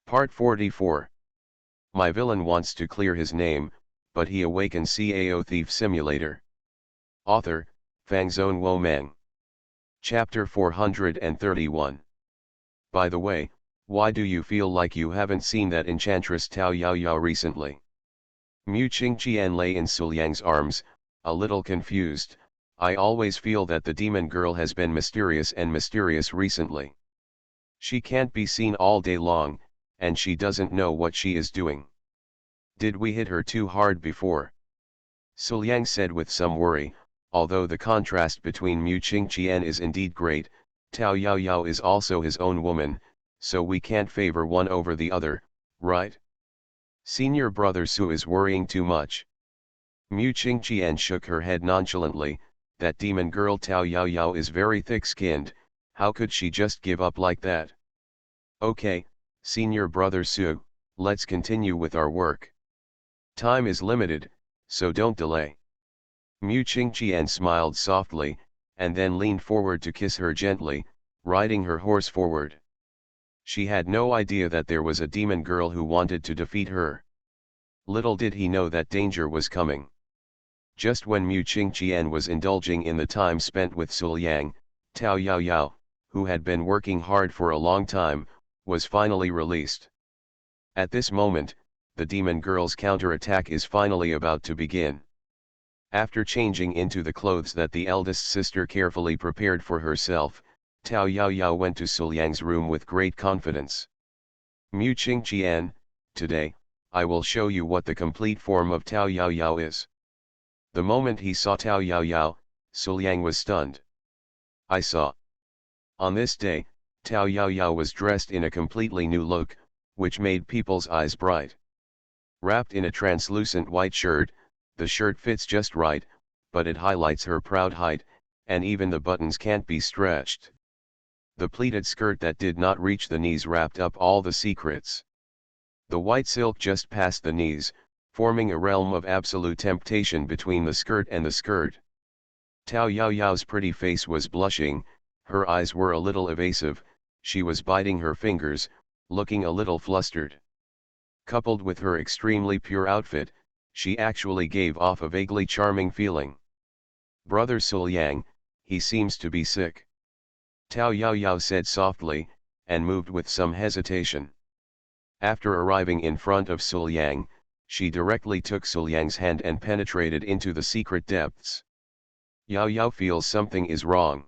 Part 44. My villain wants to clear his name, but he awakens Cao Thief Simulator. Author, Fangzone Womang. Chapter 431. By the way, why do you feel like you haven't seen that enchantress Tao Yao Yao recently? Mu Qingqian lay in Suliang's arms, a little confused. I always feel that the demon girl has been mysterious recently. She can't be seen all day long, and she doesn't know what she is doing. Did we hit her too hard before? Suliang said with some worry. Although the contrast between Mu Qingqian is indeed great, Tao Yao Yao is also his own woman, so we can't favor one over the other, right? Senior brother Su is worrying too much. Mu Qingqian shook her head nonchalantly. That demon girl Tao Yao Yao is very thick-skinned. How could she just give up like that? Okay, senior brother Su, let's continue with our work. Time is limited, so don't delay. Mu Qingqian smiled softly, and then leaned forward to kiss her gently, riding her horse forward. She had no idea that there was a demon girl who wanted to defeat her. Little did he know that danger was coming. Just when Mu Qingqian was indulging in the time spent with Suliang, Tao Yao Yao, who had been working hard for a long time, was finally released. At this moment, the demon girl's counterattack is finally about to begin. After changing into the clothes that the eldest sister carefully prepared for herself, Tao Yao Yao went to Suliang's room with great confidence. Mu Qingqian, today, I will show you what the complete form of Tao Yao Yao is. The moment he saw Tao Yao Yao, Suliang was stunned. I saw. On this day, Tao Yao Yao was dressed in a completely new look, which made people's eyes bright. Wrapped in a translucent white shirt, the shirt fits just right, but it highlights her proud height, and even the buttons can't be stretched. The pleated skirt that did not reach the knees wrapped up all the secrets. The white silk just past the knees, forming a realm of absolute temptation between the skirt and the skirt. Tao Yao Yao's pretty face was blushing, her eyes were a little evasive, she was biting her fingers, looking a little flustered. Coupled with her extremely pure outfit, she actually gave off a vaguely charming feeling. Brother Suliang, he seems to be sick. Tao Yao Yao said softly, and moved with some hesitation. After arriving in front of Suliang, she directly took Suliang's hand and penetrated into the secret depths. Yao Yao feels something is wrong.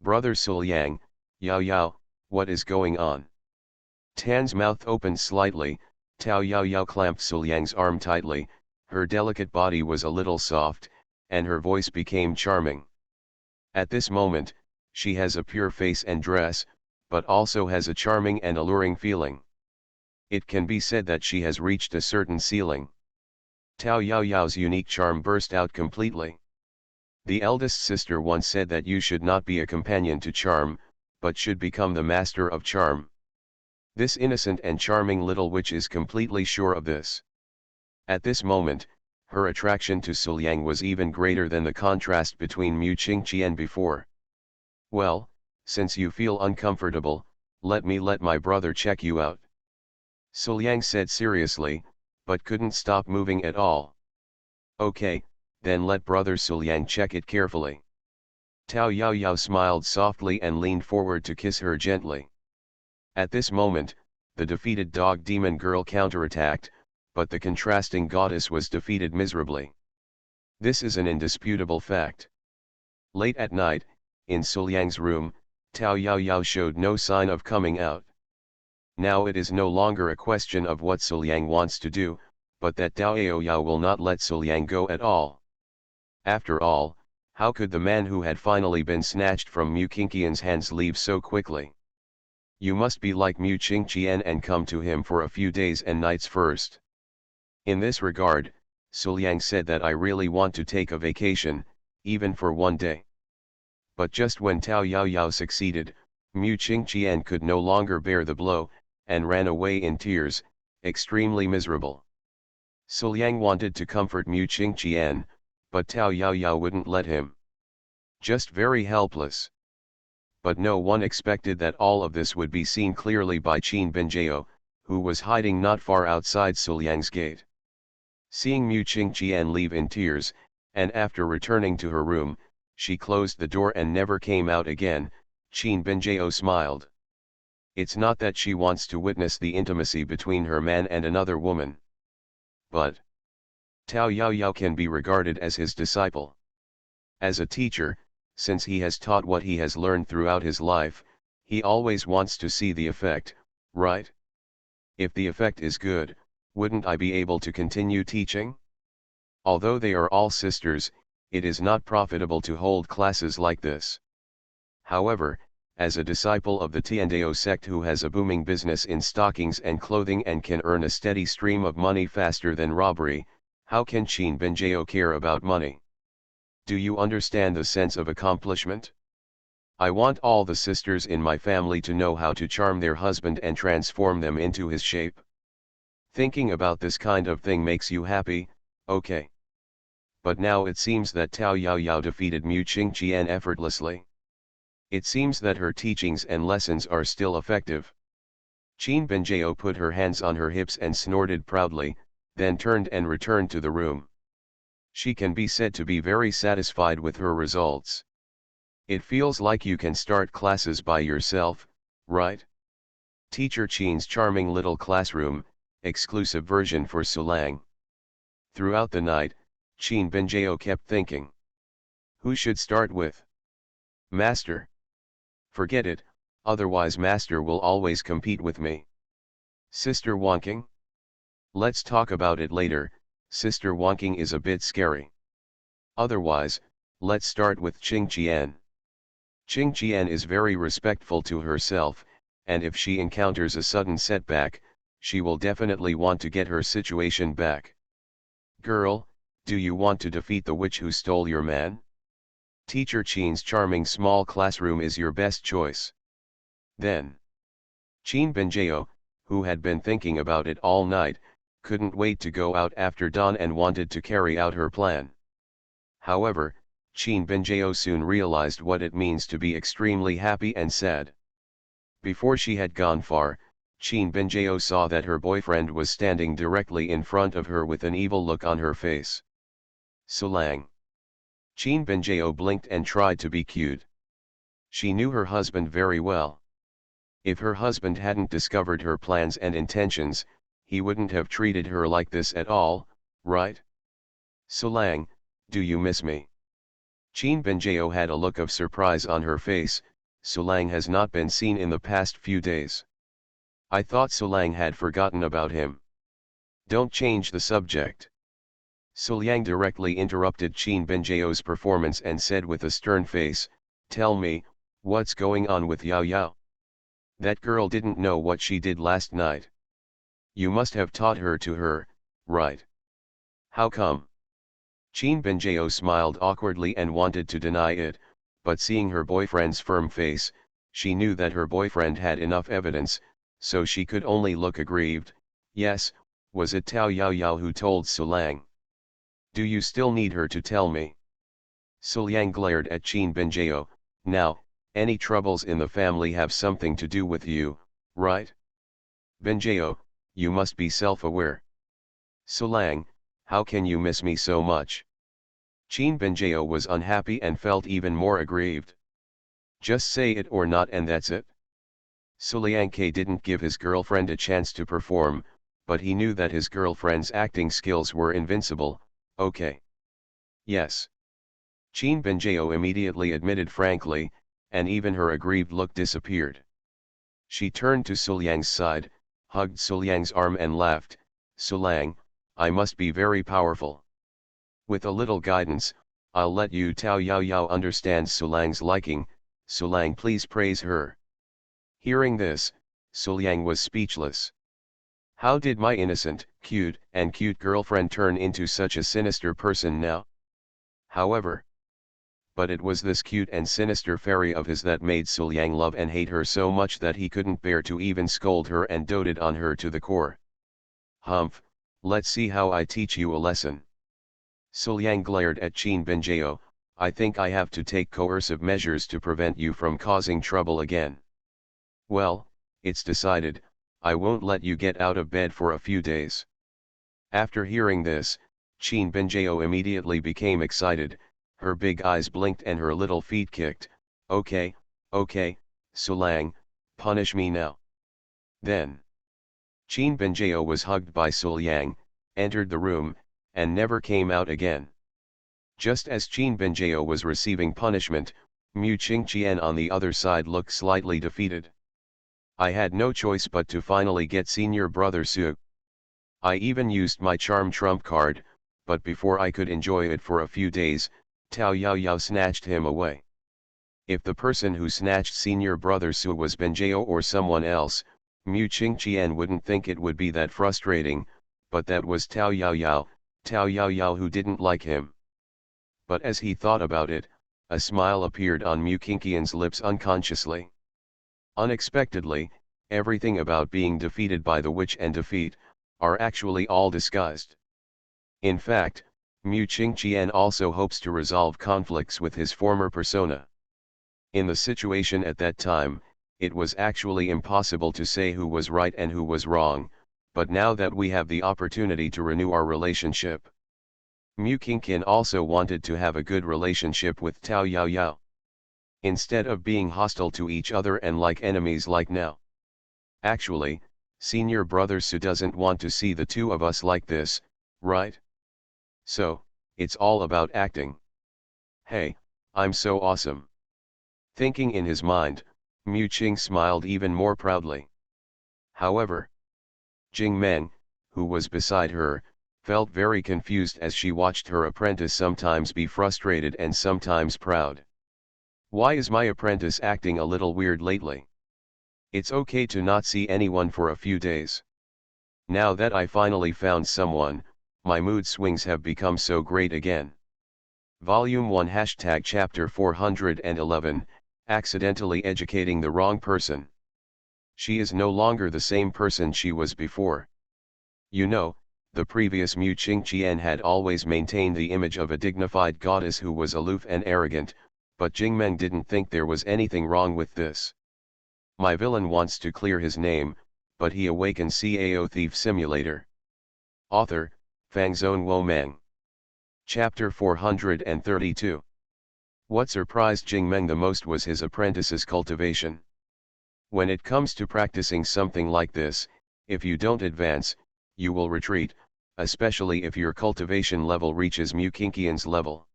Brother Suliang, Yao Yao, what is going on? Tan's mouth opened slightly. Tao Yao Yao clamped Suliang's arm tightly, her delicate body was a little soft, and her voice became charming. At this moment, she has a pure face and dress, but also has a charming and alluring feeling. It can be said that she has reached a certain ceiling. Tao Yao Yao's unique charm burst out completely. The eldest sister once said that you should not be a companion to charm, but should become the master of charm. This innocent and charming little witch is completely sure of this. At this moment, her attraction to Suliang was even greater than the contrast between Mu Qingqian before. Well, since you feel uncomfortable, let my brother check you out. Suliang said seriously, but couldn't stop moving at all. Okay, then let brother Suliang check it carefully. Tao Yao Yao smiled softly and leaned forward to kiss her gently. At this moment, the defeated dog demon girl counterattacked, but the contrasting goddess was defeated miserably. This is an indisputable fact. Late at night, in Suliang's room, Tao Yao Yao showed no sign of coming out. Now it is no longer a question of what Suliang wants to do, but that Tao Yao Yao will not let Suliang go at all. After all, how could the man who had finally been snatched from Mu Qingqian's hands leave so quickly? You must be like Mu Qingqian and come to him for a few days and nights first. In this regard, Suliang said that I really want to take a vacation, even for one day. But just when Tao Yao Yao succeeded, Mu Qingqian could no longer bear the blow, and ran away in tears, extremely miserable. Suliang wanted to comfort Mu Qingqian, but Tao Yao Yao wouldn't let him. Just very helpless. But no one expected that all of this would be seen clearly by Qin Binjiao, who was hiding not far outside Suliang's gate. Seeing Mu Qingqian leave in tears, and after returning to her room, she closed the door and never came out again, Qin Binjiao smiled. It's not that she wants to witness the intimacy between her man and another woman. But Tao Yaoyao can be regarded as his disciple. As a teacher, since he has taught what he has learned throughout his life, he always wants to see the effect, right? If the effect is good, wouldn't I be able to continue teaching? Although they are all sisters, it is not profitable to hold classes like this. However, as a disciple of the Tiandao sect who has a booming business in stockings and clothing and can earn a steady stream of money faster than robbery, how can Qin Binjiao care about money? Do you understand the sense of accomplishment? I want all the sisters in my family to know how to charm their husband and transform them into his shape. Thinking about this kind of thing makes you happy, okay. But now it seems that Tao Yaoyao defeated Mu Qingqian effortlessly. It seems that her teachings and lessons are still effective. Qin Binjiao put her hands on her hips and snorted proudly, then turned and returned to the room. She can be said to be very satisfied with her results. It feels like you can start classes by yourself, right? Teacher Qin's charming little classroom, exclusive version for Sulang. Throughout the night, Qin Binjiao kept thinking. Who should start with? Master. Forget it, otherwise Master will always compete with me. Sister Wonking? Let's talk about it later, Sister Wonking is a bit scary. Otherwise, let's start with Qingqian. Qingqian is very respectful to herself, and if she encounters a sudden setback, she will definitely want to get her situation back. Girl, do you want to defeat the witch who stole your man? Teacher Qin's charming small classroom is your best choice. Then, Qin Binjiao, who had been thinking about it all night, couldn't wait to go out after dawn and wanted to carry out her plan. However, Qin Binjiao soon realized what it means to be extremely happy and sad. Before she had gone far, Qin Binjiao saw that her boyfriend was standing directly in front of her with an evil look on her face. Sulang. Qin Binjiao blinked and tried to be cute. She knew her husband very well. If her husband hadn't discovered her plans and intentions, he wouldn't have treated her like this at all, right? Sulang, do you miss me? Qin Binjiao had a look of surprise on her face. Sulang has not been seen in the past few days. I thought Sulang had forgotten about him. Don't change the subject. Suliang directly interrupted Qin Binjiao's performance and said with a stern face, tell me, what's going on with Yao Yao? That girl didn't know what she did last night. You must have taught her to her, right? How come? Qin Binjiao smiled awkwardly and wanted to deny it, but seeing her boyfriend's firm face, she knew that her boyfriend had enough evidence, so she could only look aggrieved. Yes, was it Tao Yaoyao who told Sulang? Do you still need her to tell me? Suliang glared at Qin Binjiao. Now, any troubles in the family have something to do with you, right? Binjiao, you must be self-aware. Sulang, how can you miss me so much? Qin Binjiao was unhappy and felt even more aggrieved. Just say it or not and that's it. Suliang didn't give his girlfriend a chance to perform, but he knew that his girlfriend's acting skills were invincible. Okay. Yes. Qin Binjiao immediately admitted frankly, and even her aggrieved look disappeared. She turned to Suliang's side, hugged Suliang's arm and laughed. Sulang, I must be very powerful. With a little guidance, I'll let you Tao Yaoyao understand Sulang's liking. Sulang, please praise her. Hearing this, Suliang was speechless. How did my innocent, cute girlfriend turn into such a sinister person now? However, but it was this cute and sinister fairy of his that made Suliang love and hate her so much that he couldn't bear to even scold her and doted on her to the core. Humph, let's see how I teach you a lesson. Suliang glared at Qin Binjiao. I think I have to take coercive measures to prevent you from causing trouble again. Well, it's decided, I won't let you get out of bed for a few days. After hearing this, Qin Benjao immediately became excited, her big eyes blinked and her little feet kicked. Okay, okay, Sulang, punish me now. Then, Qin Benjao was hugged by Suliang, entered the room, and never came out again. Just as Qin Benjao was receiving punishment, Mu Qingqian on the other side looked slightly defeated. I had no choice but to finally get senior brother Su. I even used my charm trump card, but before I could enjoy it for a few days, Tao Yao Yao snatched him away. If the person who snatched senior brother Su was Benjao or someone else, Mu Qingqian wouldn't think it would be that frustrating, but that was Tao Yao Yao who didn't like him. But as he thought about it, a smile appeared on Mu Qingqian's lips unconsciously. Unexpectedly, everything about being defeated by the witch and defeat are actually all disguised. In fact, Mu Qingqian also hopes to resolve conflicts with his former persona. In the situation at that time, it was actually impossible to say who was right and who was wrong, but now that we have the opportunity to renew our relationship. Mu Qingqian also wanted to have a good relationship with Tao Yao Yao. Instead of being hostile to each other and like enemies like now. Actually, senior brother Su doesn't want to see the two of us like this, right? So, it's all about acting. Hey, I'm so awesome. Thinking in his mind, Mu Qing smiled even more proudly. However, Jing Meng, who was beside her, felt very confused as she watched her apprentice sometimes be frustrated and sometimes proud. Why is my apprentice acting a little weird lately? It's okay to not see anyone for a few days. Now that I finally found someone, my mood swings have become so great again. Volume 1 # Chapter 411, Accidentally Educating the Wrong Person. She is no longer the same person she was before. You know, the previous Mu Qingqian had always maintained the image of a dignified goddess who was aloof and arrogant, but Jingmeng didn't think there was anything wrong with this. My villain wants to clear his name, but he awakens Cao Thief Simulator. Author, Fangzone Wo Meng. Chapter 432. What surprised Jingmeng the most was his apprentice's cultivation. When it comes to practicing something like this, if you don't advance, you will retreat, especially if your cultivation level reaches Mu Qingqian's level.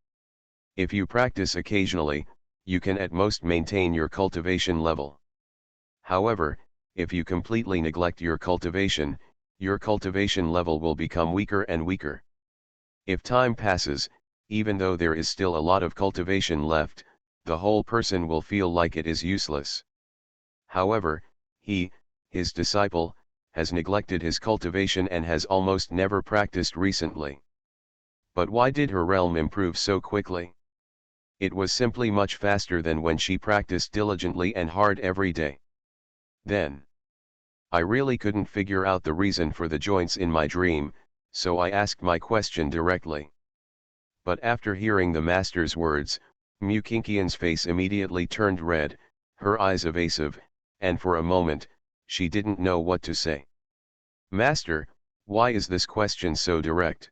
If you practice occasionally, you can at most maintain your cultivation level. However, if you completely neglect your cultivation level will become weaker and weaker. If time passes, even though there is still a lot of cultivation left, the whole person will feel like it is useless. However, his disciple, has neglected his cultivation and has almost never practiced recently. But why did her realm improve so quickly? It was simply much faster than when she practiced diligently and hard every day. Then, I really couldn't figure out the reason for the joints in my dream, so I asked my question directly. But after hearing the master's words, Mu Qingqian's face immediately turned red, her eyes evasive, and for a moment, she didn't know what to say. Master, why is this question so direct?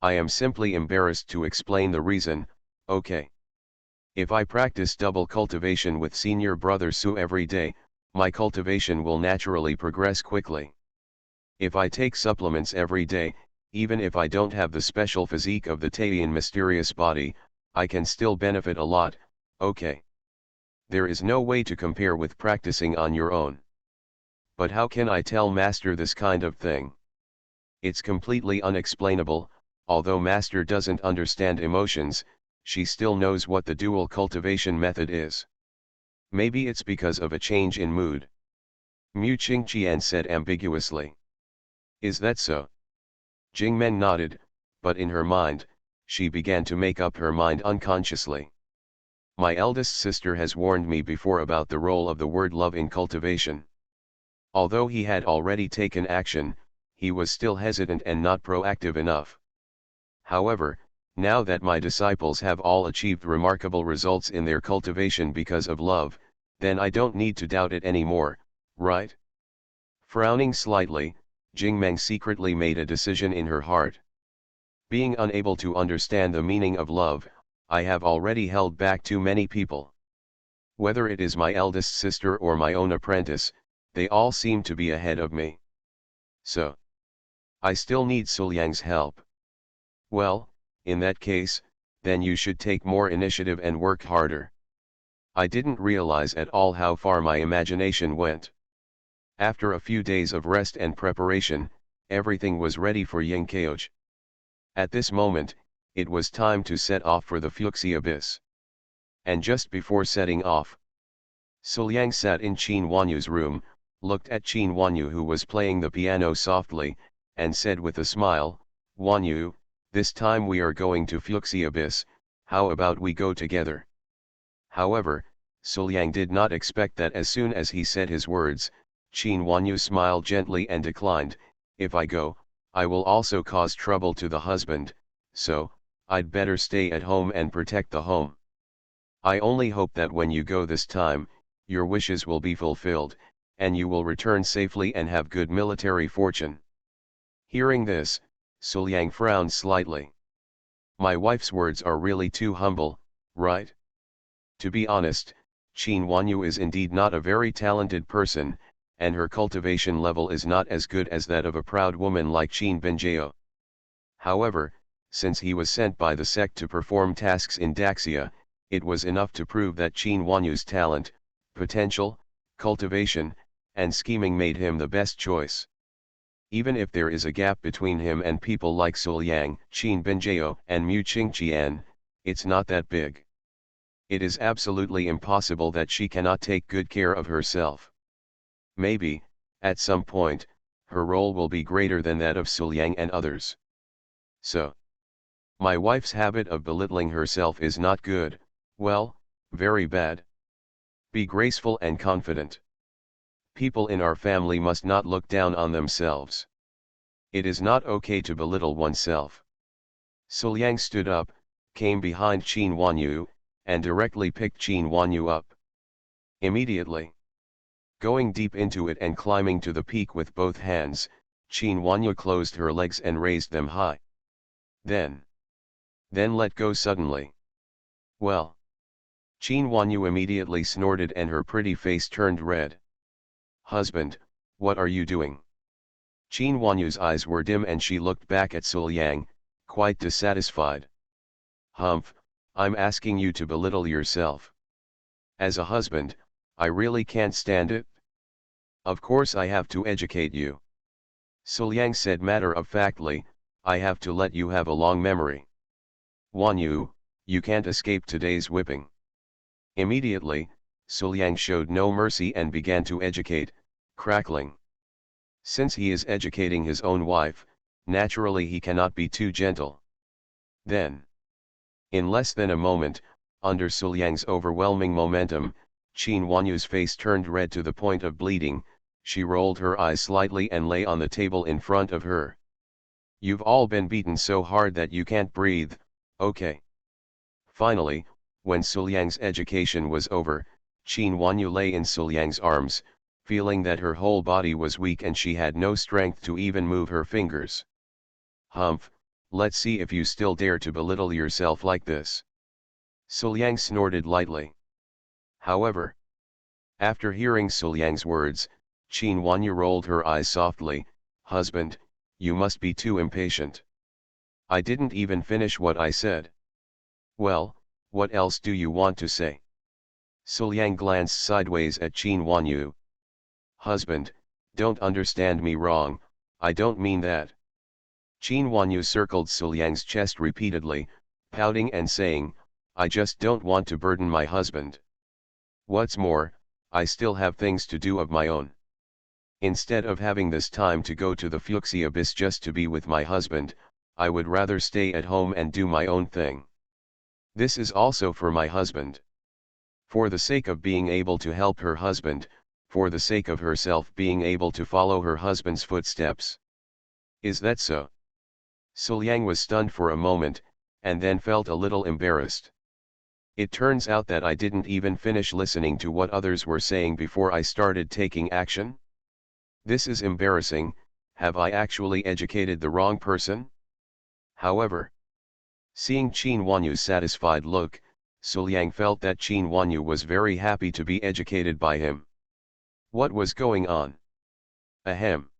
I am simply embarrassed to explain the reason. Okay. If I practice double cultivation with senior brother Su every day, my cultivation will naturally progress quickly. If I take supplements every day, even if I don't have the special physique of the Taiyan mysterious body, I can still benefit a lot, okay. There is no way to compare with practicing on your own. But how can I tell Master this kind of thing? It's completely unexplainable. Although Master doesn't understand emotions, she still knows what the dual cultivation method is. Maybe it's because of a change in mood. Mu Qingqian said ambiguously. Is that so? Jingmeng nodded, but in her mind, she began to make up her mind unconsciously. My eldest sister has warned me before about the role of the word love in cultivation. Although he had already taken action, he was still hesitant and not proactive enough. However, now that my disciples have all achieved remarkable results in their cultivation because of love, then I don't need to doubt it anymore, right? Frowning slightly, Jingmeng secretly made a decision in her heart. Being unable to understand the meaning of love, I have already held back too many people. Whether it is my eldest sister or my own apprentice, they all seem to be ahead of me. So, I still need Suliang's help. Well, in that case, then you should take more initiative and work harder. I didn't realize at all how far my imagination went. After a few days of rest and preparation, everything was ready for Yingkeoj. At this moment, it was time to set off for the Fuxi Abyss. And just before setting off, Suliang sat in Qin Wanyu's room, looked at Qin Wanyu who was playing the piano softly, and said with a smile, "Wanyu, this time we are going to Fuxi Abyss, how about we go together?" However, Suliang did not expect that as soon as he said his words, Qin Wanyu smiled gently and declined, "If I go, I will also cause trouble to the husband, so, I'd better stay at home and protect the home. I only hope that when you go this time, your wishes will be fulfilled, and you will return safely and have good military fortune." Hearing this, Suliang frowned slightly. My wife's words are really too humble, right? To be honest, Qin Wanyu is indeed not a very talented person, and her cultivation level is not as good as that of a proud woman like Qin Benjeo. However, since he was sent by the sect to perform tasks in Daxia, it was enough to prove that Qin Wanyu's talent, potential, cultivation, and scheming made him the best choice. Even if there is a gap between him and people like Suliang, Qin Benjeo, and Mu Qingqian, it's not that big. It is absolutely impossible that she cannot take good care of herself. Maybe, at some point, her role will be greater than that of Suliang and others. So, my wife's habit of belittling herself is not good, well, very bad. Be graceful and confident. People in our family must not look down on themselves. It is not okay to belittle oneself. Suliang stood up, came behind Qin Wanyu, and directly picked Qin Wanyu up. Immediately, going deep into it and climbing to the peak with both hands, Qin Wanyu closed her legs and raised them high. Then let go suddenly. Well. Qin Wanyu immediately snorted and her pretty face turned red. "Husband, what are you doing?" Qin Wanyu's eyes were dim and she looked back at Suliang, quite dissatisfied. "Humph, I'm asking you to belittle yourself. As a husband, I really can't stand it. Of course I have to educate you." Suliang said matter-of-factly, "I have to let you have a long memory. Wanyu, you can't escape today's whipping." Immediately, Suliang showed no mercy and began to educate, crackling. Since he is educating his own wife, naturally he cannot be too gentle. Then, in less than a moment, under Suliang's overwhelming momentum, Qin Wanyu's face turned red to the point of bleeding, she rolled her eyes slightly and lay on the table in front of her. "You've all been beaten so hard that you can't breathe, okay?" Finally, when Suliang's education was over, Qin Wanyu lay in Suliang's arms, feeling that her whole body was weak and she had no strength to even move her fingers. "Humph, let's see if you still dare to belittle yourself like this." Suliang snorted lightly. However, after hearing Suliang's words, Qin Wanyu rolled her eyes softly. "Husband, you must be too impatient. I didn't even finish what I said." "Well, what else do you want to say?" Suliang glanced sideways at Qin Wanyu. "Husband, don't understand me wrong, I don't mean that." Qin Wanyu circled Suliang's chest repeatedly, pouting and saying, "I just don't want to burden my husband. What's more, I still have things to do of my own. Instead of having this time to go to the Fuxi Abyss just to be with my husband, I would rather stay at home and do my own thing. This is also for my husband. For the sake of being able to help her husband, for the sake of herself being able to follow her husband's footsteps." "Is that so?" Suliang was stunned for a moment, and then felt a little embarrassed. "It turns out that I didn't even finish listening to what others were saying before I started taking action?" This is embarrassing. Have I actually educated the wrong person? However, seeing Qin Huanyu's satisfied look, Suliang felt that Qin Huanyu was very happy to be educated by him. What was going on? Ahem.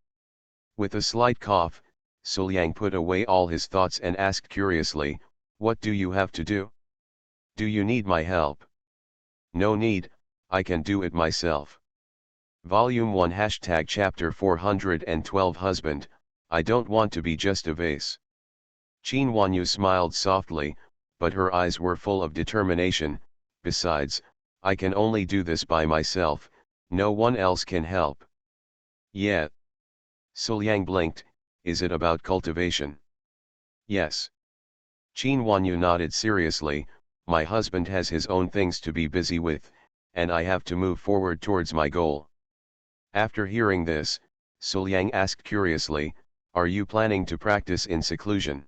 With a slight cough, Suliang put away all his thoughts and asked curiously, "What do you have to do? Do you need my help?" "No need, I can do it myself." Volume 1 Hashtag Chapter 412 Husband, I don't want to be just a vase. Qin Huanyu smiled softly, but her eyes were full of determination. "Besides, I can only do this by myself, no one else can help." "Yeah." Suliang blinked. "Is it about cultivation?" "Yes." Qin Huanyu nodded seriously. "My husband has his own things to be busy with, and I have to move forward towards my goal." After hearing this, Suliang asked curiously, "Are you planning to practice in seclusion?"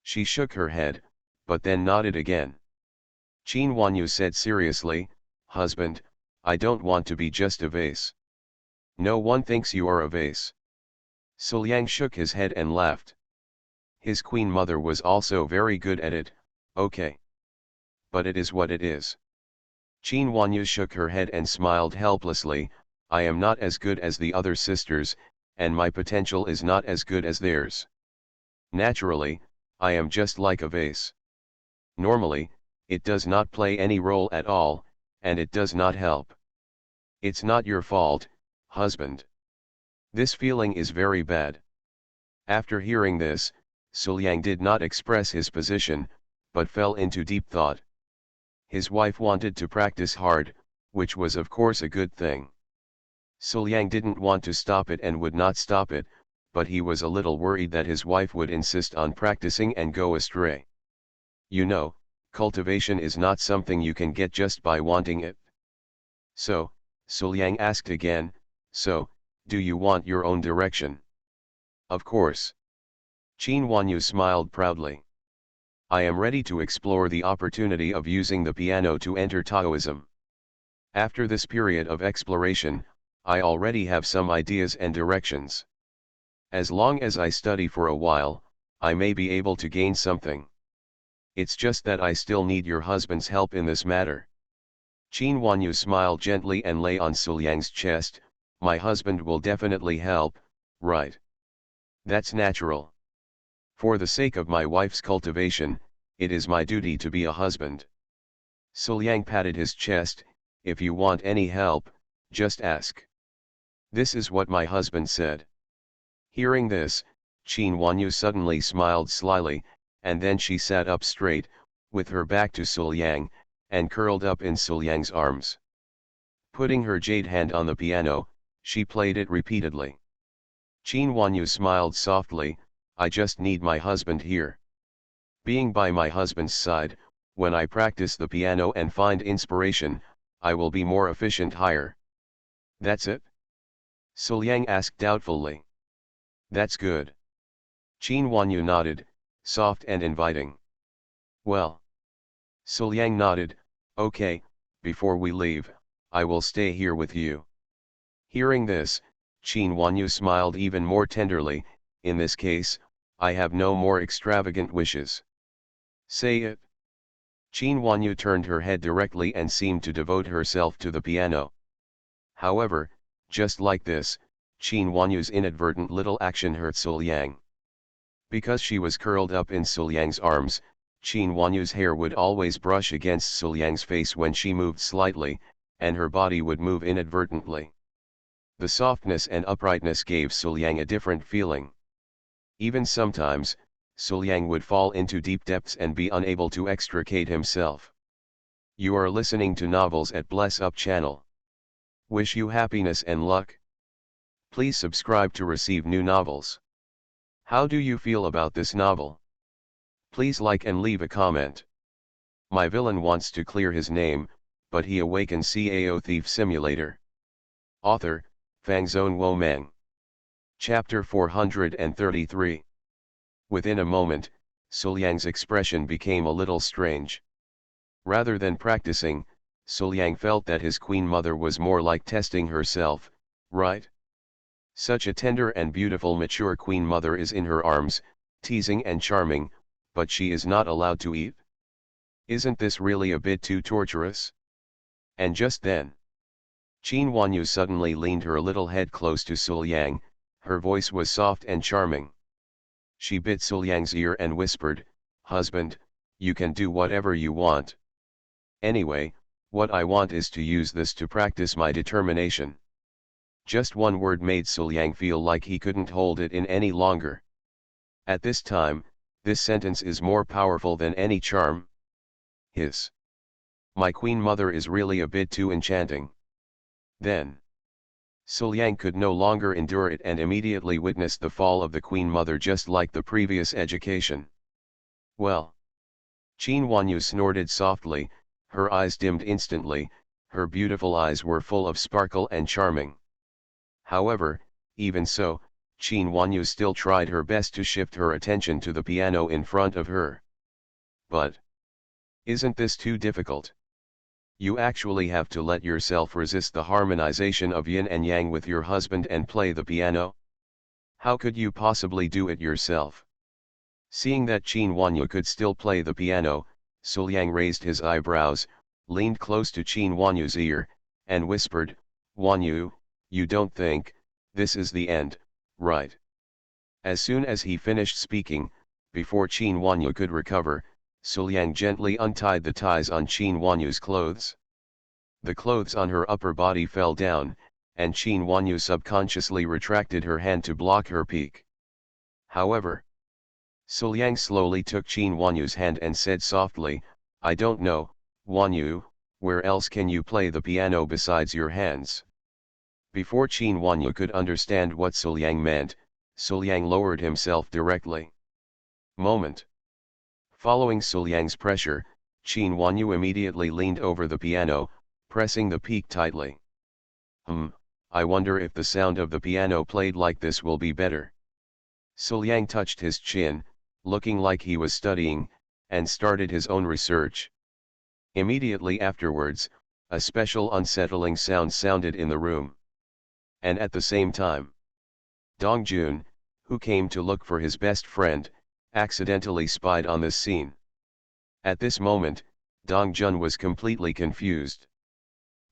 She shook her head, but then nodded again. Qin Huanyu said seriously, "Husband, I don't want to be just a vase." "No one thinks you are a vase." Suliang shook his head and laughed. His queen mother was also very good at it. "Okay. But it is what it is." Qin Huanyu shook her head and smiled helplessly. "I am not as good as the other sisters, and my potential is not as good as theirs. Naturally, I am just like a vase. Normally, it does not play any role at all, and it does not help. It's not your fault, husband. This feeling is very bad." After hearing this, Suliang did not express his position, but fell into deep thought. His wife wanted to practice hard, which was of course a good thing. Suliang didn't want to stop it and would not stop it, but he was a little worried that his wife would insist on practicing and go astray. You know, cultivation is not something you can get just by wanting it. So, Suliang asked again, "So, do you want your own direction?" "Of course." Qin Huanyu smiled proudly. "I am ready to explore the opportunity of using the piano to enter Taoism. After this period of exploration, I already have some ideas and directions. As long as I study for a while, I may be able to gain something. It's just that I still need your husband's help in this matter." Qin Huanyu smiled gently and lay on Suliang's chest. "My husband will definitely help, right? That's natural. For the sake of my wife's cultivation, it is my duty to be a husband." Suliang patted his chest. "If you want any help, just ask." This is what my husband said. Hearing this, Qin Huanyu suddenly smiled slyly, and then she sat up straight, with her back to Suliang, and curled up in Suliang's arms. Putting her jade hand on the piano, she played it repeatedly. Qin Huanyu smiled softly. "I just need my husband here. Being by my husband's side, when I practice the piano and find inspiration, I will be more efficient higher." "That's it?" Suliang asked doubtfully. "That's good." Qin Huanyu nodded, soft and inviting. "Well." Suliang nodded. "Okay, before we leave, I will stay here with you." Hearing this, Qin Huanyu smiled even more tenderly. "In this case, I have no more extravagant wishes." "Say it." Qin Huanyu turned her head directly and seemed to devote herself to the piano. However, just like this, Qin Huanyu's inadvertent little action hurt Suliang. Because she was curled up in Suliang's arms, Qin Huanyu's hair would always brush against Suliang's face when she moved slightly, and her body would move inadvertently. The softness and uprightness gave Suliang a different feeling. Even sometimes, Suliang would fall into deep depths and be unable to extricate himself. You are listening to Novels at Bless Up channel. Wish you happiness and luck. Please subscribe to receive new novels. How do you feel about this novel? Please like and leave a comment. My villain wants to clear his name, but he awakens Cao Thief Simulator. Author, Fangzone Wo Meng. Chapter 433. Within a moment, Suliang's expression became a little strange. Rather than practicing, Suliang felt that his queen mother was more like testing herself, right? Such a tender and beautiful mature queen mother is in her arms, teasing and charming, but she is not allowed to eat? Isn't this really a bit too torturous? And just then, Qin Wanyu suddenly leaned her little head close to Suliang. Her voice was soft and charming. She bit Suliang's ear and whispered, "Husband, you can do whatever you want. Anyway, what I want is to use this to practice my determination." Just one word made Suliang feel like he couldn't hold it in any longer. At this time, this sentence is more powerful than any charm. His "My queen mother is really a bit too enchanting." Then, Suliang could no longer endure it and immediately witnessed the fall of the queen mother just like the previous education. Well. Qin Wanyu snorted softly, her eyes dimmed instantly, her beautiful eyes were full of sparkle and charming. However, even so, Qin Wanyu still tried her best to shift her attention to the piano in front of her. But isn't this too difficult? You actually have to let yourself resist the harmonization of yin and yang with your husband and play the piano? How could you possibly do it yourself? Seeing that Qin Wanyu could still play the piano, Suliang raised his eyebrows, leaned close to Qin Wanyu's ear, and whispered, "Wanyu, you don't think this is the end, right?" As soon as he finished speaking, before Qin Wanyu could recover, Suliang gently untied the ties on Qin Wanyu's clothes. The clothes on her upper body fell down, and Qin Wanyu subconsciously retracted her hand to block her peak. However, Suliang slowly took Qin Wanyu's hand and said softly, "I don't know, Wanyu, where else can you play the piano besides your hands?" Before Qin Wanyu could understand what Suliang meant, Suliang lowered himself directly. Moment. Following Suliang's pressure, Qin Wanyu immediately leaned over the piano, pressing the peak tightly. I wonder if the sound of the piano played like this will be better." Suliang touched his chin, looking like he was studying, and started his own research. Immediately afterwards, a special unsettling sound sounded in the room. And at the same time, Dong Jun, who came to look for his best friend, accidentally spied on this scene. At this moment, Dong Jun was completely confused.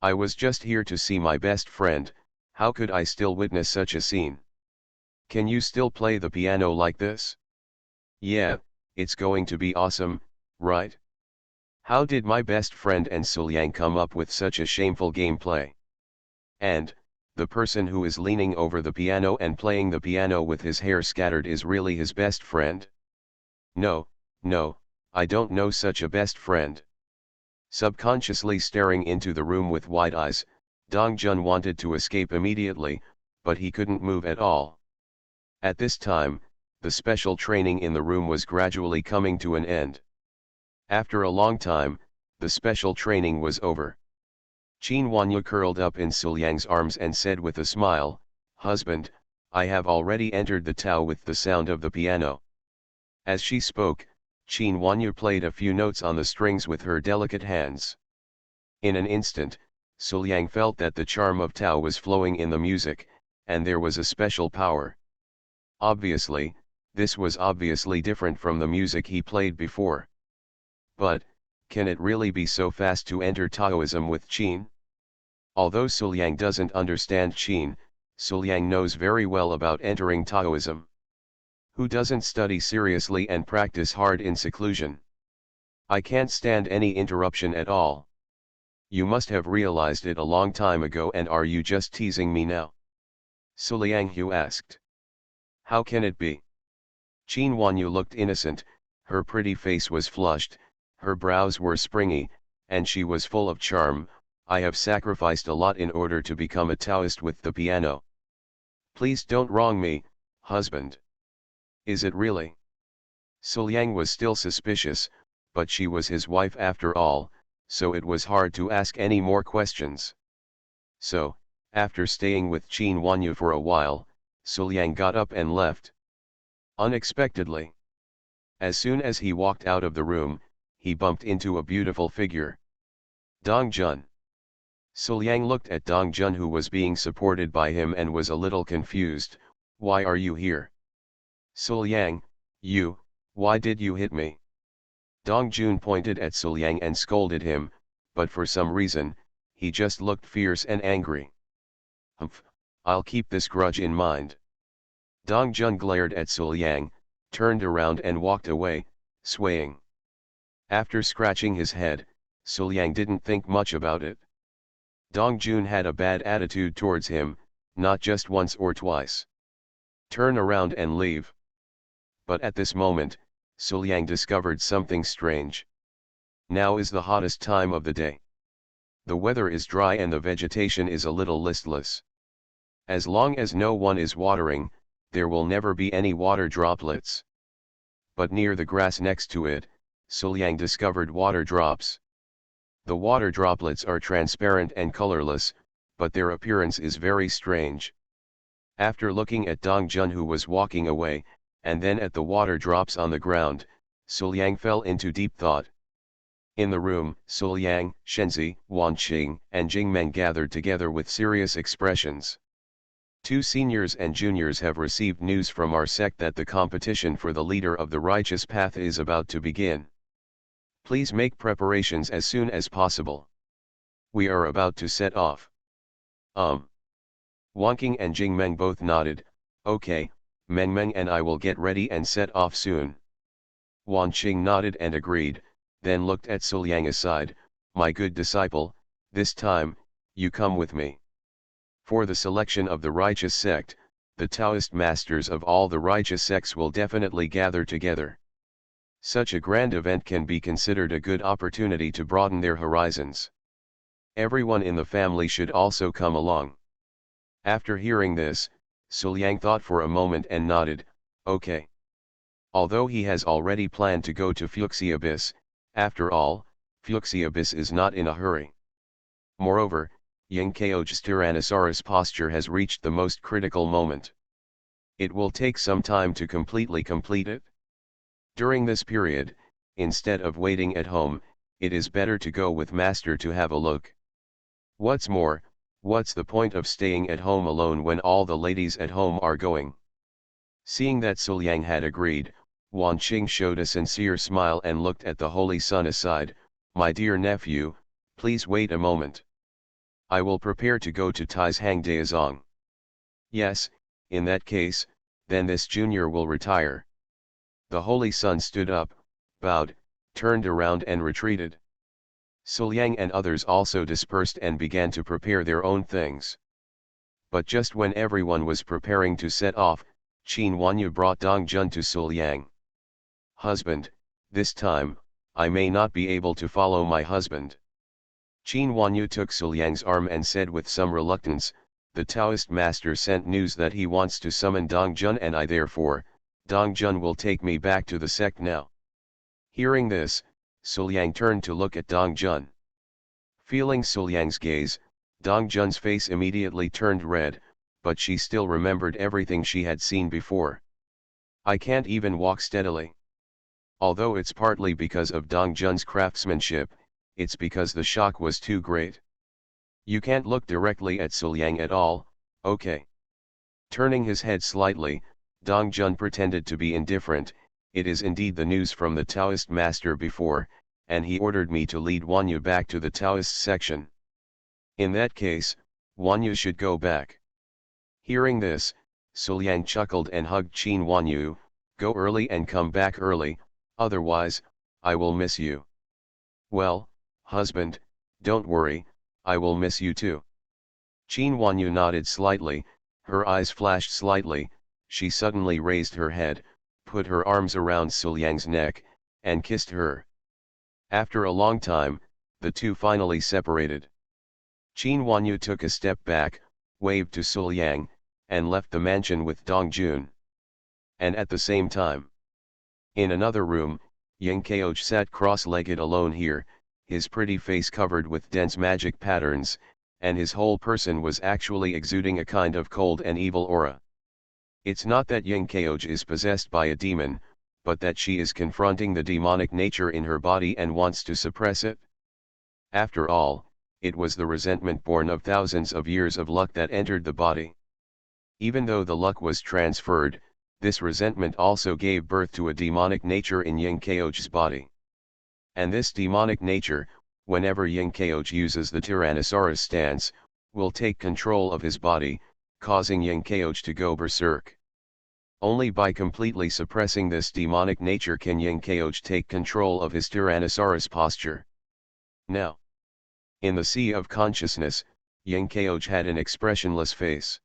"I was just here to see my best friend, how could I still witness such a scene? Can you still play the piano like this? Yeah, it's going to be awesome, right? How did my best friend and Suliang come up with such a shameful gameplay? And, the person who is leaning over the piano and playing the piano with his hair scattered is really his best friend? No, I don't know such a best friend." Subconsciously staring into the room with wide eyes, Dong Jun wanted to escape immediately, but he couldn't move at all. At this time, the special training in the room was gradually coming to an end. After a long time, the special training was over. Qin Wanyu curled up in Suliang's arms and said with a smile, "Husband, I have already entered the Tao with the sound of the piano." As she spoke, Qin Wanyu played a few notes on the strings with her delicate hands. In an instant, Suliang felt that the charm of Tao was flowing in the music, and there was a special power. Obviously, this was obviously different from the music he played before. But, can it really be so fast to enter Taoism with Qin? Although Suliang doesn't understand Qin, Suliang knows very well about entering Taoism. Who doesn't study seriously and practice hard in seclusion? I can't stand any interruption at all. You must have realized it a long time ago, and are you just teasing me now? Suliang Hu asked. How can it be? Qin Wanyu looked innocent, her pretty face was flushed, her brows were springy, and she was full of charm. "I have sacrificed a lot in order to become a Taoist with the piano. Please don't wrong me, husband." Is it really? Suliang was still suspicious, but she was his wife after all, so it was hard to ask any more questions. So, after staying with Qin Wanyu for a while, Suliang got up and left. Unexpectedly. As soon as he walked out of the room, he bumped into a beautiful figure. Dong Jun. Suliang looked at Dong Jun, who was being supported by him, and was a little confused. Why are you here? Suliang, why did you hit me? Dong Jun pointed at Suliang and scolded him, but for some reason, he just looked fierce and angry. Humph, I'll keep this grudge in mind. Dong Jun glared at Suliang, turned around and walked away, swaying. After scratching his head, Suliang didn't think much about it. Dong Jun had a bad attitude towards him, not just once or twice. Turn around and leave. But at this moment, Suliang discovered something strange. Now is the hottest time of the day. The weather is dry and the vegetation is a little listless. As long as no one is watering, there will never be any water droplets. But near the grass next to it, Suliang discovered water drops. The water droplets are transparent and colorless, but their appearance is very strange. After looking at Dong Jun, who was walking away, and then at the water drops on the ground, Suliang fell into deep thought. In the room, Suliang, Shenzi, Wanqing, and Jingmeng gathered together with serious expressions. 2 seniors and juniors have received news from our sect that the competition for the leader of the righteous path is about to begin. Please make preparations as soon as possible. We are about to set off. Wanqing and Jingmeng both nodded. Okay, Mengmeng and I will get ready and set off soon. Wanqing nodded and agreed, then looked at Suliang aside. My good disciple, this time, you come with me. For the selection of the righteous sect, the Taoist masters of all the righteous sects will definitely gather together. Such a grand event can be considered a good opportunity to broaden their horizons. Everyone in the family should also come along. After hearing this, Suliang thought for a moment and nodded, okay. Although he has already planned to go to Fuxi Abyss, after all, Fuxi Abyss is not in a hurry. Moreover, Yingkeo's Tyrannosaurus posture has reached the most critical moment. It will take some time to completely complete it. During this period, instead of waiting at home, it is better to go with Master to have a look. What's more, what's the point of staying at home alone when all the ladies at home are going? Seeing that Suliang had agreed, Wanqing showed a sincere smile and looked at the Holy Son aside. My dear nephew, please wait a moment. I will prepare to go to Tai's Hangdaezong. Yes, in that case, then this junior will retire. The Holy Son stood up, bowed, turned around and retreated. Suliang and others also dispersed and began to prepare their own things. But just when everyone was preparing to set off, Qin Wanyu brought Dong Jun to Suliang. Husband, this time, I may not be able to follow my husband. Qin Wanyu took Suliang's arm and said with some reluctance, the Taoist master sent news that he wants to summon Dong Jun, and I therefore, Dong Jun will take me back to the sect now. Hearing this, Suliang turned to look at Dong Jun. Feeling Suliang's gaze, Dong Jun's face immediately turned red, but she still remembered everything she had seen before. I can't even walk steadily. Although it's partly because of Dong Jun's craftsmanship, it's because the shock was too great. You can't look directly at Suliang at all, okay. Turning his head slightly, Dong Jun pretended to be indifferent. It is indeed the news from the Taoist master before, and he ordered me to lead Wanyu back to the Taoist section. In that case, Wanyu should go back. Hearing this, Suliang chuckled and hugged Qin Wanyu. Go early and come back early, otherwise, I will miss you. Well, husband, don't worry, I will miss you too. Qin Wanyu nodded slightly, her eyes flashed slightly, she suddenly raised her head, put her arms around Suliang's neck, and kissed her. After a long time, the two finally separated. Qin Wanyu took a step back, waved to Suliang, and left the mansion with Dong Jun. And at the same time, in another room, Yingkeoj sat cross-legged alone here, his pretty face covered with dense magic patterns, and his whole person was actually exuding a kind of cold and evil aura. It's not that Yingkeoj is possessed by a demon, but that she is confronting the demonic nature in her body and wants to suppress it. After all, it was the resentment born of thousands of years of luck that entered the body. Even though the luck was transferred, this resentment also gave birth to a demonic nature in Yinkeoj's body. And this demonic nature, whenever Yinkeoj uses the Tyrannosaurus stance, will take control of his body, causing Yinkeoj to go berserk. Only by completely suppressing this demonic nature can Yinkeoj take control of his Tyrannosaurus posture. Now, in the sea of consciousness, Yinkeoj had an expressionless face.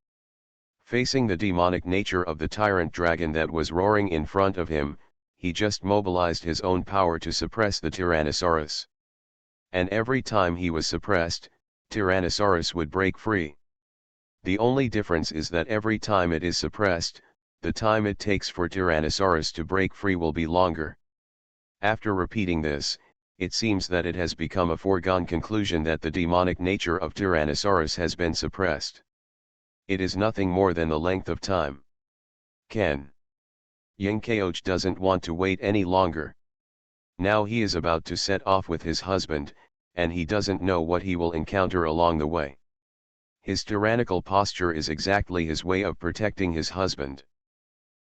Facing the demonic nature of the tyrant dragon that was roaring in front of him, he just mobilized his own power to suppress the Tyrannosaurus. And every time he was suppressed, Tyrannosaurus would break free. The only difference is that every time it is suppressed, the time it takes for Tyrannosaurus to break free will be longer. After repeating this, it seems that it has become a foregone conclusion that the demonic nature of Tyrannosaurus has been suppressed. It is nothing more than the length of time. Yinkeoj doesn't want to wait any longer. Now he is about to set off with his husband, and he doesn't know what he will encounter along the way. His tyrannical posture is exactly his way of protecting his husband.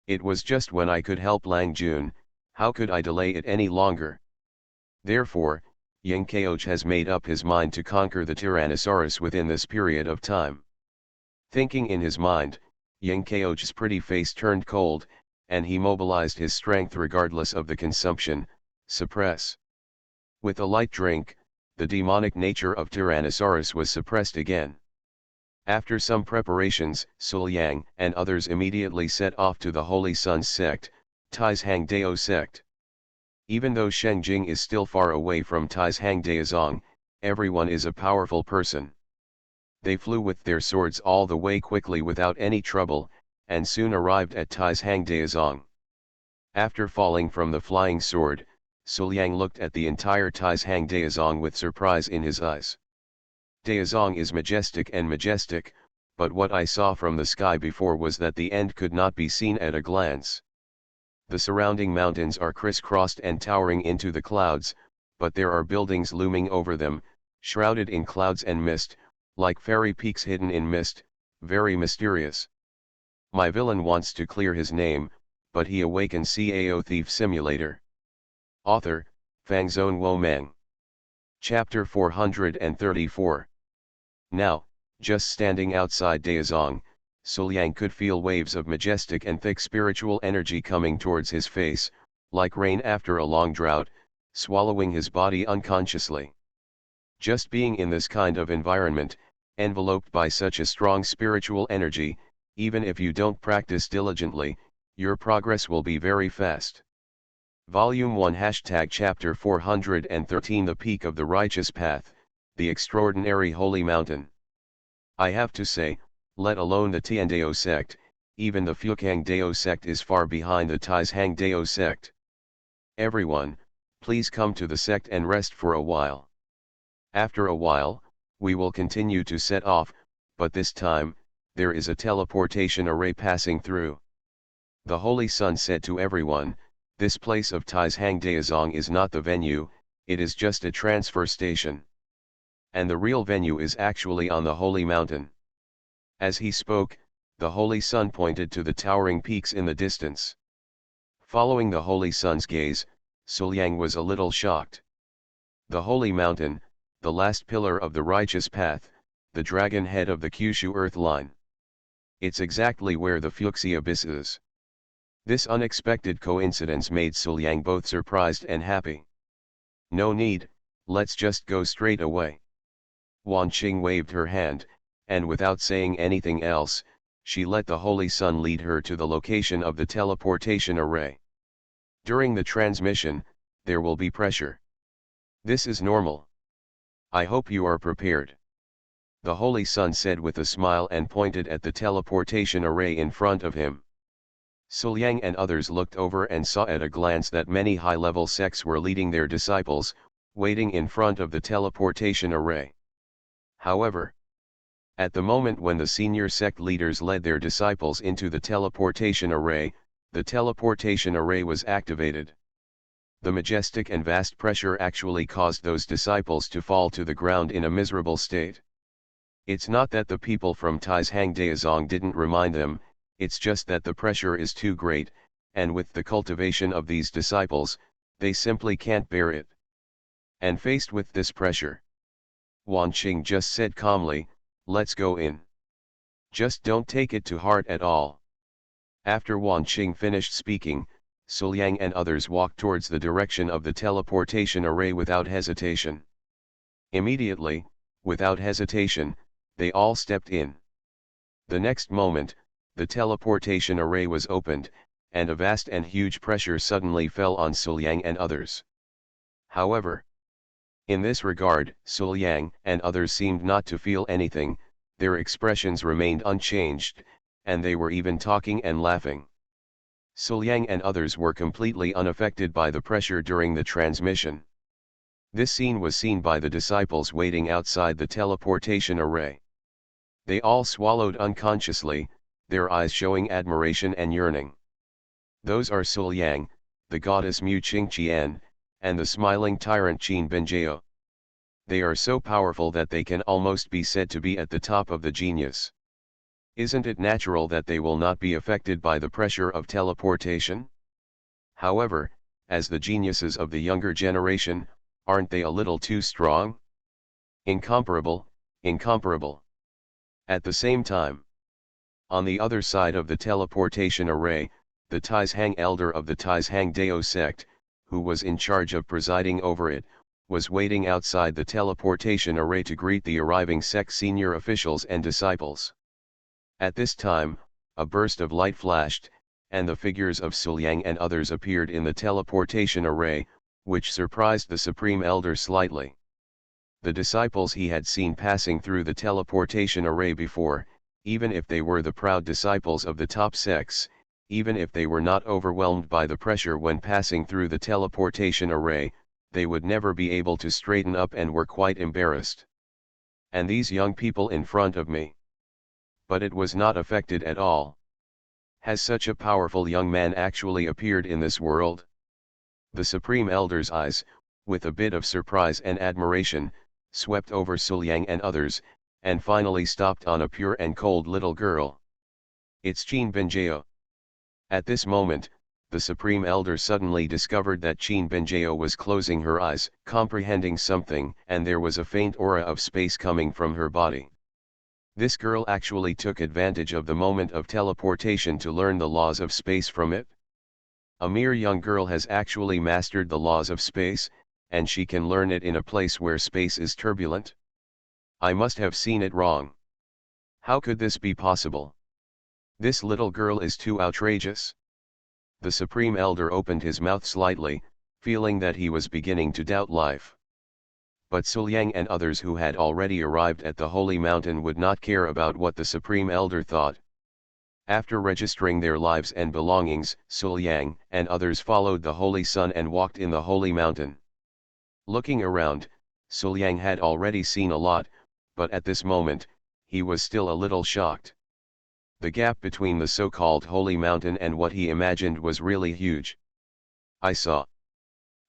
It was just when I could help Lang Jun, how could I delay it any longer? Therefore, Yinkeoj has made up his mind to conquer the Tyrannosaurus within this period of time. Thinking in his mind, Yinkeoj's pretty face turned cold, and he mobilized his strength regardless of the consumption, suppress. With a light drink, the demonic nature of Tyrannosaurus was suppressed again. After some preparations, Suliang and others immediately set off to the Holy Sun's sect, Taizhang Dao sect. Even though Shengjing is still far away from Taizhang Daozong, everyone is a powerful person. They flew with their swords all the way quickly without any trouble, and soon arrived at Taizhang Daozong. After falling from the flying sword, Suliang looked at the entire Taizhang Daozong with surprise in his eyes. Daozong is majestic, but what I saw from the sky before was that the end could not be seen at a glance. The surrounding mountains are crisscrossed and towering into the clouds, but there are buildings looming over them, shrouded in clouds and mist, like fairy peaks hidden in mist, very mysterious. My villain wants to clear his name, but he awakens Cao Thief Simulator. Author, Fangzone Wo Meng. Chapter 434. Now, just standing outside Daozong, Suliang could feel waves of majestic and thick spiritual energy coming towards his face, like rain after a long drought, swallowing his body unconsciously. Just being in this kind of environment, enveloped by such a strong spiritual energy, even if you don't practice diligently, your progress will be very fast. Volume 1 Chapter 413 The Peak of the Righteous Path, the Extraordinary Holy Mountain. I have to say, let alone the Tiandao sect, even the Fukiang Dao sect is far behind the Taizhang Dao sect. Everyone, please come to the sect and rest for a while. After a while, we will continue to set off, but this time, there is a teleportation array passing through. The Holy Sun said to everyone, this place of Taizhang Daozong is not the venue, it is just a transfer station. And the real venue is actually on the Holy Mountain. As he spoke, the Holy Sun pointed to the towering peaks in the distance. Following the Holy Sun's gaze, Suliang was a little shocked. The Holy Mountain, the last pillar of the righteous path, the dragon head of the Kyushu Earth line. It's exactly where the Fuxi Abyss is. This unexpected coincidence made Suliang both surprised and happy. No need, let's just go straight away. Wan Qing waved her hand, and without saying anything else, she let the Holy Sun lead her to the location of the teleportation array. During the transmission, there will be pressure. This is normal. I hope you are prepared. The Holy Sun said with a smile and pointed at the teleportation array in front of him. Suliang and others looked over and saw at a glance that many high-level sects were leading their disciples, waiting in front of the teleportation array. However, at the moment when the senior sect leaders led their disciples into the teleportation array was activated. The majestic and vast pressure actually caused those disciples to fall to the ground in a miserable state. It's not that the people from Taizhang Daozong didn't remind them, it's just that the pressure is too great, and with the cultivation of these disciples, they simply can't bear it. And faced with this pressure, Wan Qing just said calmly, "Let's go in. Just don't take it to heart at all." After Wan Qing finished speaking, Su Yang and others walked towards the direction of the teleportation array without hesitation. Immediately, without hesitation, they all stepped in. The next moment, the teleportation array was opened, and a vast and huge pressure suddenly fell on Su Yang and others. However, in this regard, Su Yang and others seemed not to feel anything, their expressions remained unchanged, and they were even talking and laughing. Su Yang and others were completely unaffected by the pressure during the transmission. This scene was seen by the disciples waiting outside the teleportation array. They all swallowed unconsciously, their eyes showing admiration and yearning. Those are Su Yang, the goddess Mu Qingqian, and the smiling tyrant Qin Benjiao. They are so powerful that they can almost be said to be at the top of the genius. Isn't it natural that they will not be affected by the pressure of teleportation? However, as the geniuses of the younger generation, aren't they a little too strong? Incomparable, incomparable. At the same time, on the other side of the teleportation array, the Taizhang elder of the Taizhang Dao sect, who was in charge of presiding over it, was waiting outside the teleportation array to greet the arriving sect senior officials and disciples. At this time, a burst of light flashed, and the figures of Su Yang and others appeared in the teleportation array, which surprised the Supreme Elder slightly. The disciples he had seen passing through the teleportation array before, even if they were the proud disciples of the top sects, even if they were not overwhelmed by the pressure when passing through the teleportation array, they would never be able to straighten up and were quite embarrassed. And these young people in front of me. But it was not affected at all. Has such a powerful young man actually appeared in this world? The Supreme Elder's eyes, with a bit of surprise and admiration, swept over Su Yang and others, and finally stopped on a pure and cold little girl. It's Qin Benjiao. At this moment, the Supreme Elder suddenly discovered that Qin Benjiao was closing her eyes, comprehending something, and there was a faint aura of space coming from her body. This girl actually took advantage of the moment of teleportation to learn the laws of space from it. A mere young girl has actually mastered the laws of space, and she can learn it in a place where space is turbulent. I must have seen it wrong. How could this be possible? This little girl is too outrageous. The Supreme Elder opened his mouth slightly, feeling that he was beginning to doubt life. But Su Yang and others who had already arrived at the holy mountain would not care about what the Supreme Elder thought. After registering their lives and belongings, Su Yang and others followed the Holy Sun and walked in the holy mountain. Looking around, Su Yang had already seen a lot, but at this moment, he was still a little shocked. The gap between the so-called holy mountain and what he imagined was really huge. I saw.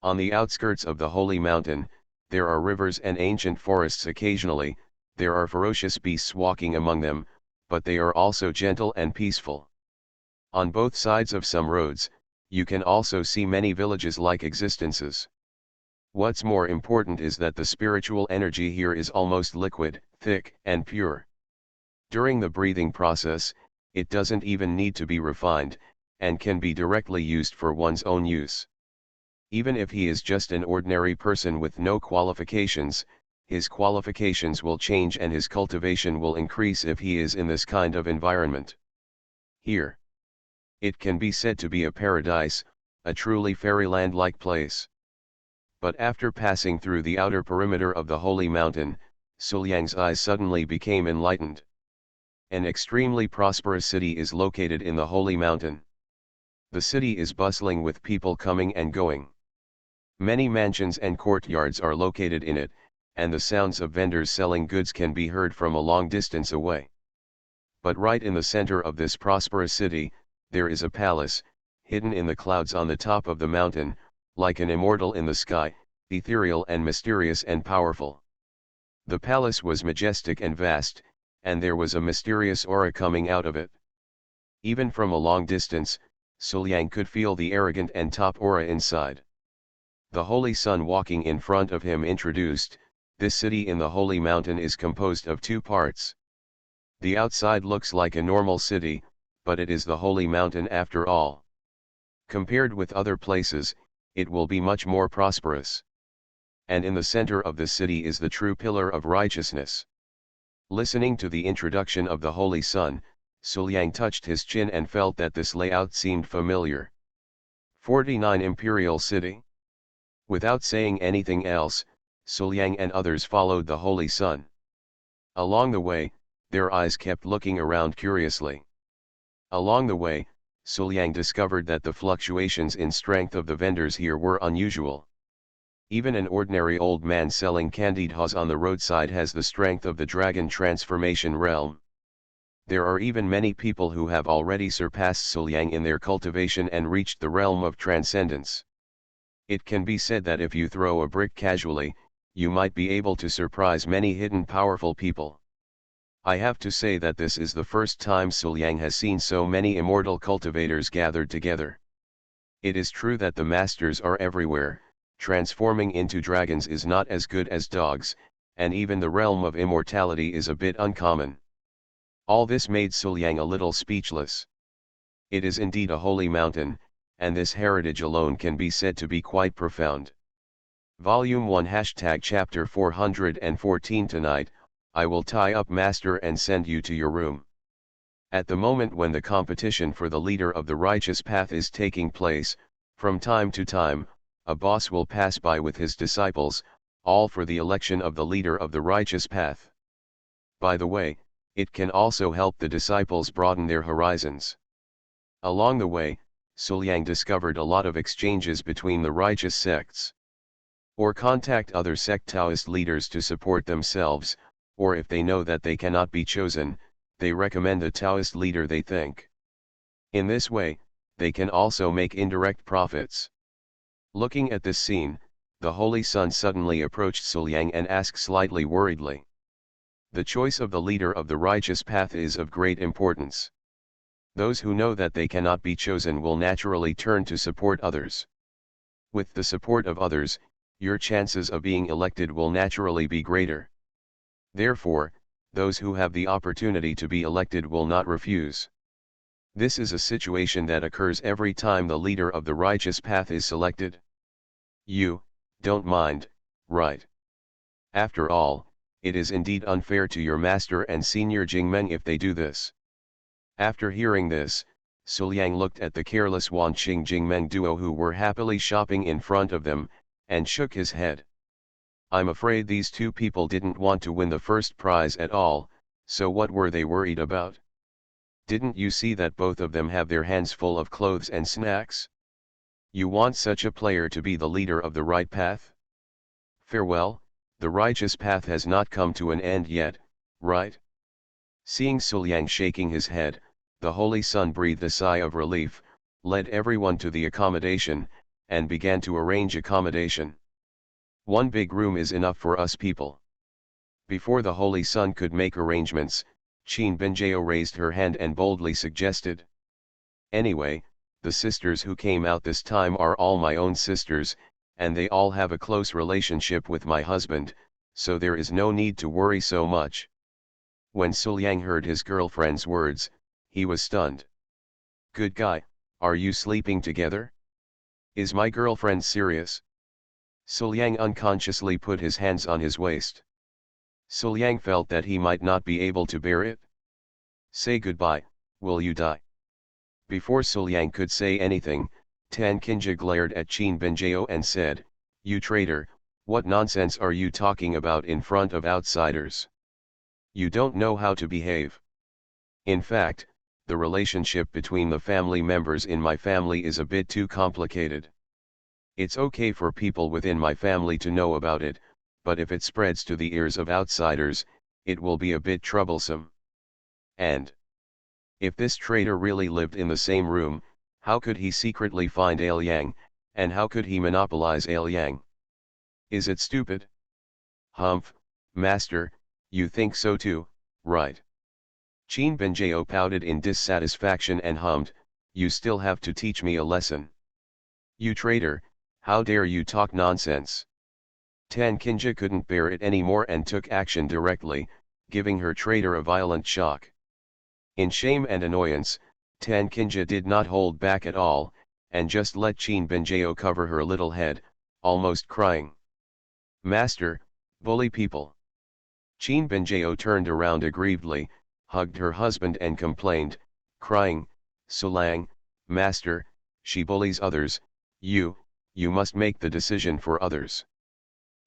On the outskirts of the holy mountain, there are rivers and ancient forests occasionally, there are ferocious beasts walking among them, but they are also gentle and peaceful. On both sides of some roads, you can also see many villages-like existences. What's more important is that the spiritual energy here is almost liquid, thick, and pure. During the breathing process, it doesn't even need to be refined, and can be directly used for one's own use. Even if he is just an ordinary person with no qualifications, his qualifications will change and his cultivation will increase if he is in this kind of environment. Here, it can be said to be a paradise, a truly fairyland-like place. But after passing through the outer perimeter of the holy mountain, Su Yang's eyes suddenly became enlightened. An extremely prosperous city is located in the holy mountain. The city is bustling with people coming and going. Many mansions and courtyards are located in it, and the sounds of vendors selling goods can be heard from a long distance away. But right in the center of this prosperous city, there is a palace, hidden in the clouds on the top of the mountain, like an immortal in the sky, ethereal and mysterious and powerful. The palace was majestic and vast, and there was a mysterious aura coming out of it. Even from a long distance, Suliang could feel the arrogant and top aura inside. The Holy Sun walking in front of him introduced, "This city in the Holy Mountain is composed of two parts. The outside looks like a normal city, but it is the Holy Mountain after all. Compared with other places, it will be much more prosperous. And in the center of the city is the true pillar of righteousness." Listening to the introduction of the Holy Sun, Suliang touched his chin and felt that this layout seemed familiar. 49 Imperial City. Without saying anything else, Suliang and others followed the Holy Sun. Along the way, their eyes kept looking around curiously. Along the way, Suliang discovered that the fluctuations in strength of the vendors here were unusual. Even an ordinary old man selling candied haws on the roadside has the strength of the dragon transformation realm. There are even many people who have already surpassed Suliang in their cultivation and reached the realm of transcendence. It can be said that if you throw a brick casually, you might be able to surprise many hidden powerful people. I have to say that this is the first time Suliang has seen so many immortal cultivators gathered together. It is true that the masters are everywhere, transforming into dragons is not as good as dogs, and even the realm of immortality is a bit uncommon. All this made Suliang a little speechless. It is indeed a holy mountain, and this heritage alone can be said to be quite profound. Volume 1 #Chapter 414 Tonight, I will tie up Master and send you to your room. At the moment when the competition for the leader of the righteous path is taking place, from time to time, a boss will pass by with his disciples, all for the election of the leader of the righteous path. By the way, it can also help the disciples broaden their horizons. Along the way, Suliang discovered a lot of exchanges between the righteous sects. Or contact other sect Taoist leaders to support themselves, or if they know that they cannot be chosen, they recommend the Taoist leader they think. In this way, they can also make indirect profits. Looking at this scene, the Holy Sun suddenly approached Suliang and asked slightly worriedly. The choice of the leader of the righteous path is of great importance. Those who know that they cannot be chosen will naturally turn to support others. With the support of others, your chances of being elected will naturally be greater. Therefore, those who have the opportunity to be elected will not refuse. This is a situation that occurs every time the leader of the righteous path is selected. You don't mind, right? After all, it is indeed unfair to your master and senior Jingmeng if they do this. After hearing this, Suliang looked at the careless Wanqing Jingmeng duo who were happily shopping in front of them, and shook his head. I'm afraid these two people didn't want to win the first prize at all, so what were they worried about? Didn't you see that both of them have their hands full of clothes and snacks? You want such a player to be the leader of the right path? Farewell, the righteous path has not come to an end yet, right? Seeing Suliang shaking his head, the Holy Sun breathed a sigh of relief, led everyone to the accommodation, and began to arrange accommodation. One big room is enough for us people. Before the Holy Sun could make arrangements, Qin Binjao raised her hand and boldly suggested. Anyway, the sisters who came out this time are all my own sisters, and they all have a close relationship with my husband, so there is no need to worry so much. When Suliang heard his girlfriend's words, he was stunned. Good guy, are you sleeping together? Is my girlfriend serious? Suliang unconsciously put his hands on his waist. Suliang felt that he might not be able to bear it. Say goodbye, will you die? Before Suliang could say anything, Tan Kinja glared at Qin Binjao and said, You traitor, what nonsense are you talking about in front of outsiders? You don't know how to behave. In fact, the relationship between the family members in my family is a bit too complicated. It's okay for people within my family to know about it, but if it spreads to the ears of outsiders, it will be a bit troublesome. And if this traitor really lived in the same room, how could he secretly find Liang, And how could he monopolize Ailiang? Is it stupid? Humph, master, you think so too, right? Qin Benjao pouted in dissatisfaction and hummed, you still have to teach me a lesson. You traitor, how dare you talk nonsense? Tan Kinja couldn't bear it anymore and took action directly, giving her traitor a violent shock. In shame and annoyance, Tan Kinja did not hold back at all, and just let Qin Benjao cover her little head, almost crying. Master, bully people. Qin Benjao turned around aggrievedly, hugged her husband and complained, crying, Sulang, master, she bullies others, you must make the decision for others.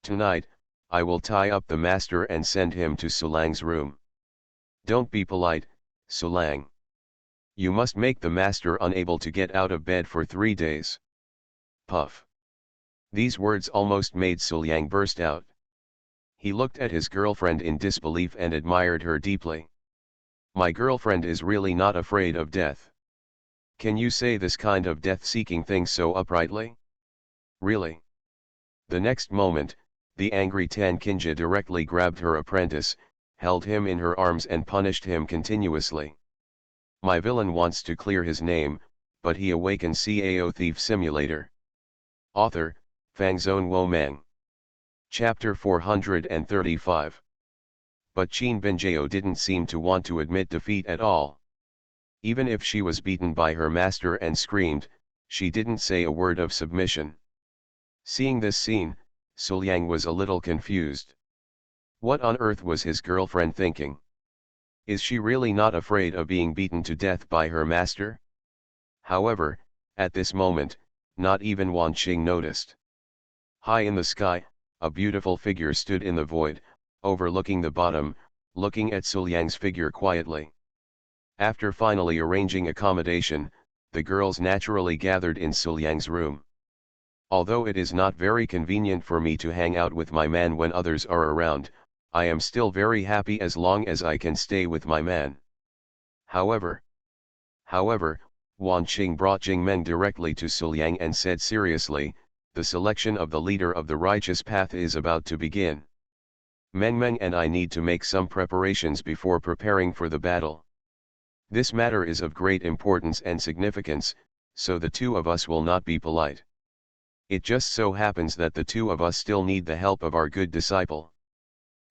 Tonight, I will tie up the master and send him to Sulang's room. Don't be polite, Sulang. You must make the master unable to get out of bed for 3 days. Puff. These words almost made Suliang burst out. He looked at his girlfriend in disbelief and admired her deeply. My girlfriend is really not afraid of death. Can you say this kind of death-seeking thing so uprightly? Really? The next moment, the angry Tan Kinja directly grabbed her apprentice, held him in her arms and punished him continuously. My villain wants to clear his name, but he awakens Cao Thief Simulator. Author, Fangzone Womeng. Chapter 435. But Qin Benjao didn't seem to want to admit defeat at all. Even if she was beaten by her master and screamed, she didn't say a word of submission. Seeing this scene, Suliang was a little confused. What on earth was his girlfriend thinking? Is she really not afraid of being beaten to death by her master? However, at this moment, not even Wan Qing noticed. High in the sky, a beautiful figure stood in the void, overlooking the bottom, looking at Suliang's figure quietly. After finally arranging accommodation, the girls naturally gathered in Suliang's room. Although it is not very convenient for me to hang out with my man when others are around, I am still very happy as long as I can stay with my man. However, Wan Qing brought Jing Meng directly to Suliang and said seriously, the selection of the leader of the righteous path is about to begin. Meng and I need to make some preparations before preparing for the battle. This matter is of great importance and significance, so the two of us will not be polite. It just so happens that the two of us still need the help of our good disciple.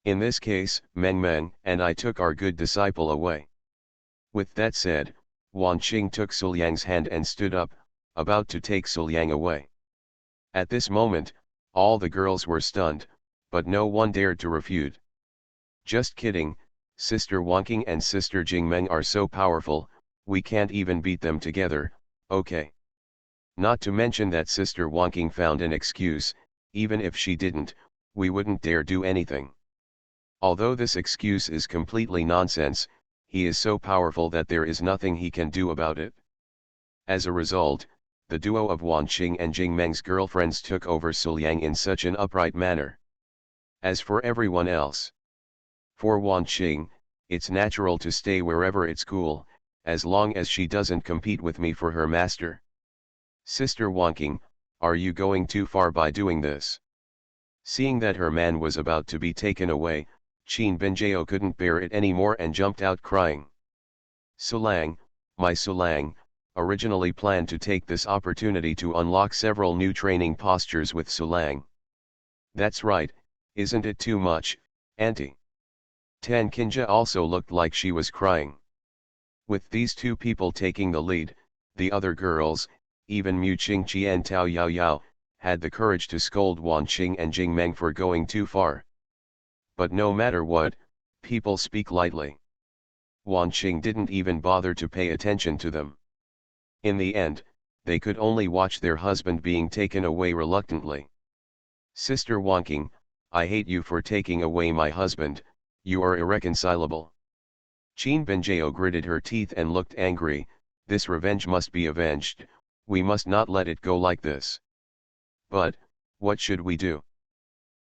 In this case, Meng and I took our good disciple away. With that said, Wan Qing took Suliang's hand and stood up, about to take Suliang away. At this moment, all the girls were stunned, but no one dared to refute. Just kidding, Sister Wanqing and Sister Jingmeng are so powerful, we can't even beat them together, okay. Not to mention that Sister Wanqing found an excuse, even if she didn't, we wouldn't dare do anything. Although this excuse is completely nonsense, he is so powerful that there is nothing he can do about it. As a result, the duo of Wan Qing and Jingmeng's girlfriends took over Suliang in such an upright manner. As for everyone else, for Wan Qing, it's natural to stay wherever it's cool, as long as she doesn't compete with me for her master. Sister Wanqing, are you going too far by doing this? Seeing that her man was about to be taken away, Qin Benjao couldn't bear it anymore and jumped out crying. Sulang, my Sulang, originally planned to take this opportunity to unlock several new training postures with Sulang. That's right, isn't it too much, auntie? Tan Kinja also looked like she was crying. With these two people taking the lead, the other girls, even Mu Qingqi and Tao Yaoyao, had the courage to scold Wan Qing and Jingmeng for going too far. But no matter what, people speak lightly. Wan Qing didn't even bother to pay attention to them. In the end, they could only watch their husband being taken away reluctantly. Sister Wanqing, I hate you for taking away my husband, you are irreconcilable. Qin Benjao gritted her teeth and looked angry, this revenge must be avenged, we must not let it go like this. But, what should we do?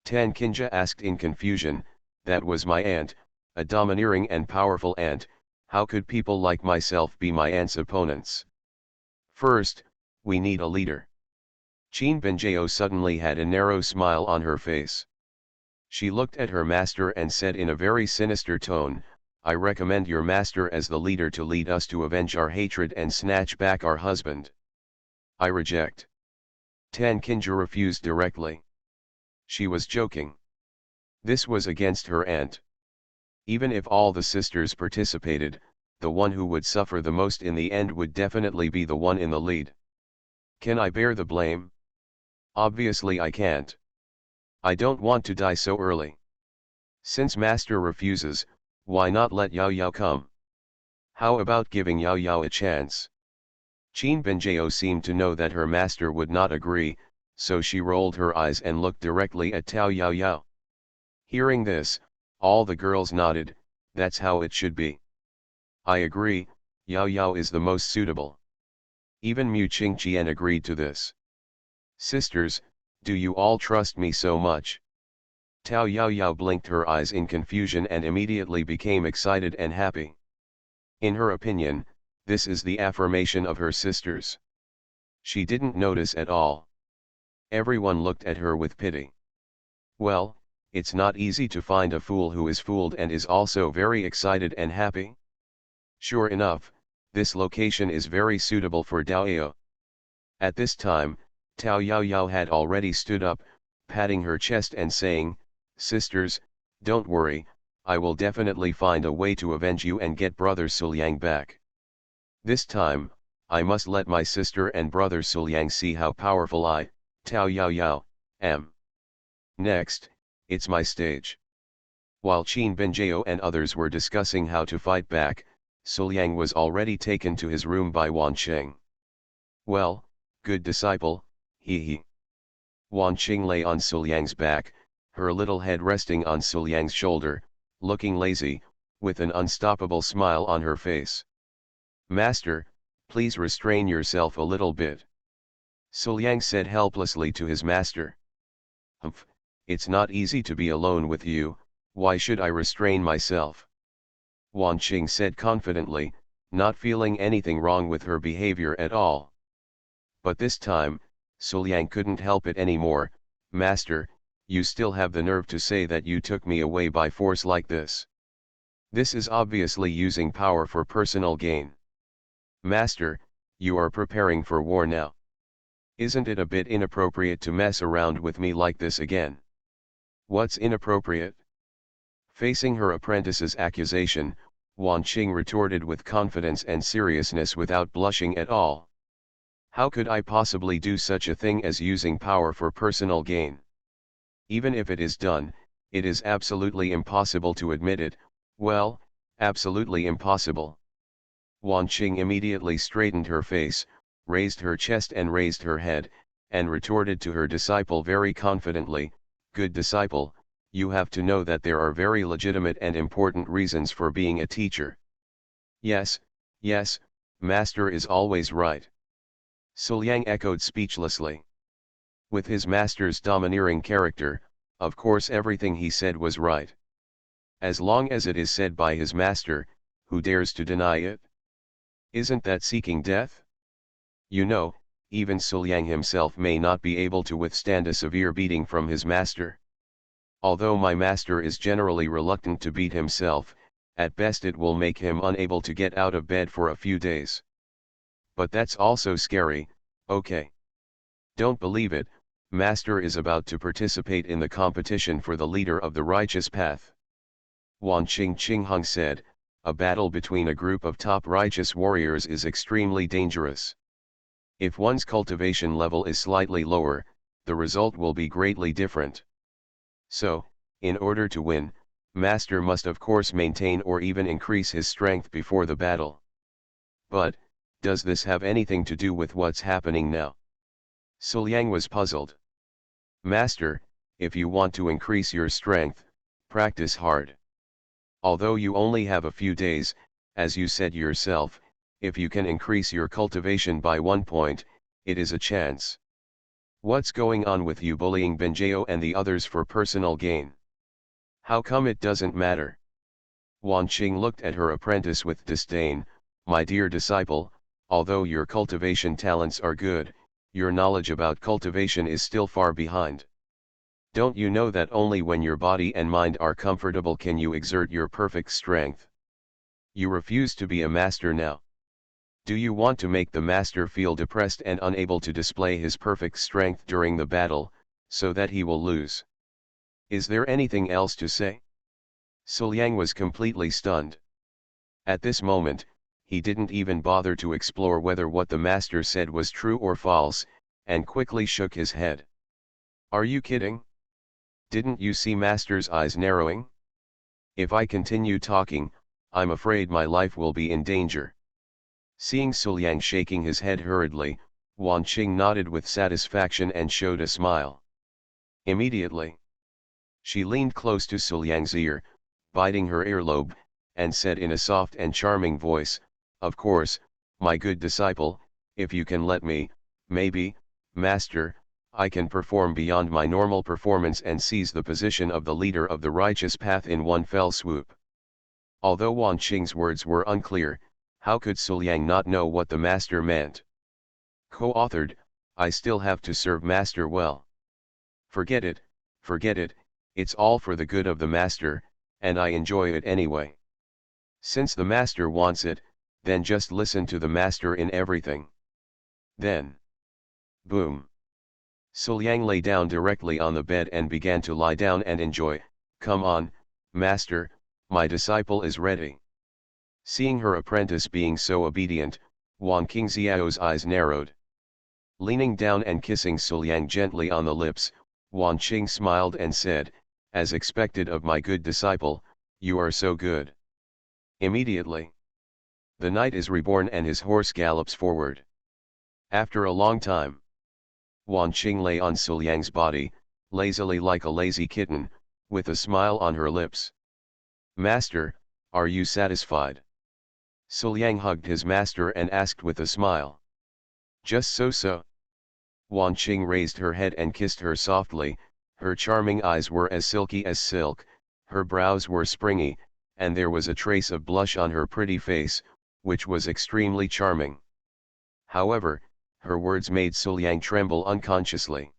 Tan Kinja asked in confusion, that was my aunt, a domineering and powerful aunt, how could people like myself be my aunt's opponents? First, we need a leader. Qin Benjao suddenly had a narrow smile on her face. She looked at her master and said in a very sinister tone, "I recommend your master as the leader to lead us to avenge our hatred and snatch back our husband." "I reject." Tan Kinja refused directly. She was joking. This was against her aunt. Even if all the sisters participated, the one who would suffer the most in the end would definitely be the one in the lead. Can I bear the blame? Obviously I can't. I don't want to die so early. Since master refuses, why not let Yao Yao come? How about giving Yao Yao a chance? Qin Benjao seemed to know that her master would not agree, so she rolled her eyes and looked directly at Tao Yao Yao. Hearing this, all the girls nodded. That's how it should be. I agree, Yao Yao is the most suitable. Even Mu Qingqian agreed to this. Sisters, do you all trust me so much? Tao Yao Yao blinked her eyes in confusion and immediately became excited and happy. In her opinion, this is the affirmation of her sisters. She didn't notice at all. Everyone looked at her with pity. Well, it's not easy to find a fool who is fooled and is also very excited and happy. Sure enough, this location is very suitable for Daoyao. At this time, Tao Yao Yao had already stood up, patting her chest and saying, "Sisters, don't worry, I will definitely find a way to avenge you and get brother Suliang back. This time, I must let my sister and brother Suliang see how powerful I, Tao Yao Yao, am. Next, it's my stage." While Qin Benjao and others were discussing how to fight back, Suliang was already taken to his room by Wan Qing. "Well, good disciple, he. Wan Qing lay on Suliang's back, her little head resting on Suliang's shoulder, looking lazy, with an unstoppable smile on her face. "Master, please restrain yourself a little bit," Suliang said helplessly to his master. "Humph, it's not easy to be alone with you, why should I restrain myself?" Wan Qing said confidently, not feeling anything wrong with her behavior at all. But this time, Suliang couldn't help it anymore. "Master, you still have the nerve to say that you took me away by force like this. This is obviously using power for personal gain. Master, you are preparing for war now. Isn't it a bit inappropriate to mess around with me like this again?" "What's inappropriate?" Facing her apprentice's accusation, Wan Qing retorted with confidence and seriousness without blushing at all. "How could I possibly do such a thing as using power for personal gain? Even if it is done, it is absolutely impossible to admit it, well, absolutely impossible." Wan Qing immediately straightened her face, raised her chest and raised her head, and retorted to her disciple very confidently, "Good disciple, you have to know that there are very legitimate and important reasons for being a teacher." Yes, master is always right." Suliang echoed speechlessly. With his master's domineering character, of course everything he said was right. As long as it is said by his master, who dares to deny it? Isn't that seeking death? You know, even Suliang himself may not be able to withstand a severe beating from his master. Although my master is generally reluctant to beat himself, at best it will make him unable to get out of bed for a few days. But that's also scary, okay? Don't believe it, master is about to participate in the competition for the leader of the righteous path. Wan Qingheng said, "A battle between a group of top righteous warriors is extremely dangerous. If one's cultivation level is slightly lower, the result will be greatly different. So, in order to win, master must of course maintain or even increase his strength before the battle. But, does this have anything to do with what's happening now?" Suliang was puzzled. "Master, if you want to increase your strength, practice hard. Although you only have a few days, as you said yourself, if you can increase your cultivation by 1 point, it is a chance. What's going on with you bullying Benjao and the others for personal gain? How come it doesn't matter?" Wan Qing looked at her apprentice with disdain. "My dear disciple, although your cultivation talents are good, your knowledge about cultivation is still far behind. Don't you know that only when your body and mind are comfortable can you exert your perfect strength? You refuse to be a master now. Do you want to make the master feel depressed and unable to display his perfect strength during the battle, so that he will lose? Is there anything else to say? Suliang was completely stunned. At this moment, he didn't even bother to explore whether what the master said was true or false, and quickly shook his head. Are you kidding? Didn't you see master's eyes narrowing? If I continue talking, I'm afraid my life will be in danger. Seeing Suliang shaking his head hurriedly, Wan Qing nodded with satisfaction and showed a smile. Immediately, she leaned close to Suliang's ear, biting her earlobe, and said in a soft and charming voice, "Of course, my good disciple, if you can let me, maybe, master, I can perform beyond my normal performance and seize the position of the leader of the righteous path in one fell swoop." Although Wan Qing's words were unclear, how could Suliang not know what the master meant? Co-authored, I still have to serve master well. Forget it, it's all for the good of the master, and I enjoy it anyway. Since the master wants it, then just listen to the master in everything. Then, boom. Suliang lay down directly on the bed and began to lie down and enjoy. Come on, master, my disciple is ready. Seeing her apprentice being so obedient, Wan Qingxiao's eyes narrowed. Leaning down and kissing Suliang gently on the lips, Wan Qing smiled and said, "As expected of my good disciple, you are so good." Immediately, the knight is reborn and his horse gallops forward. After a long time, Wan Qing lay on Suliang's body, lazily like a lazy kitten, with a smile on her lips. "Master, are you satisfied?" Suliang hugged his master and asked with a smile. "Just so." Wan Qing raised her head and kissed her softly. Her charming eyes were as silky as silk, her brows were springy, and there was a trace of blush on her pretty face, which was extremely charming. However, her words made Suliang tremble unconsciously.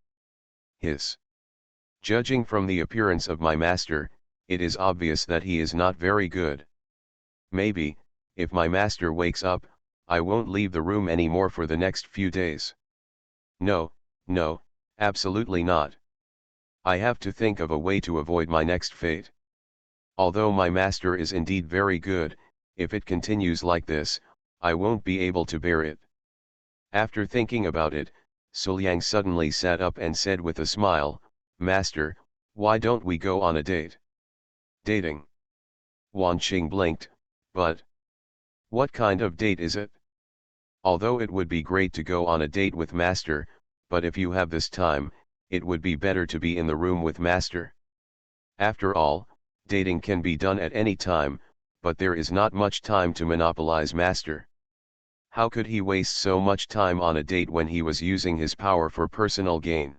Judging from the appearance of my master, it is obvious that he is not very good. Maybe, if my master wakes up, I won't leave the room anymore for the next few days. No, absolutely not. I have to think of a way to avoid my next fate. Although my master is indeed very good, if it continues like this, I won't be able to bear it. After thinking about it, Suliang suddenly sat up and said with a smile, "Master, why don't we go on a date?" Dating? Wan Qing blinked, but what kind of date is it? Although it would be great to go on a date with master, but if you have this time, it would be better to be in the room with master. After all, dating can be done at any time, but there is not much time to monopolize master. How could he waste so much time on a date when he was using his power for personal gain?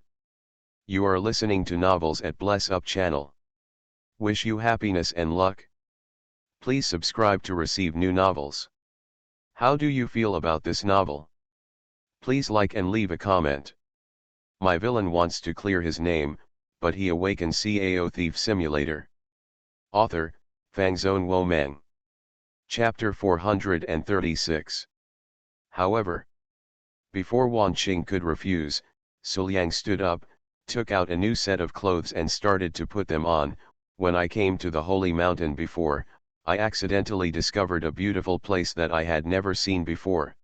You are listening to Novels at Bless Up channel. Wish you happiness and luck. Please subscribe to receive new novels. How do you feel about this novel? Please like and leave a comment. My villain wants to clear his name, but he awakens Cao Thief Simulator. Author, Fangzone Wo Meng. Chapter 436. However, before Wan Qing could refuse, Suliang stood up, took out a new set of clothes and started to put them on. When I came to the holy mountain before, I accidentally discovered a beautiful place that I had never seen before.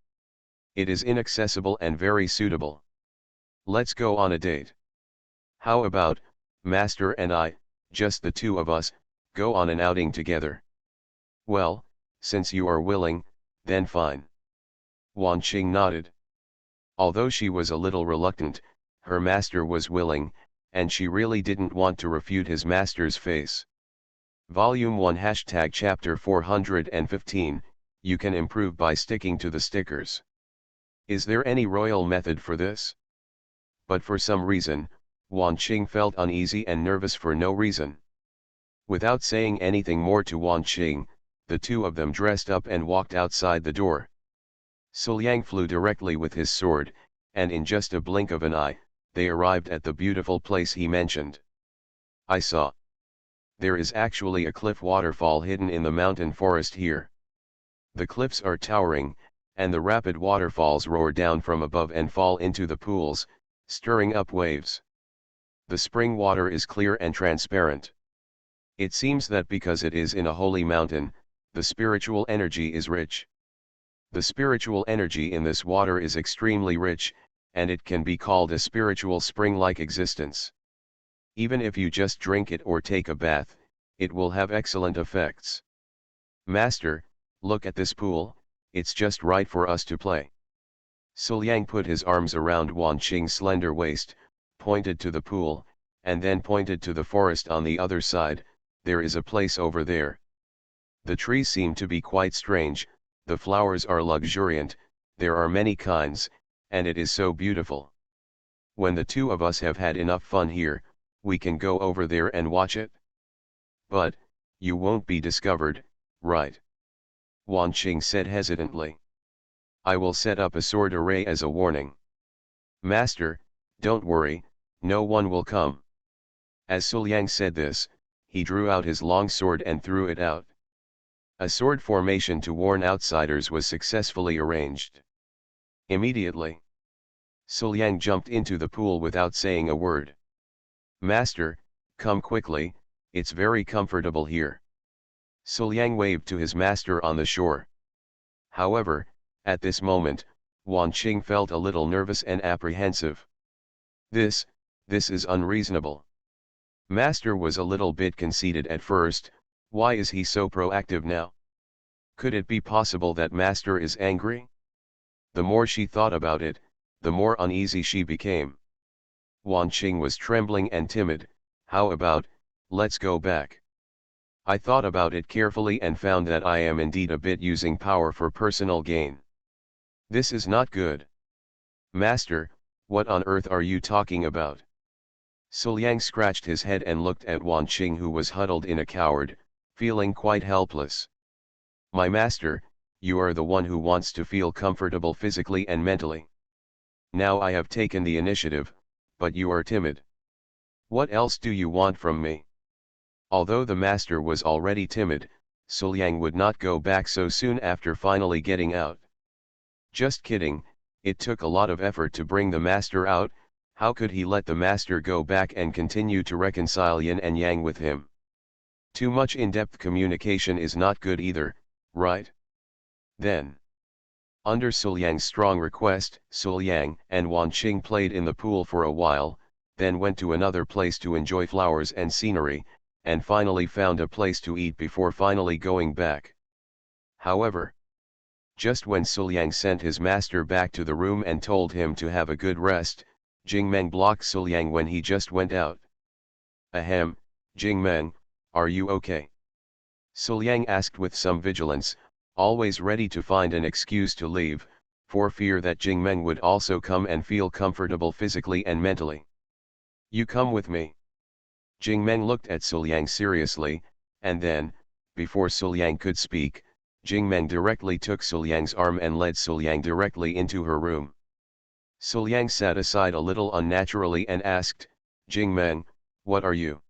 It is inaccessible and very suitable. Let's go on a date. How about, master and I, just the two of us, go on an outing together? Well, since you are willing, then fine. Wan Qing nodded. Although she was a little reluctant, her master was willing, and she really didn't want to refute his master's face. Volume 1 Chapter 415, you can improve by sticking to the stickers. Is there any royal method for this? But for some reason, Wan Qing felt uneasy and nervous for no reason. Without saying anything more to Wan Qing, the two of them dressed up and walked outside the door. Suliang flew directly with his sword, and in just a blink of an eye, they arrived at the beautiful place he mentioned. I saw. There is actually a cliff waterfall hidden in the mountain forest here. The cliffs are towering, and the rapid waterfalls roar down from above and fall into the pools, stirring up waves. The spring water is clear and transparent. It seems that because it is in a holy mountain, the spiritual energy is rich. The spiritual energy in this water is extremely rich, and it can be called a spiritual spring-like existence. Even if you just drink it or take a bath, it will have excellent effects. Master, look at this pool, it's just right for us to play. Suliang put his arms around Wan Qing's slender waist, pointed to the pool, and then pointed to the forest on the other side. There is a place over there. The trees seem to be quite strange, the flowers are luxuriant, there are many kinds, and it is so beautiful. When the two of us have had enough fun here, we can go over there and watch it. But, you won't be discovered, right? Wan Qing said hesitantly. I will set up a sword array as a warning. Master, don't worry, no one will come. As Suliang said this, he drew out his long sword and threw it out. A sword formation to warn outsiders was successfully arranged. Immediately, Suliang jumped into the pool without saying a word. Master, come quickly, it's very comfortable here. Suliang waved to his master on the shore. However, at this moment, Wan Qing felt a little nervous and apprehensive. This is unreasonable. Master was a little bit conceited at first. Why is he so proactive now? Could it be possible that Master is angry? The more she thought about it, the more uneasy she became. Wan Qing was trembling and timid. How about, let's go back. I thought about it carefully and found that I am indeed a bit using power for personal gain. This is not good. Master, what on earth are you talking about? Suliang scratched his head and looked at Wan Qing, who was huddled in a coward, feeling quite helpless. My master, you are the one who wants to feel comfortable physically and mentally. Now I have taken the initiative, but you are timid. What else do you want from me? Although the master was already timid, Suliang would not go back so soon after finally getting out. Just kidding, it took a lot of effort to bring the master out. How could he let the master go back and continue to reconcile yin and yang with him? Too much in-depth communication is not good either, right? Then, under Suliang's strong request, Suliang and Wan Qing played in the pool for a while, then went to another place to enjoy flowers and scenery, and finally found a place to eat before finally going back. However, just when Suliang sent his master back to the room and told him to have a good rest, Jingmeng blocked Suliang when he just went out. Ahem, Jingmeng, are you okay? Suliang asked with some vigilance, always ready to find an excuse to leave, for fear that Jingmeng would also come and feel comfortable physically and mentally. You come with me. Jingmeng looked at Suliang seriously, and then, before Suliang could speak, Jingmeng directly took Suliang's arm and led Suliang directly into her room. Suliang sat aside a little unnaturally and asked, Jingmeng, what are you?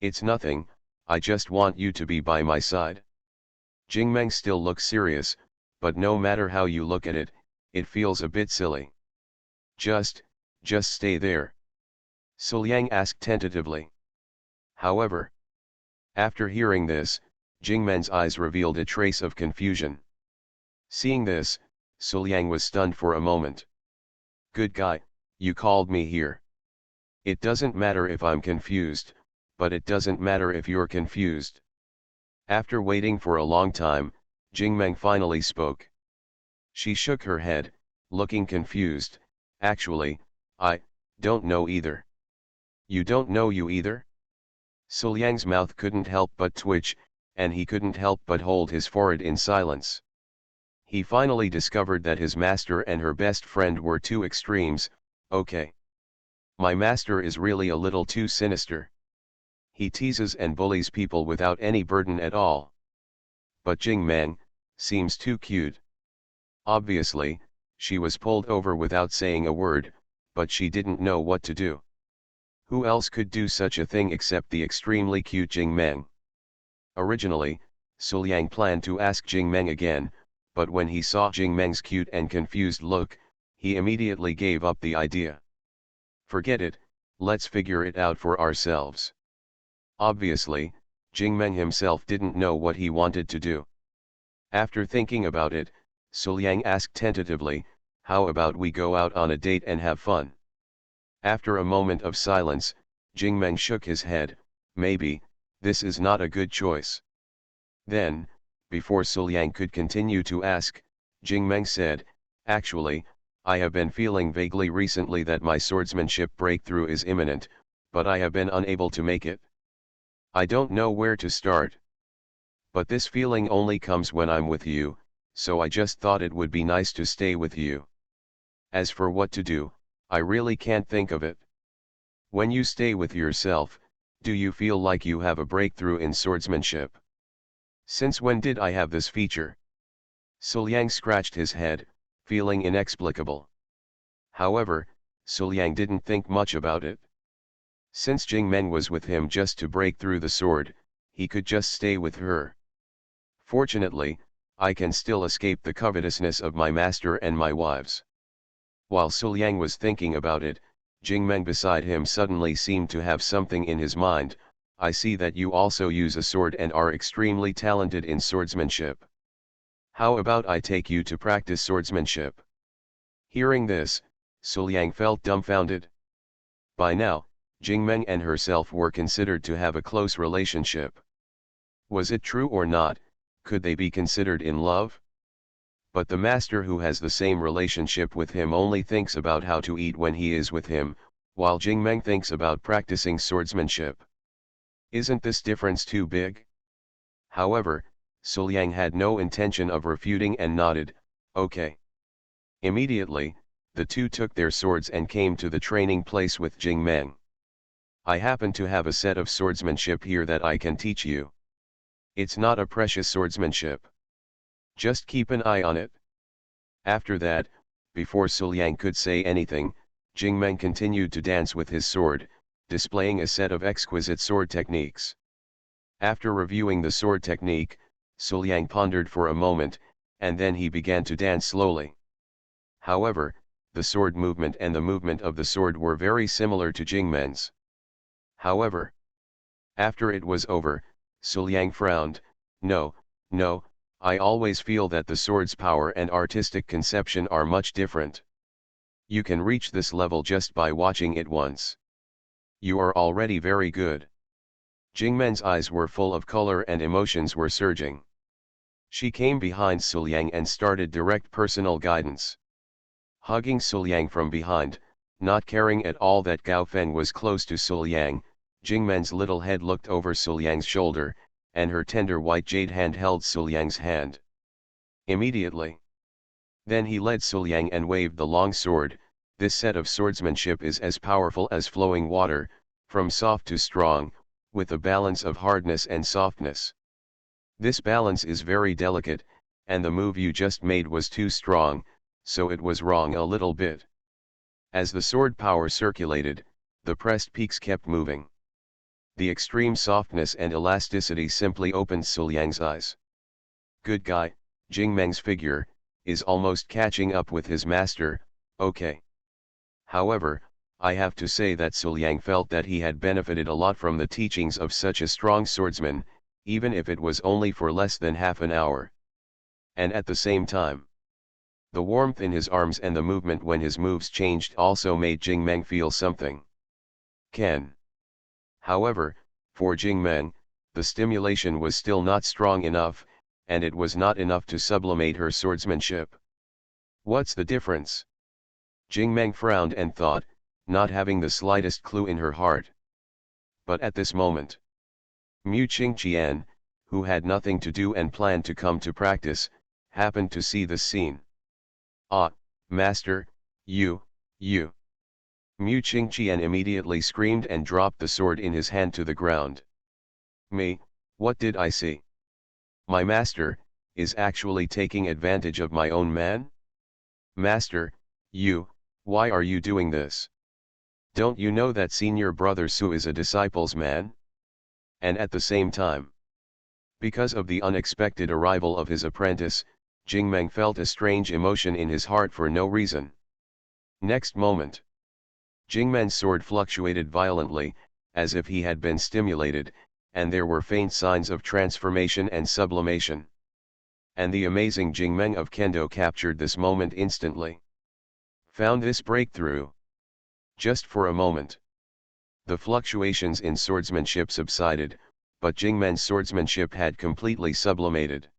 It's nothing, I just want you to be by my side. Jingmeng still looks serious, but no matter how you look at it, it feels a bit silly. Just stay there. Suliang asked tentatively. However, after hearing this, Jingmeng's eyes revealed a trace of confusion. Seeing this, Suliang was stunned for a moment. Good guy, you called me here. It doesn't matter if I'm confused, but it doesn't matter if you're confused. After waiting for a long time, Jingmeng finally spoke. She shook her head, looking confused. Actually, I don't know either. You don't know you either? Suliang's mouth couldn't help but twitch, and he couldn't help but hold his forehead in silence. He finally discovered that his master and her best friend were two extremes. Okay. My master is really a little too sinister. He teases and bullies people without any burden at all. But Jingmeng seems too cute. Obviously, She was pulled over without saying a word, but she didn't know what to do. Who else could do such a thing except the extremely cute Jing Meng? Originally, Suliang planned to ask Jing Meng again, but when he saw Jing Meng's cute and confused look, he immediately gave up the idea. Forget it, let's figure it out for ourselves. Obviously, Jing Meng himself didn't know what he wanted to do. After thinking about it, Suliang asked tentatively, how about we go out on a date and have fun? After a moment of silence, Jing Meng shook his head, maybe, this is not a good choice. Then, before Suliang could continue to ask, Jing Meng said, actually, I have been feeling vaguely recently that my swordsmanship breakthrough is imminent, but I have been unable to make it. I don't know where to start. But this feeling only comes when I'm with you, so I just thought it would be nice to stay with you. As for what to do, I really can't think of it. When you stay with yourself, do you feel like you have a breakthrough in swordsmanship? Since when did I have this feature? Suliang scratched his head, feeling inexplicable. However, Suliang didn't think much about it. Since Jing Meng was with him just to break through the sword, he could just stay with her. Fortunately, I can still escape the covetousness of my master and my wives. While Suliang was thinking about it, Jing Meng beside him suddenly seemed to have something in his mind. I see that you also use a sword and are extremely talented in swordsmanship. How about I take you to practice swordsmanship? Hearing this, Suliang felt dumbfounded. By now, Jing Meng and herself were considered to have a close relationship. Was it true or not? Could they be considered in love? But the master who has the same relationship with him only thinks about how to eat when he is with him, while Jing Meng thinks about practicing swordsmanship. Isn't this difference too big? However, Suliang had no intention of refuting and nodded, okay. Immediately, the two took their swords and came to the training place with Jing Meng. I happen to have a set of swordsmanship here that I can teach you. It's not a precious swordsmanship. Just keep an eye on it. After that, before Suliang could say anything, Jing Meng continued to dance with his sword, displaying a set of exquisite sword techniques. After reviewing the sword technique, Suliang pondered for a moment, and then he began to dance slowly. However, the sword movement and the movement of the sword were very similar to Jing Meng's. However, after it was over, Suliang frowned, no, I always feel that the sword's power and artistic conception are much different. You can reach this level just by watching it once. You are already very good. Jing Meng's eyes were full of color and emotions were surging. She came behind Suliang and started direct personal guidance. Hugging Suliang from behind, not caring at all that Gao Feng was close to Suliang, Jing Meng's little head looked over Suliang's shoulder, and her tender white jade hand held Suliang's hand. Immediately. Then he led Suliang and waved the long sword. This set of swordsmanship is as powerful as flowing water, from soft to strong, with a balance of hardness and softness. This balance is very delicate, and the move you just made was too strong, so it was wrong a little bit. As the sword power circulated, the pressed peaks kept moving. The extreme softness and elasticity simply opened Suliang's eyes. Good guy, Jing Meng's figure, is almost catching up with his master, okay. However, I have to say that Suliang felt that he had benefited a lot from the teachings of such a strong swordsman, even if it was only for less than half an hour. And at the same time, the warmth in his arms and the movement when his moves changed also made Jing Meng feel something. However, for Jing Meng, the stimulation was still not strong enough, and it was not enough to sublimate her swordsmanship. What's the difference? Jing Meng frowned and thought, not having the slightest clue in her heart. But at this moment, Mu Qingqian, who had nothing to do and planned to come to practice, happened to see this scene. Ah, master, you. Mu Qingqian immediately screamed and dropped the sword in his hand to the ground. Me, what did I see? My master is actually taking advantage of my own man? Master, why are you doing this? Don't you know that senior brother Su is a disciple's man? And at the same time, because of the unexpected arrival of his apprentice, Jingmeng felt a strange emotion in his heart for no reason. Next moment, Jingmen's sword fluctuated violently, as if he had been stimulated, and there were faint signs of transformation and sublimation. And the amazing Jingmeng of Kendo captured this moment instantly. Found this breakthrough. Just for a moment, the fluctuations in swordsmanship subsided, but Jingmen's swordsmanship had completely sublimated.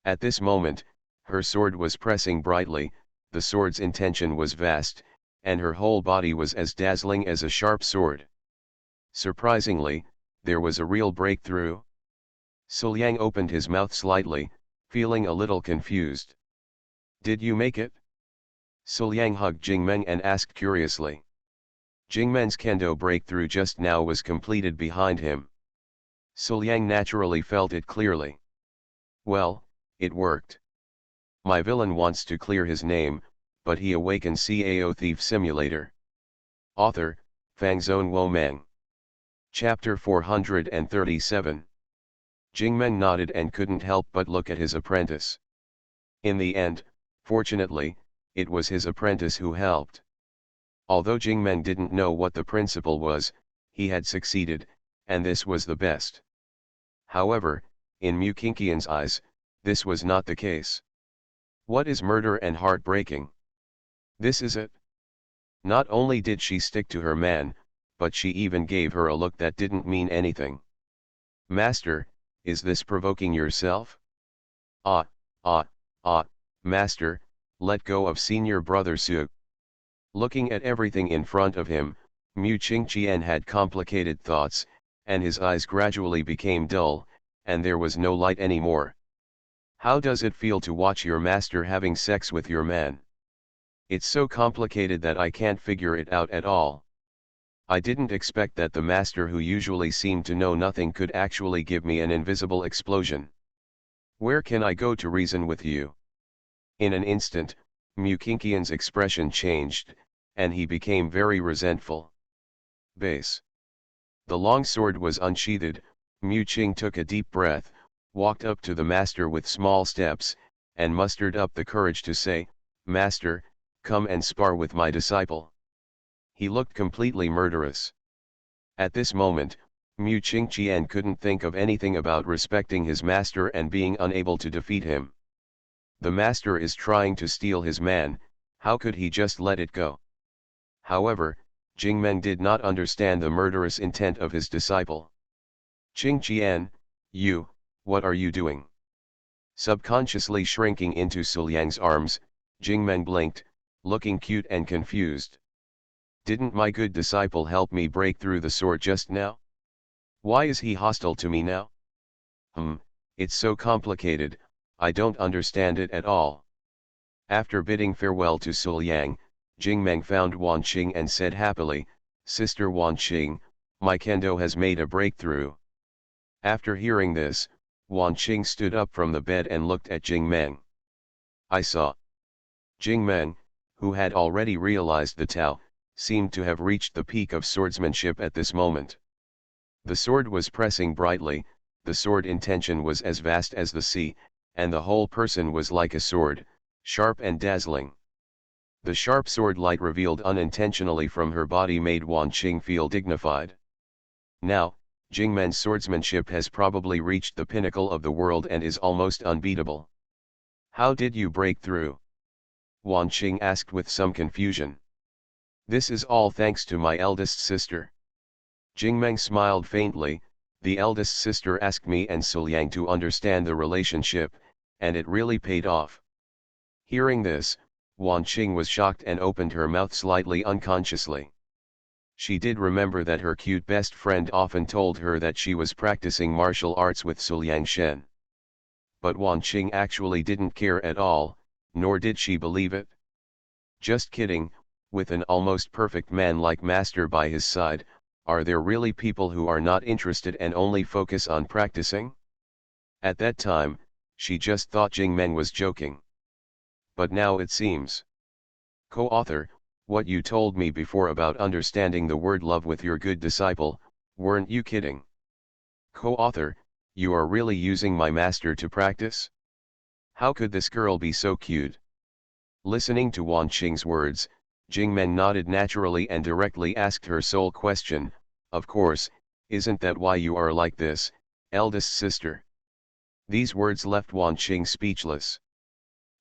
At this moment, her sword was pressing brightly, the sword's intention was vast, and her whole body was as dazzling as a sharp sword. Surprisingly, there was a real breakthrough. Suliang opened his mouth slightly, feeling a little confused. Did you make it? Suliang hugged Jingmeng and asked curiously. Jingmen's kendo breakthrough just now was completed behind him. Suliang naturally felt it clearly. Well, it worked. My villain wants to clear his name, but he awakens Cao Thief Simulator. Author, Fangzone Womeng. Chapter 437. Jingmeng nodded and couldn't help but look at his apprentice. In the end, fortunately, it was his apprentice who helped. Although Jingmeng didn't know what the principle was, he had succeeded, and this was the best. However, in Mukinkian's eyes, this was not the case. What is murder and heartbreaking? This is it. Not only did she stick to her man, but she even gave her a look that didn't mean anything. Master, is this provoking yourself? Master, let go of senior brother Su. Looking at everything in front of him, Mu Qingqian had complicated thoughts, and his eyes gradually became dull, and there was no light anymore. How does it feel to watch your master having sex with your man? It's so complicated that I can't figure it out at all. I didn't expect that the master who usually seemed to know nothing could actually give me an invisible explosion. Where can I go to reason with you? In an instant, Mukinkian's expression changed, and he became very resentful. Base. The long sword was unsheathed. Mu Qing took a deep breath, walked up to the master with small steps, and mustered up the courage to say, Master, come and spar with my disciple. He looked completely murderous. At this moment, Mu Qingqian couldn't think of anything about respecting his master and being unable to defeat him. The master is trying to steal his man, how could he just let it go? However, Jingmeng did not understand the murderous intent of his disciple. Qingqian, what are you doing? Subconsciously shrinking into Suliang's arms, Jingmeng blinked, looking cute and confused. Didn't my good disciple help me break through the sword just now? Why is he hostile to me now? It's so complicated, I don't understand it at all. After bidding farewell to Suliang, Jingmeng found Wanqing and said happily, Sister Wanqing, my kendo has made a breakthrough. After hearing this, Wanqing stood up from the bed and looked at Jingmeng. I saw. Jingmeng, who had already realized the Tao, seemed to have reached the peak of swordsmanship at this moment. The sword was pressing brightly, the sword intention was as vast as the sea, and the whole person was like a sword, sharp and dazzling. The sharp sword light revealed unintentionally from her body made Wanqing feel dignified. Now, Jingmen's swordsmanship has probably reached the pinnacle of the world and is almost unbeatable. How did you break through? Wanqing asked with some confusion. This is all thanks to my eldest sister. Jingmeng smiled faintly, the eldest sister asked me and Suliang to understand the relationship, and it really paid off. Hearing this, Wanqing was shocked and opened her mouth slightly unconsciously. She did remember that her cute best friend often told her that she was practicing martial arts with Suliang Shen. But Wanqing actually didn't care at all, nor did she believe it. Just kidding. With an almost perfect man like Master by his side, are there really people who are not interested and only focus on practicing? At that time, she just thought Jingmeng was joking. But now it seems. Co-author, what you told me before about understanding the word love with your good disciple, weren't you kidding? Co-author, you are really using my master to practice? How could this girl be so cute? Listening to Wan Qing's words, Jingmen nodded naturally and directly asked her sole question, of course, isn't that why you are like this, eldest sister? These words left Wan Qing speechless.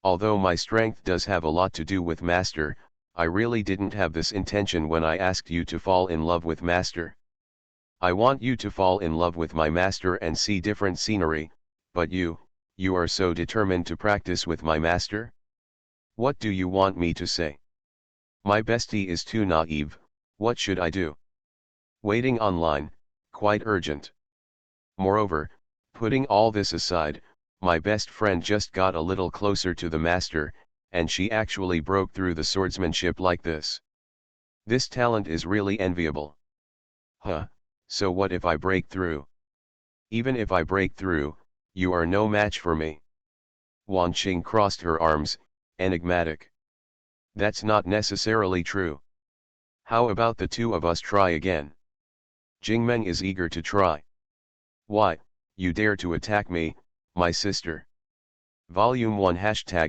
Although my strength does have a lot to do with master, I really didn't have this intention when I asked you to fall in love with master. I want you to fall in love with my master and see different scenery, but you are so determined to practice with my master? What do you want me to say? My bestie is too naive, what should I do? Waiting online, quite urgent. Moreover, putting all this aside, my best friend just got a little closer to the master, and she actually broke through the swordsmanship like this. This talent is really enviable. Huh, so what if I break through? Even if I break through, you are no match for me. Wan Qing crossed her arms, enigmatic. That's not necessarily true. How about the two of us try again? Jingmeng is eager to try. Why, you dare to attack me, my sister? Volume 1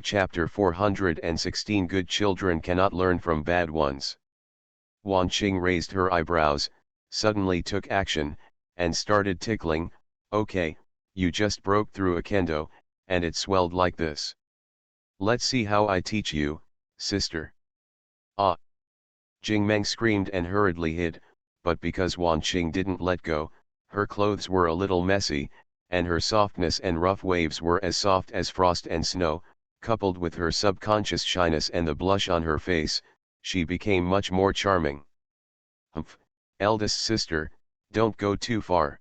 Chapter 416 Good children cannot learn from bad ones. Wan Qing raised her eyebrows, suddenly took action, and started tickling. Okay, you just broke through a kendo, and it swelled like this. Let's see how I teach you, sister. Ah! Jingmeng screamed and hurriedly hid, but because Wan Qing didn't let go, her clothes were a little messy, and her softness and rough waves were as soft as frost and snow, coupled with her subconscious shyness and the blush on her face, she became much more charming. Humph, eldest sister, don't go too far.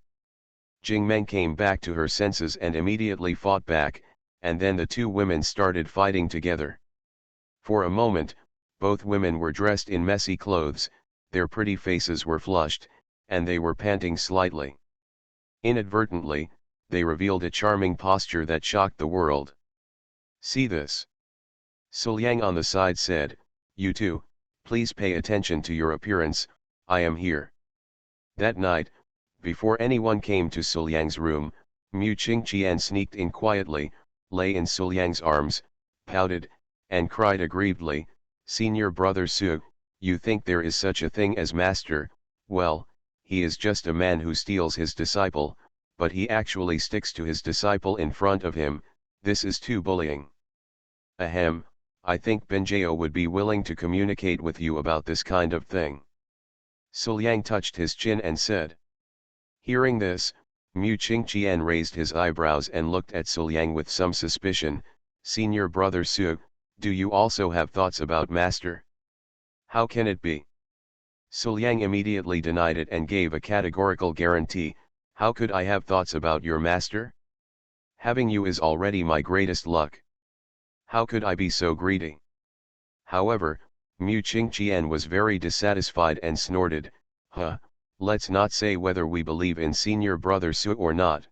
Jingmeng came back to her senses and immediately fought back, and then the two women started fighting together. For a moment, both women were dressed in messy clothes, their pretty faces were flushed, and they were panting slightly. Inadvertently, they revealed a charming posture that shocked the world. See this? Suliang on the side said, you two, please pay attention to your appearance, I am here. That night, before anyone came to Suliang's room, Mu Qingqian sneaked in quietly, lay in Suliang's arms, pouted, and cried aggrievedly, Senior brother Su, you think there is such a thing as master? Well, he is just a man who steals his disciple, but he actually sticks to his disciple in front of him. This is too bullying. Ahem, I think Benjao would be willing to communicate with you about this kind of thing. Suliang touched his chin and said. Hearing this, Mu Qingqian raised his eyebrows and looked at Suliang with some suspicion. Senior brother Su, do you also have thoughts about master? How can it be? Suliang immediately denied it and gave a categorical guarantee. How could I have thoughts about your master? Having you is already my greatest luck. How could I be so greedy? However, Mu Qingqian was very dissatisfied and snorted, huh, let's not say whether we believe in senior brother Su or not.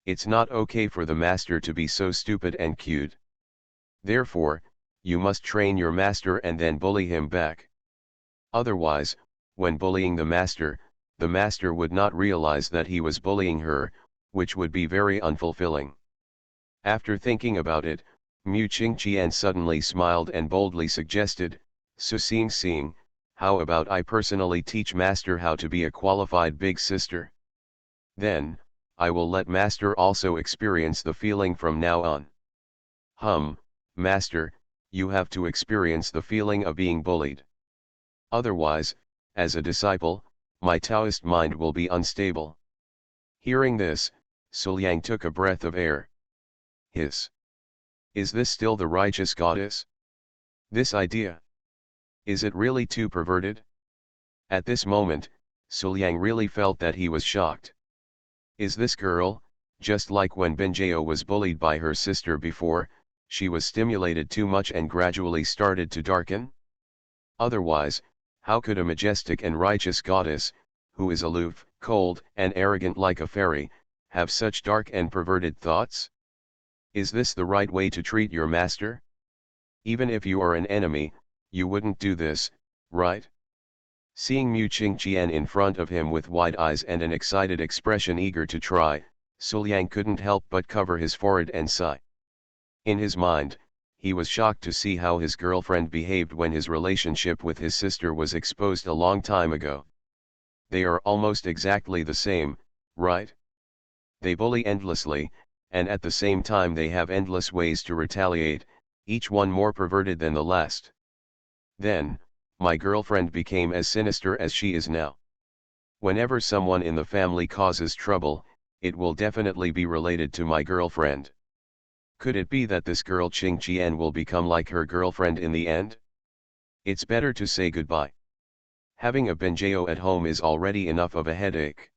It's not okay for the master to be so stupid and cute. Therefore, you must train your master and then bully him back. Otherwise, when bullying the master would not realize that he was bullying her, which would be very unfulfilling. After thinking about it, Mu Qingqian suddenly smiled and boldly suggested, Su Xing, how about I personally teach master how to be a qualified big sister? Then, I will let master also experience the feeling from now on. Master, you have to experience the feeling of being bullied. Otherwise, as a disciple, my Taoist mind will be unstable. Hearing this, Suliang took a breath of air. Hiss. Is this still the righteous goddess? This idea? Is it really too perverted? At this moment, Suliang really felt that he was shocked. Is this girl, just like when Benjao was bullied by her sister before, she was stimulated too much and gradually started to darken? Otherwise, how could a majestic and righteous goddess, who is aloof, cold, and arrogant like a fairy, have such dark and perverted thoughts? Is this the right way to treat your master? Even if you are an enemy, You wouldn't do this, right? Seeing Mu Qingqian in front of him with wide eyes and an excited expression eager to try, Suliang couldn't help but cover his forehead and sigh. In his mind, he was shocked to see how his girlfriend behaved when his relationship with his sister was exposed a long time ago. They are almost exactly the same, right? They bully endlessly, and at the same time they have endless ways to retaliate, each one more perverted than the last. Then, my girlfriend became as sinister as she is now. Whenever someone in the family causes trouble, it will definitely be related to my girlfriend. Could it be that this girl Qingqian will become like her girlfriend in the end? It's better to say goodbye. Having a Benjeo at home is already enough of a headache.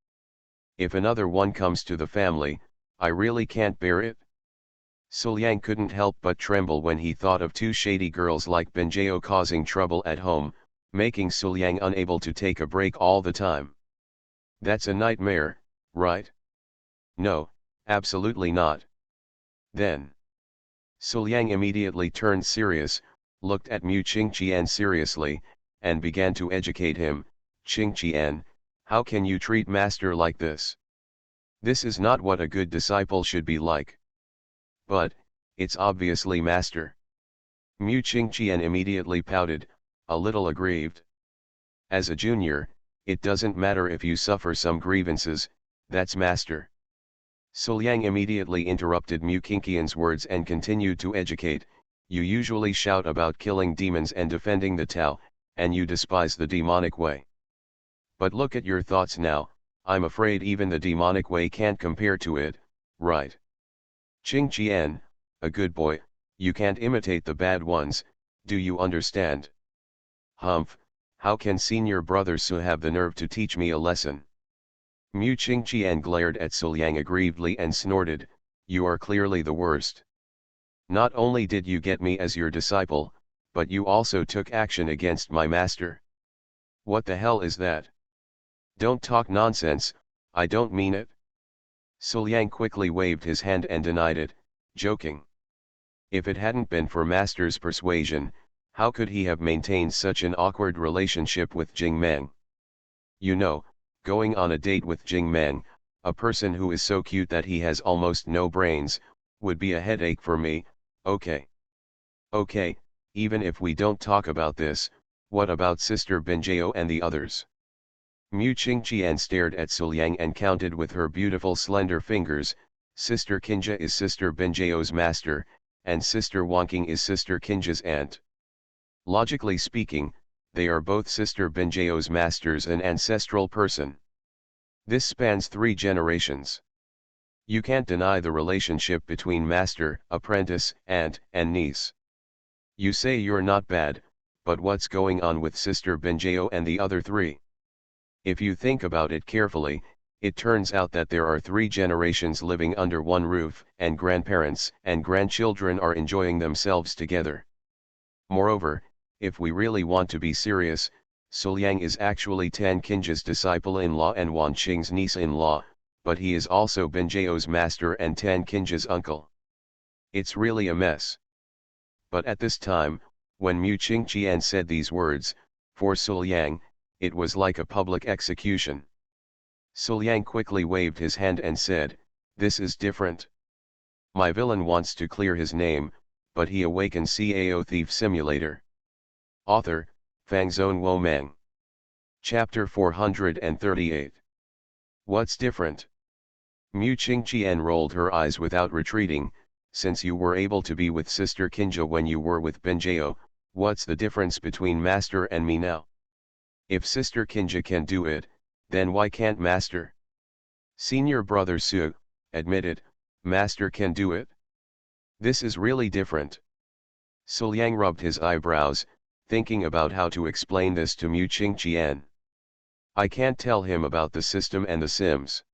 If another one comes to the family, I really can't bear it. Suliang couldn't help but tremble when he thought of two shady girls like Benjeo causing trouble at home, making Suliang unable to take a break all the time. That's a nightmare, right? No, absolutely not. Then, Suliang immediately turned serious, looked at Mu Qingqian seriously, and began to educate him. Qingqian, how can you treat master like this? This is not what a good disciple should be like. But, it's obviously master. Mu Qingqian immediately pouted, a little aggrieved. As a junior, it doesn't matter if you suffer some grievances, that's master. Suliang immediately interrupted Mu Qingqian's words and continued to educate. You usually shout about killing demons and defending the Tao, and you despise the demonic way. But look at your thoughts now, I'm afraid even the demonic way can't compare to it, right? Qingqian, a good boy, you can't imitate the bad ones, do you understand? Humph, how can senior brother Su have the nerve to teach me a lesson? Mu Qingqian glared at Suliang aggrievedly and snorted, you are clearly the worst. Not only did you get me as your disciple, but you also took action against my master. What the hell is that? Don't talk nonsense, I don't mean it. Suliang quickly waved his hand and denied it, joking. If it hadn't been for master's persuasion, how could he have maintained such an awkward relationship with Jing Meng? You know, going on a date with Jing Meng, a person who is so cute that he has almost no brains, would be a headache for me. Okay. Okay, even if we don't talk about this, what about Sister Benjeo and the others? Mu Qingqian stared at Suliang and counted with her beautiful slender fingers. Sister Kinja is Sister Benjeo's master, and Sister Wanqing is Sister Kinja's aunt. Logically speaking, they are both Sister Benjeo's masters, an ancestral person. This spans 3 generations. You can't deny the relationship between master, apprentice, aunt, and niece. You say you're not bad, but what's going on with Sister Benjeo and the other 3? If you think about it carefully, it turns out that there are 3 generations living under one roof, and grandparents and grandchildren are enjoying themselves together. Moreover, if we really want to be serious, Suliang is actually Tan Kinja's disciple-in-law and Wan Qing's niece-in-law, but he is also Benjeo's master and Tan Kinja's uncle. It's really a mess. But at this time, when Mu Qingqian said these words, for Suliang, it was like a public execution. Suliang quickly waved his hand and said, this is different. My villain wants to clear his name, but he awakens Cao Thief Simulator. Author, Fangzone Wo Meng. Chapter 438. What's different? Mu Qingqian rolled her eyes without retreating. Since you were able to be with Sister Kinja when you were with Benjeo, what's the difference between master and me now? If Sister Kinja can do it, then why can't master? Senior brother Su admitted, master can do it. This is really different. Suliang rubbed his eyebrows, thinking about how to explain this to Mu Qingqian. I can't tell him about the system and the Sims.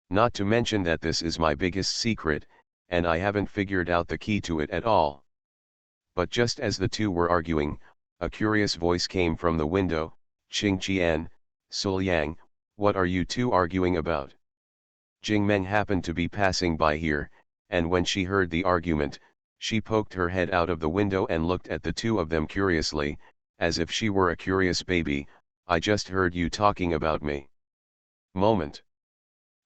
Not to mention that this is my biggest secret, and I haven't figured out the key to it at all. But just as the two were arguing, a curious voice came from the window. Qingqian, Suliang, what are you two arguing about? Jing Meng happened to be passing by here, and when she heard the argument, She poked her head out of the window and looked at the two of them curiously, as if she were a curious baby. I just heard you talking about me. Moment.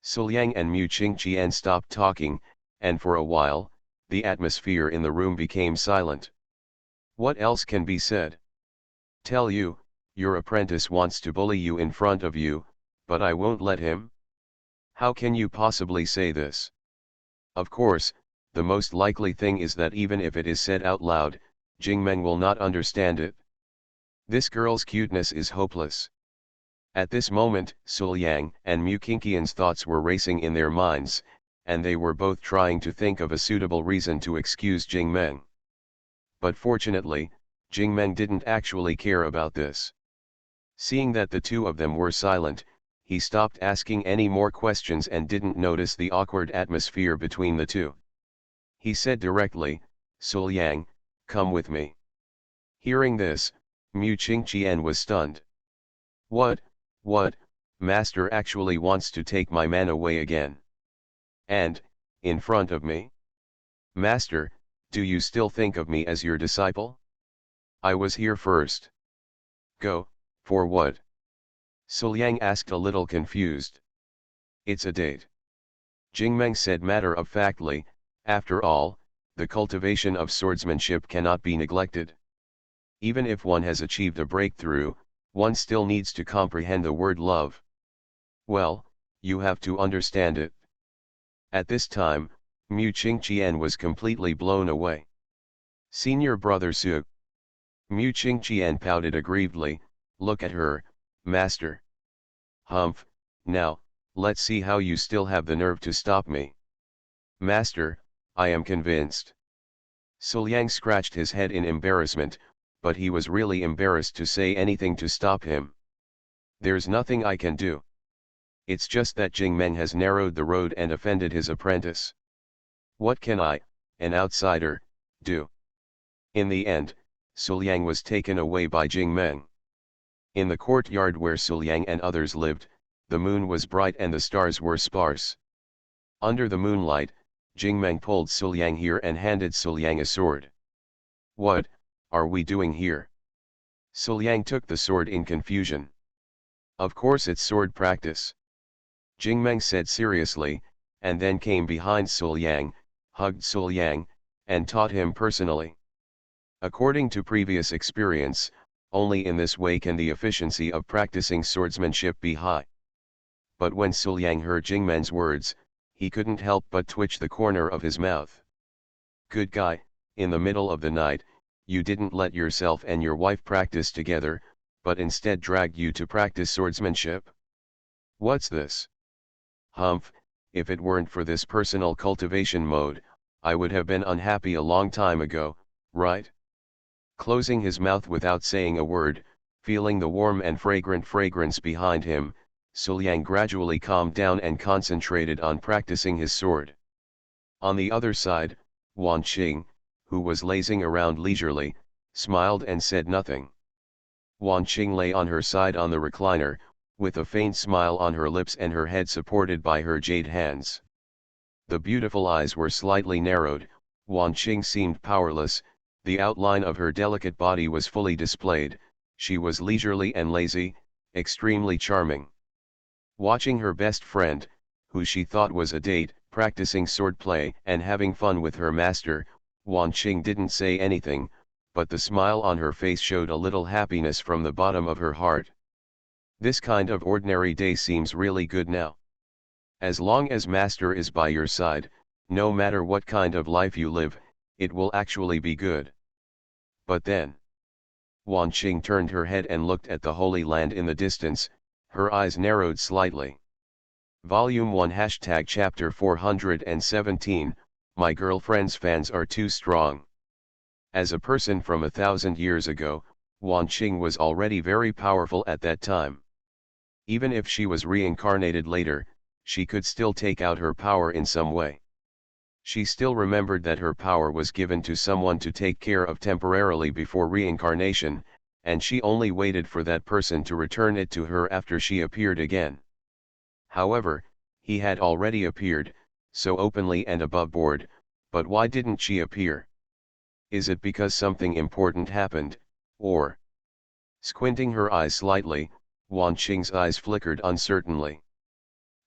Suliang and Mu Qingqian stopped talking, and for a while, the atmosphere in the room became silent. What else can be said? Tell you, your apprentice wants to bully you in front of you, but I won't let him? How can you possibly say this? Of course, the most likely thing is that even if it is said out loud, Jingmeng will not understand it. This girl's cuteness is hopeless. At this moment, Suliang and Mu Qingqian's thoughts were racing in their minds, and they were both trying to think of a suitable reason to excuse Jingmeng. But fortunately, Jingmeng didn't actually care about this. Seeing that the two of them were silent, he stopped asking any more questions and didn't notice the awkward atmosphere between the two. He said directly, "Suliang, come with me." Hearing this, Mu Qingqian was stunned. What, master actually wants to take my man away again? And, in front of me? Master, do you still think of me as your disciple? I was here first. Go, for what? Suliang asked a little confused. It's a date. Jingmeng said matter-of-factly, after all, the cultivation of swordsmanship cannot be neglected. Even if one has achieved a breakthrough, one still needs to comprehend the word love. Well, you have to understand it. At this time, Mu Qingqian was completely blown away. Senior brother Su. Mu Qingqian pouted aggrievedly, look at her, master. Humph, now, let's see how you still have the nerve to stop me. Master, I am convinced. Suliang scratched his head in embarrassment, but he was really embarrassed to say anything to stop him. There's nothing I can do. It's just that Jingmeng has narrowed the road and offended his apprentice. What can I, an outsider, do? In the end, Suliang was taken away by Jingmeng. In the courtyard where Suliang and others lived, the moon was bright and the stars were sparse. Under the moonlight, Jingmeng pulled Suliang here and handed Suliang a sword. What are we doing here? Suliang took the sword in confusion. Of course it's sword practice. Jingmeng said seriously, and then came behind Suliang, hugged Suliang, and taught him personally. According to previous experience, only in this way can the efficiency of practicing swordsmanship be high. But when Suliang heard Jingmeng's words, he couldn't help but twitch the corner of his mouth. Good guy, in the middle of the night, you didn't let yourself and your wife practice together, but instead dragged you to practice swordsmanship? What's this? Humph, if it weren't for this personal cultivation mode, I would have been unhappy a long time ago, right? Closing his mouth without saying a word, feeling the warm and fragrant fragrance behind him, Suliang gradually calmed down and concentrated on practicing his sword. On the other side, Wan Qing, who was lazing around leisurely, smiled and said nothing. Wan Qing lay on her side on the recliner, with a faint smile on her lips and her head supported by her jade hands. The beautiful eyes were slightly narrowed. Wan Qing seemed powerless, the outline of her delicate body was fully displayed, she was leisurely and lazy, extremely charming. Watching her best friend, who she thought was a date, practicing swordplay and having fun with her master, Wan Qing didn't say anything, but the smile on her face showed a little happiness from the bottom of her heart. This kind of ordinary day seems really good now. As long as master is by your side, no matter what kind of life you live, it will actually be good. But then, Wan Qing turned her head and looked at the Holy Land in the distance, her eyes narrowed slightly. Volume 1 # Chapter 417, My girlfriend's fans are too strong. As a person from 1,000 years ago, Wan Qing was already very powerful at that time. Even if she was reincarnated later, she could still take out her power in some way. She still remembered that her power was given to someone to take care of temporarily before reincarnation, and she only waited for that person to return it to her after she appeared again. However, he had already appeared, so openly and above board, but why didn't she appear? Is it because something important happened, or? Squinting her eyes slightly, Wan Qing's eyes flickered uncertainly.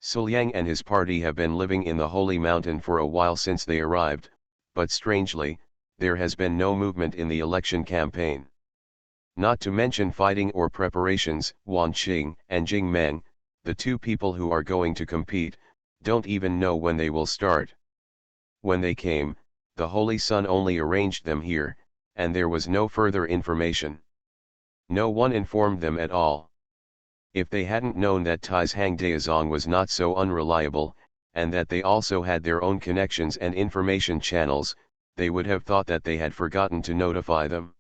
Suliang and his party have been living in the Holy Mountain for a while since they arrived, but strangely, there has been no movement in the election campaign. Not to mention fighting or preparations. Wan Qing and Jing Meng, the two people who are going to compete, don't even know when they will start. When they came, the Holy Sun only arranged them here, and there was no further information. No one informed them at all. If they hadn't known that Tai's Hangdaozong was not so unreliable, and that they also had their own connections and information channels, they would have thought that they had forgotten to notify them.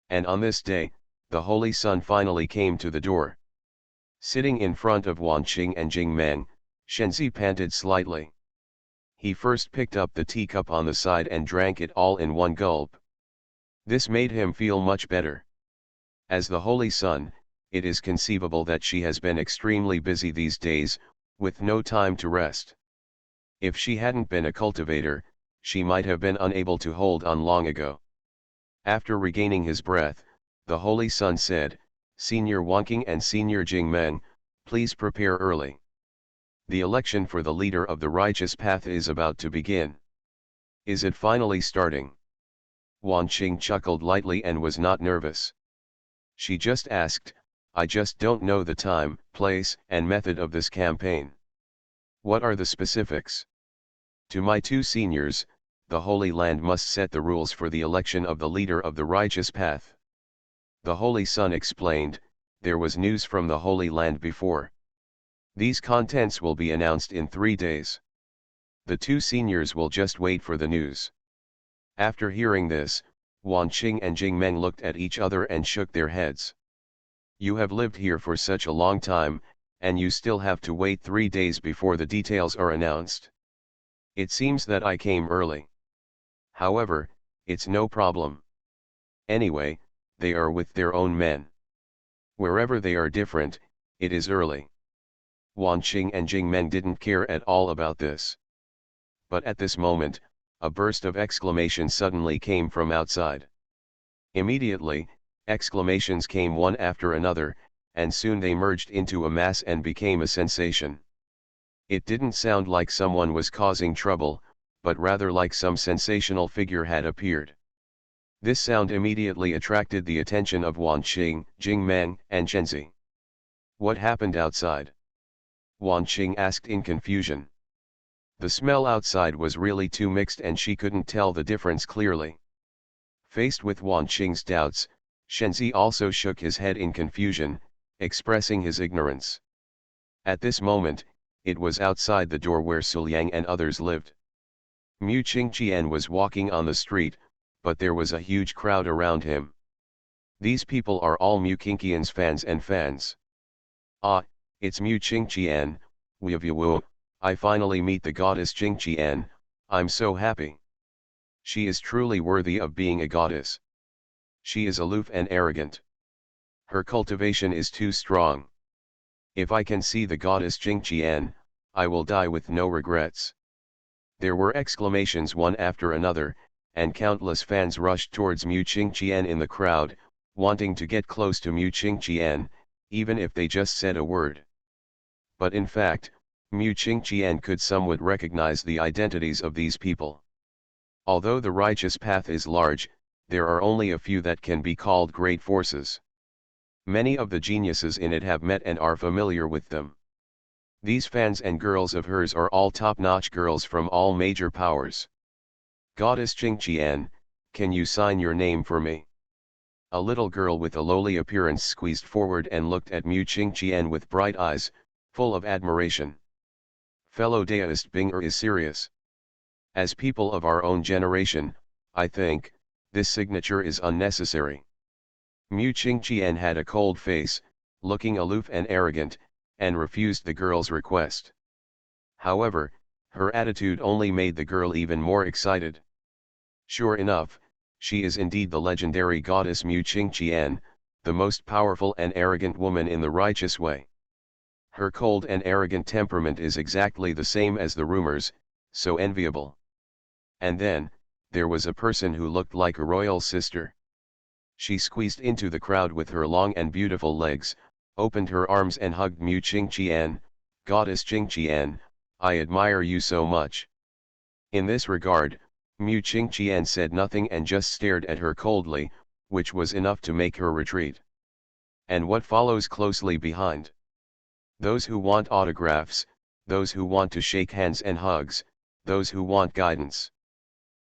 And on this day, the Holy Sun finally came to the door. Sitting in front of Wan Qing and Jing Meng, Shenzi panted slightly. He first picked up the teacup on the side and drank it all in one gulp. This made him feel much better. As the Holy Sun, it is conceivable that she has been extremely busy these days, with no time to rest. If she hadn't been a cultivator, she might have been unable to hold on long ago. After regaining his breath, the Holy Sun said, "Senior Wanqing and Senior Jingmeng, please prepare early. The election for the leader of the righteous path is about to begin." "Is it finally starting?" Wan Qing chuckled lightly and was not nervous. She just asked, "I just don't know the time, place, and method of this campaign." "What are the specifics?" "To my two seniors, the Holy Land must set the rules for the election of the leader of the righteous path." The Holy Sun explained, "There was news from the Holy Land before. These contents will be announced in 3 days. The two seniors will just wait for the news." After hearing this, Wan Qing and Jing Meng looked at each other and shook their heads. "You have lived here for such a long time, and you still have to wait 3 days before the details are announced. It seems that I came early. However, it's no problem. Anyway, they are with their own men. Wherever they are different, it is early." Wan Qing and Jing Meng didn't care at all about this. But at this moment, a burst of exclamations suddenly came from outside. Immediately, exclamations came one after another, and soon they merged into a mass and became a sensation. It didn't sound like someone was causing trouble, but rather like some sensational figure had appeared. This sound immediately attracted the attention of Wan Qing, Jing Meng, and Shenzi. "What happened outside?" Wan Qing asked in confusion. The smell outside was really too mixed and she couldn't tell the difference clearly. Faced with Wan Qing's doubts, Shenzi also shook his head in confusion, expressing his ignorance. At this moment, it was outside the door where Suliang and others lived. Mu Qingqian was walking on the street, but there was a huge crowd around him. These people are all Mu Qingqian's fans and fans. "Ah, it's Mu Qingqian, Wu. I finally meet the goddess Qingqian, I'm so happy. She is truly worthy of being a goddess. She is aloof and arrogant. Her cultivation is too strong. If I can see the goddess Qingqian, I will die with no regrets." There were exclamations one after another, and countless fans rushed towards Mu Qingqian in the crowd, wanting to get close to Mu Qingqian, even if they just said a word. But in fact, Mu Qingqian could somewhat recognize the identities of these people. Although the righteous path is large, there are only a few that can be called great forces. Many of the geniuses in it have met and are familiar with them. These fans and girls of hers are all top-notch girls from all major powers. "Goddess Qingqian, can you sign your name for me?" A little girl with a lowly appearance squeezed forward and looked at Mu Qingqian with bright eyes, full of admiration. "Fellow Daoist Binger is serious. As people of our own generation, I think, this signature is unnecessary." Mu Qingqian had a cold face, looking aloof and arrogant, and refused the girl's request. However, her attitude only made the girl even more excited. Sure enough, she is indeed the legendary goddess Mu Qingqian, the most powerful and arrogant woman in the righteous way. Her cold and arrogant temperament is exactly the same as the rumors, so enviable. And then, there was a person who looked like a royal sister. She squeezed into the crowd with her long and beautiful legs, opened her arms and hugged Mu Qingqian. Goddess Qingqian, I admire you so much. In this regard, Mu Qingqian said nothing and just stared at her coldly, which was enough to make her retreat. And what follows closely behind? Those who want autographs, those who want to shake hands and hugs, those who want guidance.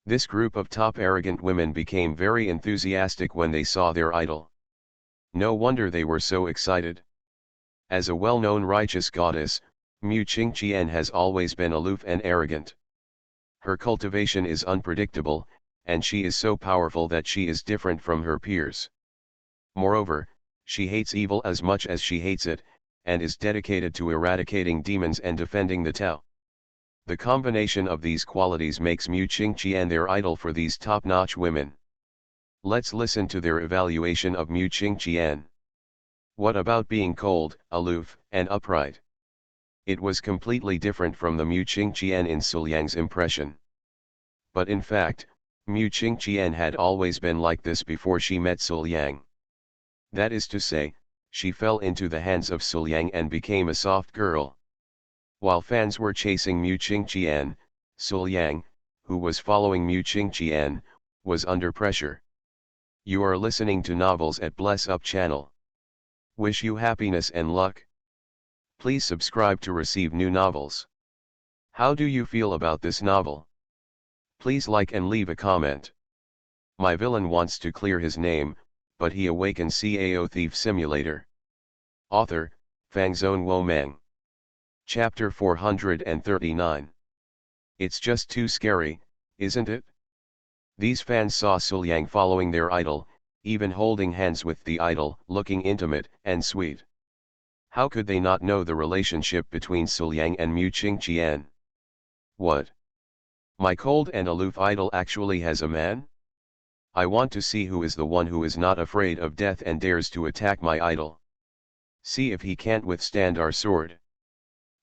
This group of top arrogant women became very enthusiastic when they saw their idol. No wonder they were so excited. As a well-known righteous goddess, Mu Qingqian has always been aloof and arrogant. Her cultivation is unpredictable, and she is so powerful that she is different from her peers. Moreover, she hates evil as much as she hates it, and is dedicated to eradicating demons and defending the Tao. The combination of these qualities makes Mu Qingqian their idol for these top-notch women. Let's listen to their evaluation of Mu Qingqian. What about being cold, aloof, and upright? It was completely different from the Mu Qingqian in Suliang's impression. But in fact, Mu Qingqian had always been like this before she met Suliang. That is to say, she fell into the hands of Suliang and became a soft girl. While fans were chasing Mu Qingqian, Suliang, who was following Mu Qingqian, was under pressure. You are listening to Novels at Bless Up channel. Wish you happiness and luck. Please subscribe to receive new novels. How do you feel about this novel? Please like and leave a comment. My villain wants to clear his name, but he awakens Cao Thief Simulator. Author, Fangzone Womeng. Chapter 439. It's just too scary, isn't it? These fans saw Suliang following their idol, even holding hands with the idol, looking intimate and sweet. How could they not know the relationship between Suliang and Mu Qingqian? What? My cold and aloof idol actually has a man? I want to see who is the one who is not afraid of death and dares to attack my idol. See if he can't withstand our sword.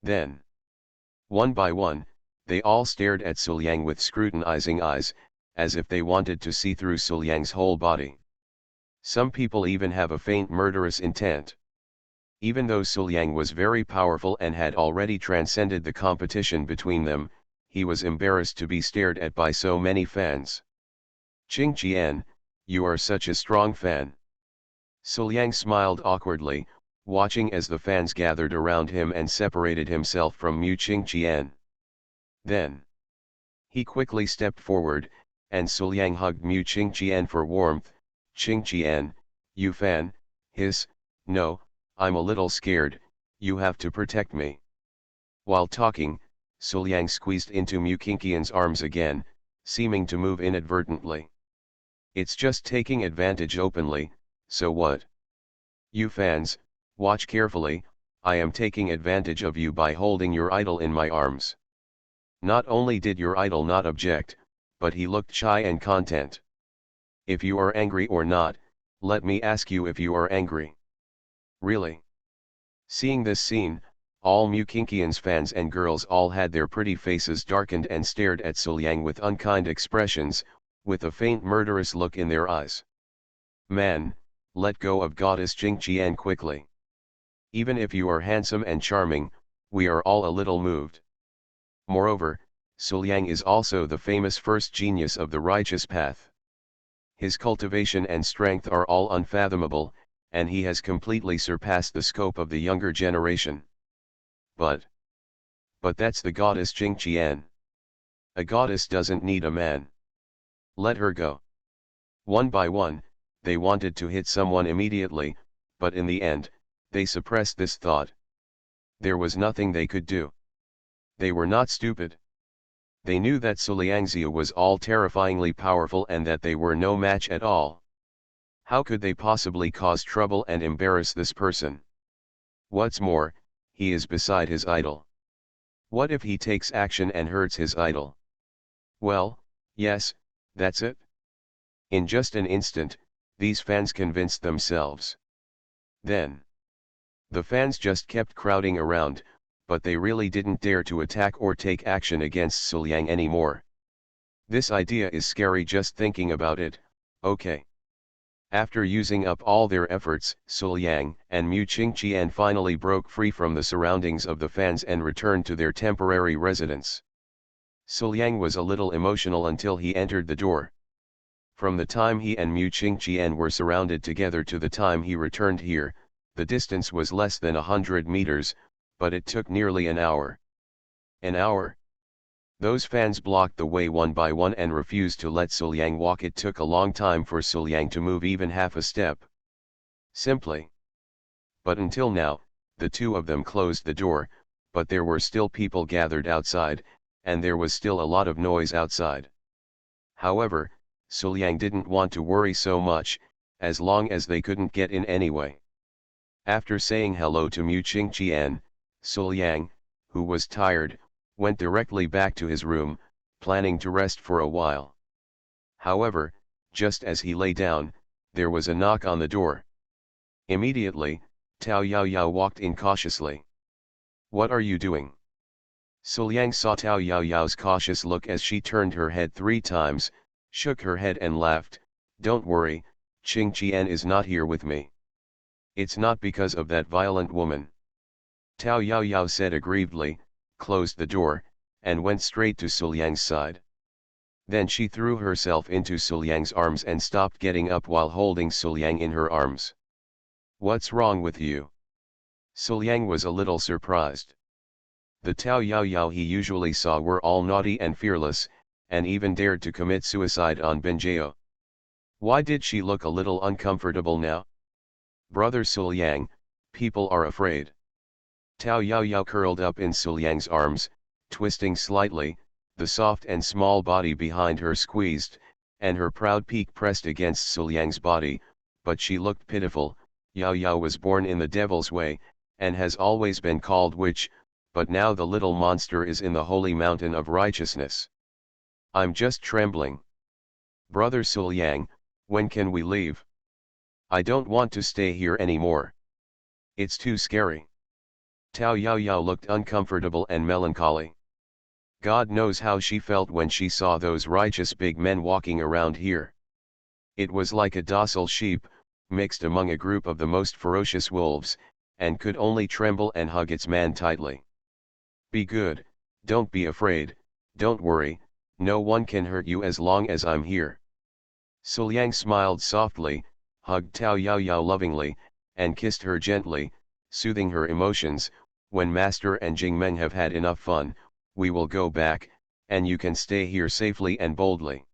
Then, one by one, they all stared at Suliang with scrutinizing eyes, as if they wanted to see through Suliang's whole body. Some people even have a faint murderous intent. Even though Suliang was very powerful and had already transcended the competition between them, he was embarrassed to be stared at by so many fans. Qingqian, you are such a strong fan. Suliang smiled awkwardly, watching as the fans gathered around him and separated himself from Mu Qingqian. Then, he quickly stepped forward, and Suliang hugged Mu Qingqian for warmth. Qingqian, you fan, hiss, no, I'm a little scared, you have to protect me. While talking, Suliang squeezed into Mu Qingqian's arms again, seeming to move inadvertently. It's just taking advantage openly, so what? You fans, watch carefully, I am taking advantage of you by holding your idol in my arms. Not only did your idol not object, but he looked shy and content. If you are angry or not, let me ask you if you are angry. Really? Seeing this scene, all Mu Qingqian's fans and girls all had their pretty faces darkened and stared at Suliang with unkind expressions, with a faint murderous look in their eyes. Man, let go of Goddess Qingqian quickly. Even if you are handsome and charming, we are all a little moved. Moreover, Suliang is also the famous first genius of the righteous path. His cultivation and strength are all unfathomable, and he has completely surpassed the scope of the younger generation. But that's the goddess Qingqian. A goddess doesn't need a man. Let her go. One by one, they wanted to hit someone immediately, but in the end, they suppressed this thought. There was nothing they could do. They were not stupid. They knew that Suliangzia was all terrifyingly powerful and that they were no match at all. How could they possibly cause trouble and embarrass this person? What's more, he is beside his idol. What if he takes action and hurts his idol? Well, yes, that's it. In just an instant, these fans convinced themselves. Then, the fans just kept crowding around, but they really didn't dare to attack or take action against Suliang anymore. This idea is scary just thinking about it, okay. After using up all their efforts, Suliang and Mu Qingqian finally broke free from the surroundings of the fans and returned to their temporary residence. Suliang was a little emotional until he entered the door. From the time he and Mu Qingqian were surrounded together to the time he returned here, the distance was less than 100 meters, but it took nearly an hour. An hour? Those fans blocked the way one by one and refused to let Suliang walk. It took a long time for Suliang to move even half a step. Simply. But until now, the two of them closed the door, but there were still people gathered outside, and there was still a lot of noise outside. However, Suliang didn't want to worry so much, as long as they couldn't get in anyway. After saying hello to Mu Qingqian, Suliang, who was tired, went directly back to his room, planning to rest for a while. However, just as he lay down, there was a knock on the door. Immediately, Tao Yaoyao walked in cautiously. "What are you doing?" Suliang saw Tao Yaoyao's cautious look as she turned her head 3 times, shook her head and laughed. "Don't worry, Qingqian is not here with me. It's not because of that violent woman." Tao Yaoyao said aggrievedly, closed the door, and went straight to Suliang's side. Then she threw herself into Suliang's arms and stopped getting up while holding Suliang in her arms. "What's wrong with you?" Suliang was a little surprised. The Tao Yaoyao he usually saw were all naughty and fearless, and even dared to commit suicide on Benjao. Why did she look a little uncomfortable now? "Brother Suliang, people are afraid." Tao Yaoyao curled up in Suliang's arms, twisting slightly, the soft and small body behind her squeezed, and her proud peak pressed against Suliang's body, but she looked pitiful. Yaoyao was born in the devil's way, and has always been called witch, but now the little monster is in the holy mountain of righteousness. "I'm just trembling. Brother Suliang, when can we leave? I don't want to stay here anymore. It's too scary." Tao Yaoyao looked uncomfortable and melancholy. God knows how she felt when she saw those righteous big men walking around here. It was like a docile sheep, mixed among a group of the most ferocious wolves, and could only tremble and hug its man tightly. "Be good, don't be afraid, don't worry, no one can hurt you as long as I'm here." Suliang smiled softly, hugged Tao Yaoyao lovingly, and kissed her gently, soothing her emotions. "When Master and Jingmeng have had enough fun, we will go back, and you can stay here safely and boldly.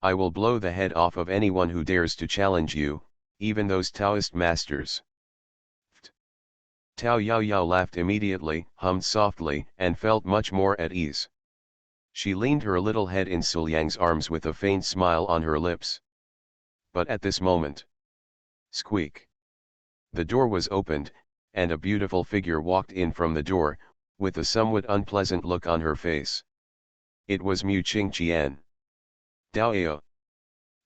I will blow the head off of anyone who dares to challenge you, even those Taoist masters." Tao Yaoyao laughed immediately, hummed softly, and felt much more at ease. She leaned her little head in Suliang's arms with a faint smile on her lips. But at this moment, squeak! The door was opened, and a beautiful figure walked in from the door, with a somewhat unpleasant look on her face. It was Mu Qingqian. "Daoyao."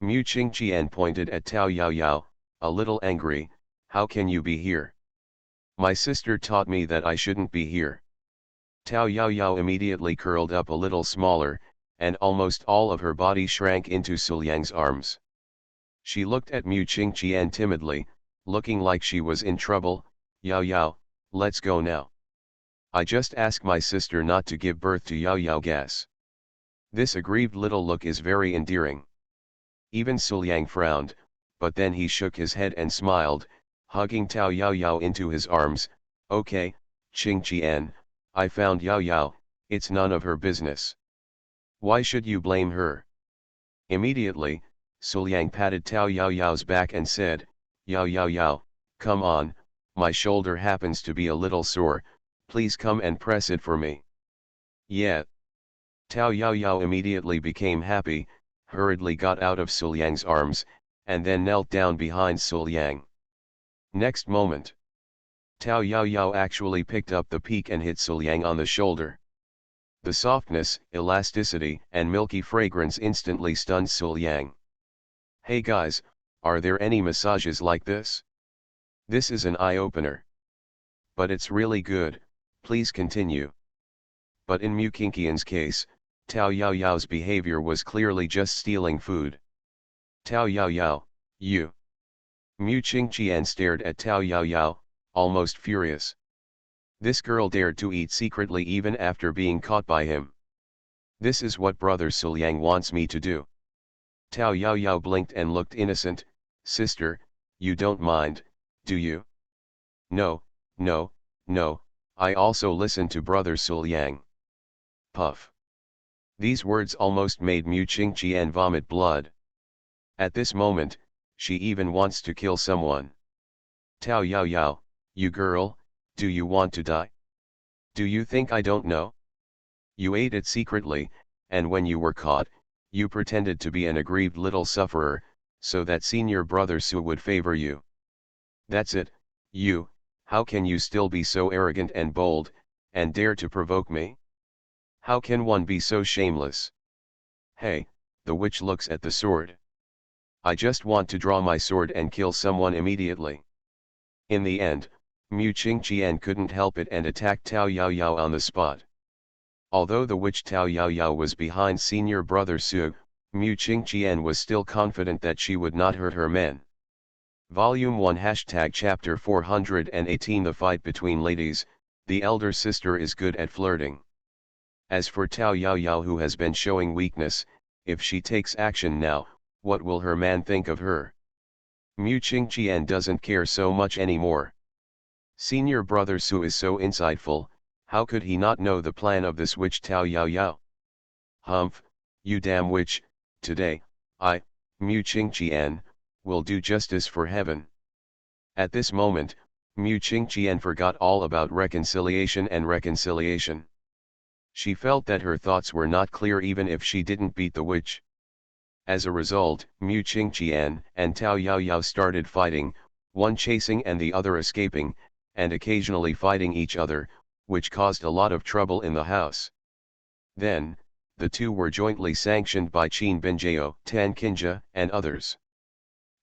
Mu Qingqian pointed at Tao Yaoyao, a little angry. "How can you be here? My sister taught me that I shouldn't be here." Tao Yaoyao immediately curled up a little smaller, and almost all of her body shrank into Suliang's arms. She looked at Mu Qingqian timidly, looking like she was in trouble. "Yaoyao, let's go now. I just asked my sister not to give birth to Yaoyao gas." This aggrieved little look is very endearing. Even Suliang frowned, but then he shook his head and smiled, hugging Tao Yaoyao into his arms. "Okay, Qingqian, I found Yaoyao, it's none of her business. Why should you blame her?" Immediately, Suliang patted Tao Yaoyao's back and said, "Yaoyao, come on, my shoulder happens to be a little sore, please come and press it for me." "Yeah." Tao Yaoyao immediately became happy, hurriedly got out of Suliang's arms, and then knelt down behind Suliang. Next moment, Tao Yaoyao actually picked up the peak and hit Suliang on the shoulder. The softness, elasticity, and milky fragrance instantly stunned Suliang. "Hey guys, are there any massages like this? This is an eye-opener. But it's really good, please continue." But in Mu Qingqian's case, Tao Yao's behavior was clearly just stealing food. Tao Yao, you. Mu Qingqian stared at Tao Yao, almost furious. This girl dared to eat secretly even after being caught by him. This is what Brother Suliang wants me to do. Tao Yao blinked and looked innocent. Sister, you don't mind, do you? No, no, no, I also listen to Brother Suliang. Puff. These words almost made Mu Qingqian vomit blood. At this moment, she even wants to kill someone. Tao Yao, you girl, do you want to die? Do you think I don't know? You ate it secretly, and when you were caught, you pretended to be an aggrieved little sufferer, so that senior brother Su would favor you. That's it, you, how can you still be so arrogant and bold, and dare to provoke me? How can one be so shameless? Hey, the witch looks at the sword. I just want to draw my sword and kill someone immediately. In the end, Mu Qingqian couldn't help it and attacked Tao Yao on the spot. Although the witch Tao Yao was behind senior brother Su, Mu Qingqian was still confident that she would not hurt her men. Volume 1 Chapter 418 The fight between ladies, the elder sister is good at flirting. As for Tao Yao who has been showing weakness, if she takes action now, what will her man think of her? Mu Qingqian doesn't care so much anymore. Senior brother Su is so insightful, how could he not know the plan of this witch Tao Yao? Humph, you damn witch, today, I, Mu Qingqian, will do justice for heaven. At this moment, Mu Qingqian forgot all about reconciliation and reconciliation. She felt that her thoughts were not clear even if she didn't beat the witch. As a result, Mu Qingqian and Tao Yao started fighting, one chasing and the other escaping, and occasionally fighting each other, which caused a lot of trouble in the house. Then, the two were jointly sanctioned by Qin Binjao, Tan Kinja, and others.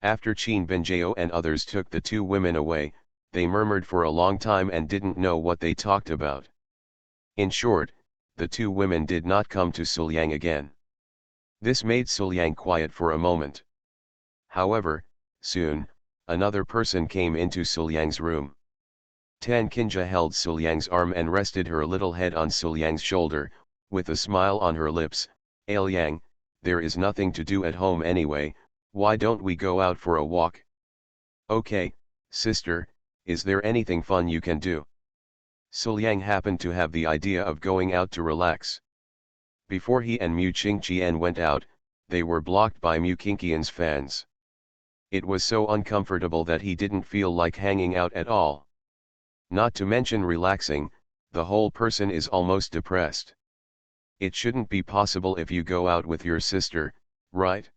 After Qin Binjao and others took the two women away, they murmured for a long time and didn't know what they talked about. In short, the two women did not come to Suliang again. This made Suliang quiet for a moment. However, soon, another person came into Suliang's room. Tan Kinja held Suliang's arm and rested her little head on Suliang's shoulder, with a smile on her lips. Yang, there is nothing to do at home anyway, why don't we go out for a walk? Okay, sister, is there anything fun you can do? Suliang happened to have the idea of going out to relax. Before he and Mu Qingqian went out, they were blocked by Mu Qingqian's fans. It was so uncomfortable that he didn't feel like hanging out at all. Not to mention relaxing, the whole person is almost depressed. It shouldn't be possible if you go out with your sister, right?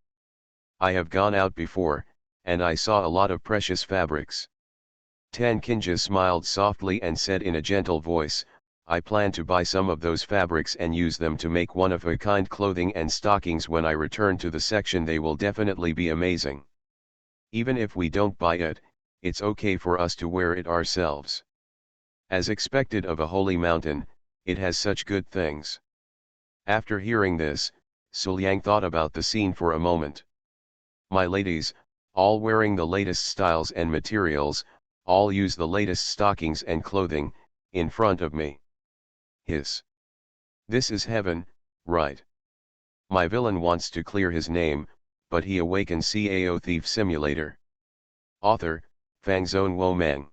I have gone out before, and I saw a lot of precious fabrics. Tan Kinja smiled softly and said in a gentle voice, I plan to buy some of those fabrics and use them to make one-of-a-kind clothing and stockings. When I return to the section they will definitely be amazing. Even if we don't buy it, it's okay for us to wear it ourselves. As expected of a holy mountain, it has such good things. After hearing this, Suliang thought about the scene for a moment. My ladies, all wearing the latest styles and materials, all use the latest stockings and clothing, in front of me. Hiss. This is heaven, right? My villain wants to clear his name, but he awakens Cao Thief Simulator. Author, Fangzone Wo Meng.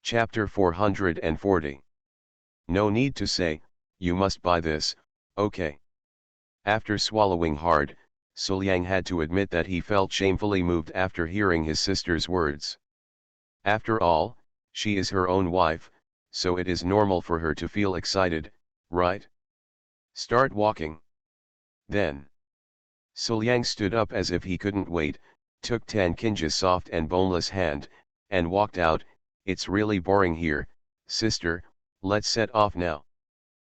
Chapter 440. No need to say, you must buy this, okay. After swallowing hard, Suliang had to admit that he felt shamefully moved after hearing his sister's words. After all, she is her own wife, so it is normal for her to feel excited, right? Start walking. Then. Suliang stood up as if he couldn't wait, took Tan Kinja's soft and boneless hand, and walked out. It's really boring here, sister, let's set off now.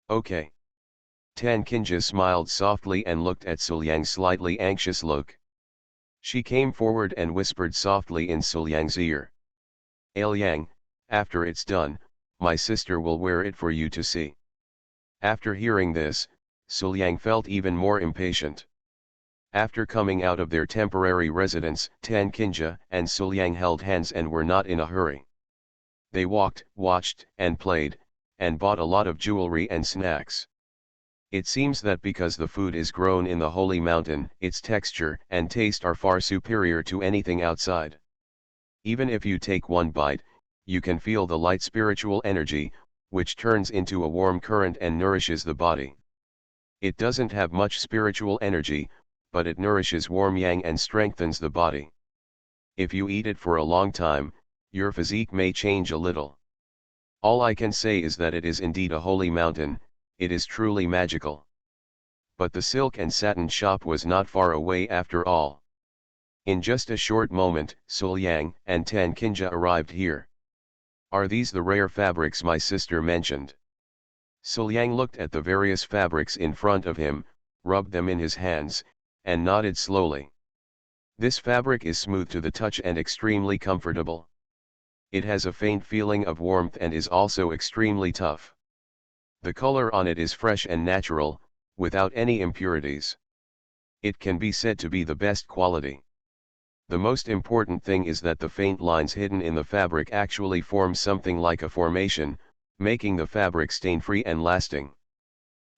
Okay. Tan Kinja smiled softly and looked at Suliang's slightly anxious look. She came forward and whispered softly in Suliang's ear. Yang, after it's done, my sister will wear it for you to see. After hearing this, Suliang felt even more impatient. After coming out of their temporary residence, Tan Kinja and Suliang held hands and were not in a hurry. They walked, watched, and played, and bought a lot of jewelry and snacks. It seems that because the food is grown in the holy mountain, its texture and taste are far superior to anything outside. Even if you take one bite, you can feel the light spiritual energy, which turns into a warm current and nourishes the body. It doesn't have much spiritual energy, but it nourishes warm yang and strengthens the body. If you eat it for a long time, your physique may change a little. All I can say is that it is indeed a holy mountain, it is truly magical. But the silk and satin shop was not far away after all. In just a short moment, Suliang and Tan Kinja arrived here. Are these the rare fabrics my sister mentioned? Suliang looked at the various fabrics in front of him, rubbed them in his hands, and nodded slowly. This fabric is smooth to the touch and extremely comfortable. It has a faint feeling of warmth and is also extremely tough. The color on it is fresh and natural, without any impurities. It can be said to be the best quality. The most important thing is that the faint lines hidden in the fabric actually form something like a formation, making the fabric stain-free and lasting.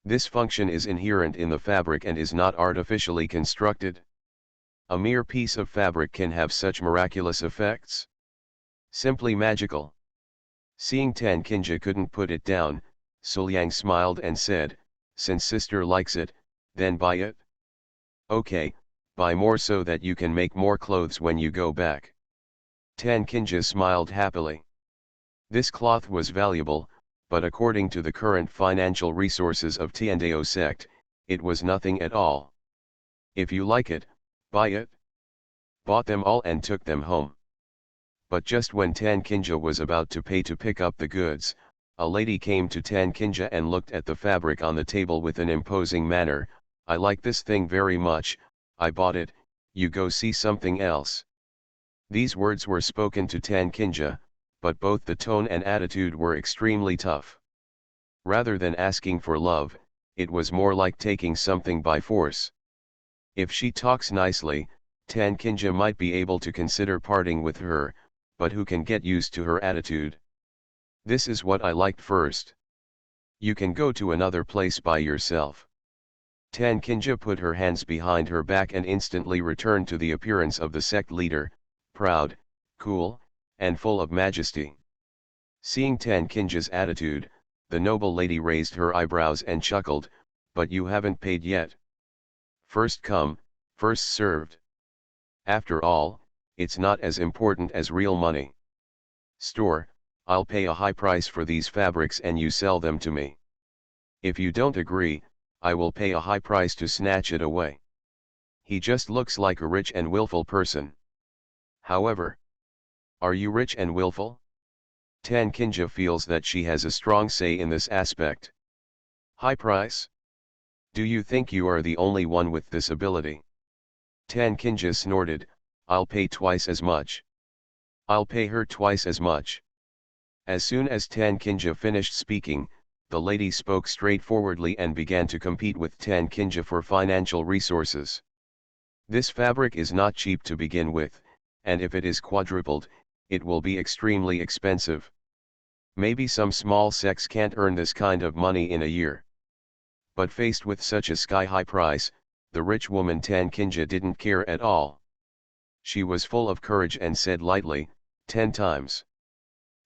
This function is inherent in the fabric and is not artificially constructed. A mere piece of fabric can have such miraculous effects? Simply magical. Seeing Tan Kinja couldn't put it down, Suliang smiled and said, "Since sister likes it, then buy it." "Okay, buy more so that you can make more clothes when you go back." Tan Kinja smiled happily. This cloth was valuable, but according to the current financial resources of Tiandao sect, it was nothing at all. "If you like it, buy it." Bought them all and took them home. But just when Tan Kinja was about to pay to pick up the goods, a lady came to Tan Kinja and looked at the fabric on the table with an imposing manner. "I like this thing very much, I bought it, you go see something else." These words were spoken to Tan Kinja, but both the tone and attitude were extremely tough. Rather than asking for love, it was more like taking something by force. If she talks nicely, Tan Kinja might be able to consider parting with her, but who can get used to her attitude? "This is what I liked first. You can go to another place by yourself." Tan Kinja put her hands behind her back and instantly returned to the appearance of the sect leader, proud, cool, and full of majesty. Seeing Tan Kinja's attitude, the noble lady raised her eyebrows and chuckled, "But you haven't paid yet. First come, first served. After all, it's not as important as real money. Store, I'll pay a high price for these fabrics and you sell them to me. If you don't agree, I will pay a high price to snatch it away." He just looks like a rich and willful person. However, are you rich and willful? Tan Kinja feels that she has a strong say in this aspect. "High price? Do you think you are the only one with this ability?" Tan Kinja snorted, "I'll pay twice as much. I'll pay her twice as much." As soon as Tan Kinja finished speaking, the lady spoke straightforwardly and began to compete with Tan Kinja for financial resources. "This fabric is not cheap to begin with, and if it is quadrupled, it will be extremely expensive. Maybe some small sects can't earn this kind of money in a year." But faced with such a sky-high price, the rich woman Tan Kinja didn't care at all. She was full of courage and said lightly, 10 times.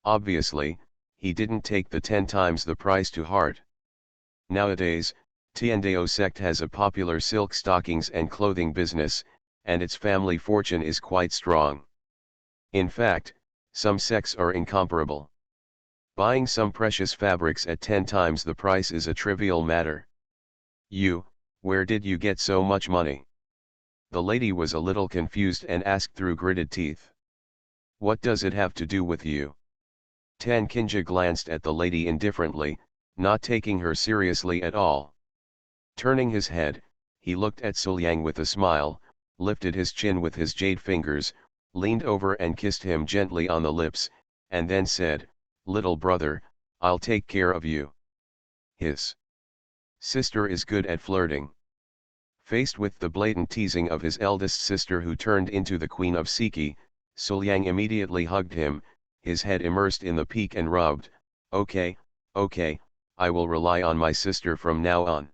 Obviously, he didn't take the 10 times the price to heart. Nowadays, Tiandao sect has a popular silk stockings and clothing business, and its family fortune is quite strong. In fact, some sects are incomparable. Buying some precious fabrics at 10 times the price is a trivial matter. Where did you get so much money?" The lady was a little confused and asked through gritted teeth. "What does it have to do with you?" Tan Kinja glanced at the lady indifferently, not taking her seriously at all. Turning his head, he looked at Suliang with a smile, lifted his chin with his jade fingers, leaned over and kissed him gently on the lips, and then said, "Little brother, I'll take care of you." Hiss. Sister is good at flirting. Faced with the blatant teasing of his eldest sister who turned into the Queen of Siki, Suliang immediately hugged him, his head immersed in the peak and rubbed, okay, I will rely on my sister from now on.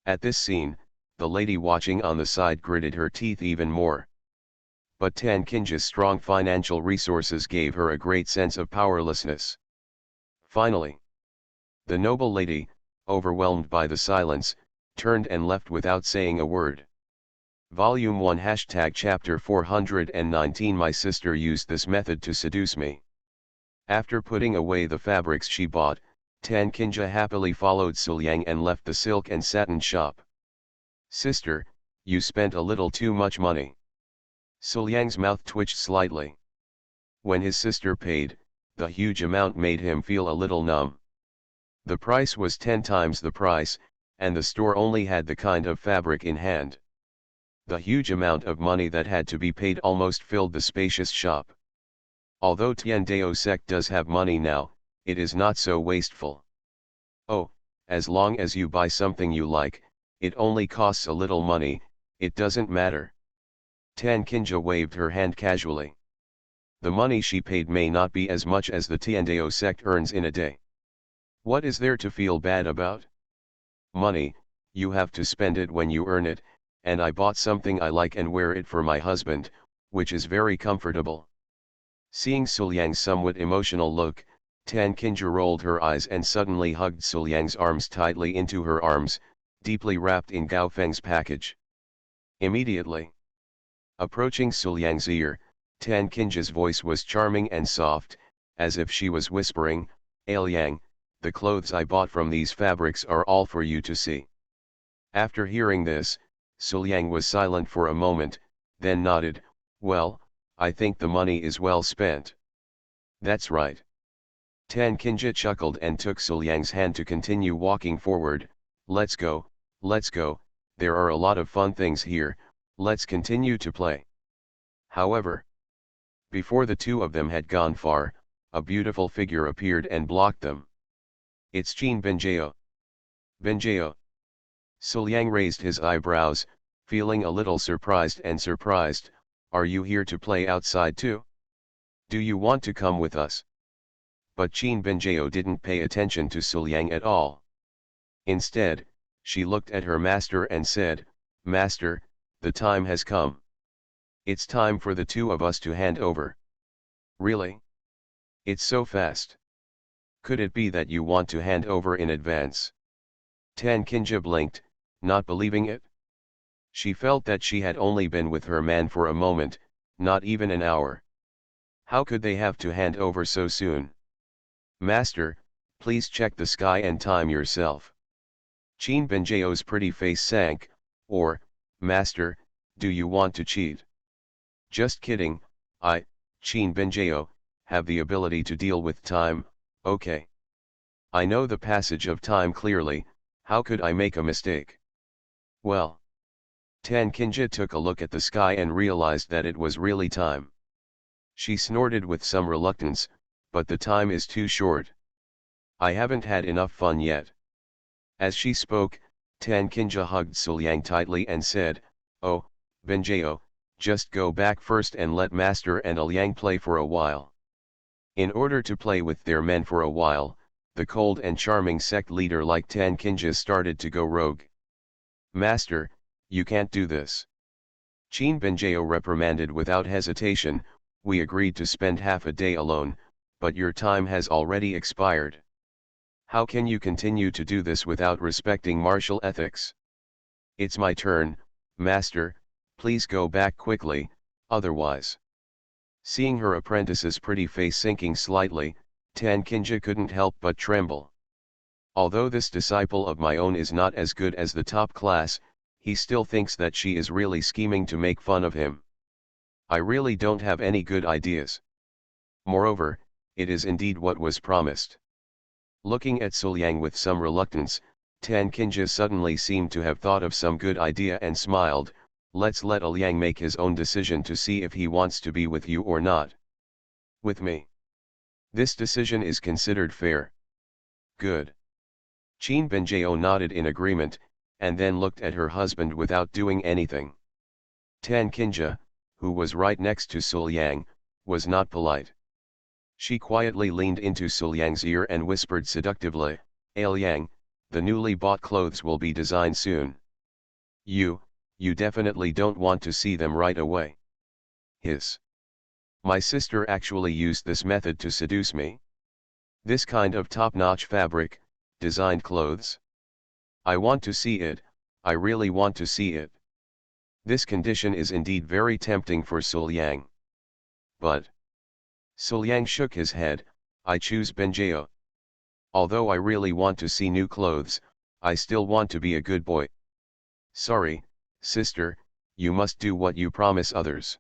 At this scene, the lady watching on the side gritted her teeth even more. But Tan Kinja's strong financial resources gave her a great sense of powerlessness. Finally, the noble lady, overwhelmed by the silence, turned and left without saying a word. Volume 1 Chapter 419 My sister used this method to seduce me. After putting away the fabrics she bought, Tan Kinja happily followed Suliang and left the silk and satin shop. Sister, you spent a little too much money. Suliang's mouth twitched slightly. When his sister paid, the huge amount made him feel a little numb. The price was 10 times the price, and the store only had the kind of fabric in hand. The huge amount of money that had to be paid almost filled the spacious shop. Although Tiandao sect does have money now, it is not so wasteful. Oh, as long as you buy something you like, it only costs a little money, it doesn't matter. Tan Kinja waved her hand casually. The money she paid may not be as much as the Tiandao sect earns in a day. What is there to feel bad about? Money, you have to spend it when you earn it, and I bought something I like and wear it for my husband, which is very comfortable. Seeing Suliang's somewhat emotional look, Tan Kinja rolled her eyes and suddenly hugged Suliang's arms tightly into her arms, deeply wrapped in Gao Feng's package. Immediately, approaching Suliang's ear, Tan Kinja's voice was charming and soft, as if she was whispering, Liang, the clothes I bought from these fabrics are all for you to see. After hearing this, Suliang was silent for a moment, then nodded, well, I think the money is well spent. That's right. Tan Kinja chuckled and took Suliang's hand to continue walking forward. Let's go, there are a lot of fun things here, let's continue to play. However, before the two of them had gone far, a beautiful figure appeared and blocked them. It's Qin Benjao. Benjao. Suliang raised his eyebrows, feeling a little surprised. Are you here to play outside too? Do you want to come with us? But Qin Benjao didn't pay attention to Suliang at all. Instead, she looked at her master and said, Master, the time has come. It's time for the two of us to hand over. Really? It's so fast. Could it be that you want to hand over in advance? Tan Kinja blinked, not believing it. She felt that she had only been with her man for a moment, not even an hour. How could they have to hand over so soon? Master, please check the sky and time yourself. Qin Benjao's pretty face sank, or, Master, do you want to cheat? Just kidding, I, Qin Benjao, have the ability to deal with time, okay. I know the passage of time clearly, how could I make a mistake? Well. Tan Kinja took a look at the sky and realized that it was really time. She snorted with some reluctance, but the time is too short. I haven't had enough fun yet. As she spoke, Tan Kinja hugged Suliang tightly and said, Oh, Benjao, just go back first and let Master and Liang play for a while. In order to play with their men for a while, the cold and charming sect leader like Tan Kinja started to go rogue. Master, you can't do this. Qin Benjao reprimanded without hesitation, we agreed to spend half a day alone, but your time has already expired. How can you continue to do this without respecting martial ethics? It's my turn, Master, please go back quickly, otherwise. Seeing her apprentice's pretty face sinking slightly, Tan Kinja couldn't help but tremble. Although this disciple of my own is not as good as the top class, he still thinks that she is really scheming to make fun of him. I really don't have any good ideas. Moreover, it is indeed what was promised. Looking at Suliang with some reluctance, Tan Kinja suddenly seemed to have thought of some good idea and smiled, let's let Liang make his own decision to see if he wants to be with you or not. With me. This decision is considered fair. Good. Qin Benjao nodded in agreement, and then looked at her husband without doing anything. Tan Kinja, who was right next to Suliang, was not polite. She quietly leaned into Suliang's ear and whispered seductively, "Liang, the newly bought clothes will be designed soon. You definitely don't want to see them right away." Hiss. My sister actually used this method to seduce me. This kind of top-notch fabric, designed clothes. I want to see it, I really want to see it. This condition is indeed very tempting for Suliang. But Suliang shook his head, "I choose Benjao. Although I really want to see new clothes, I still want to be a good boy." "Sorry, sister, you must do what you promise others."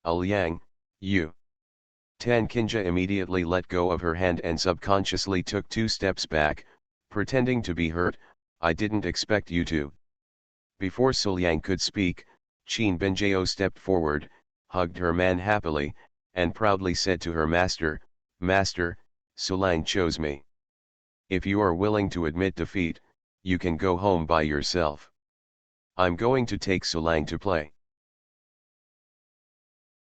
"Liang, you." Tan Kinja immediately let go of her hand and subconsciously took 2 steps back, pretending to be hurt. "I didn't expect you to." Before Suliang could speak, Qin Benjao stepped forward, hugged her man happily, and proudly said to her master, "Master, Suliang chose me. If you are willing to admit defeat, you can go home by yourself. I'm going to take Suliang to play."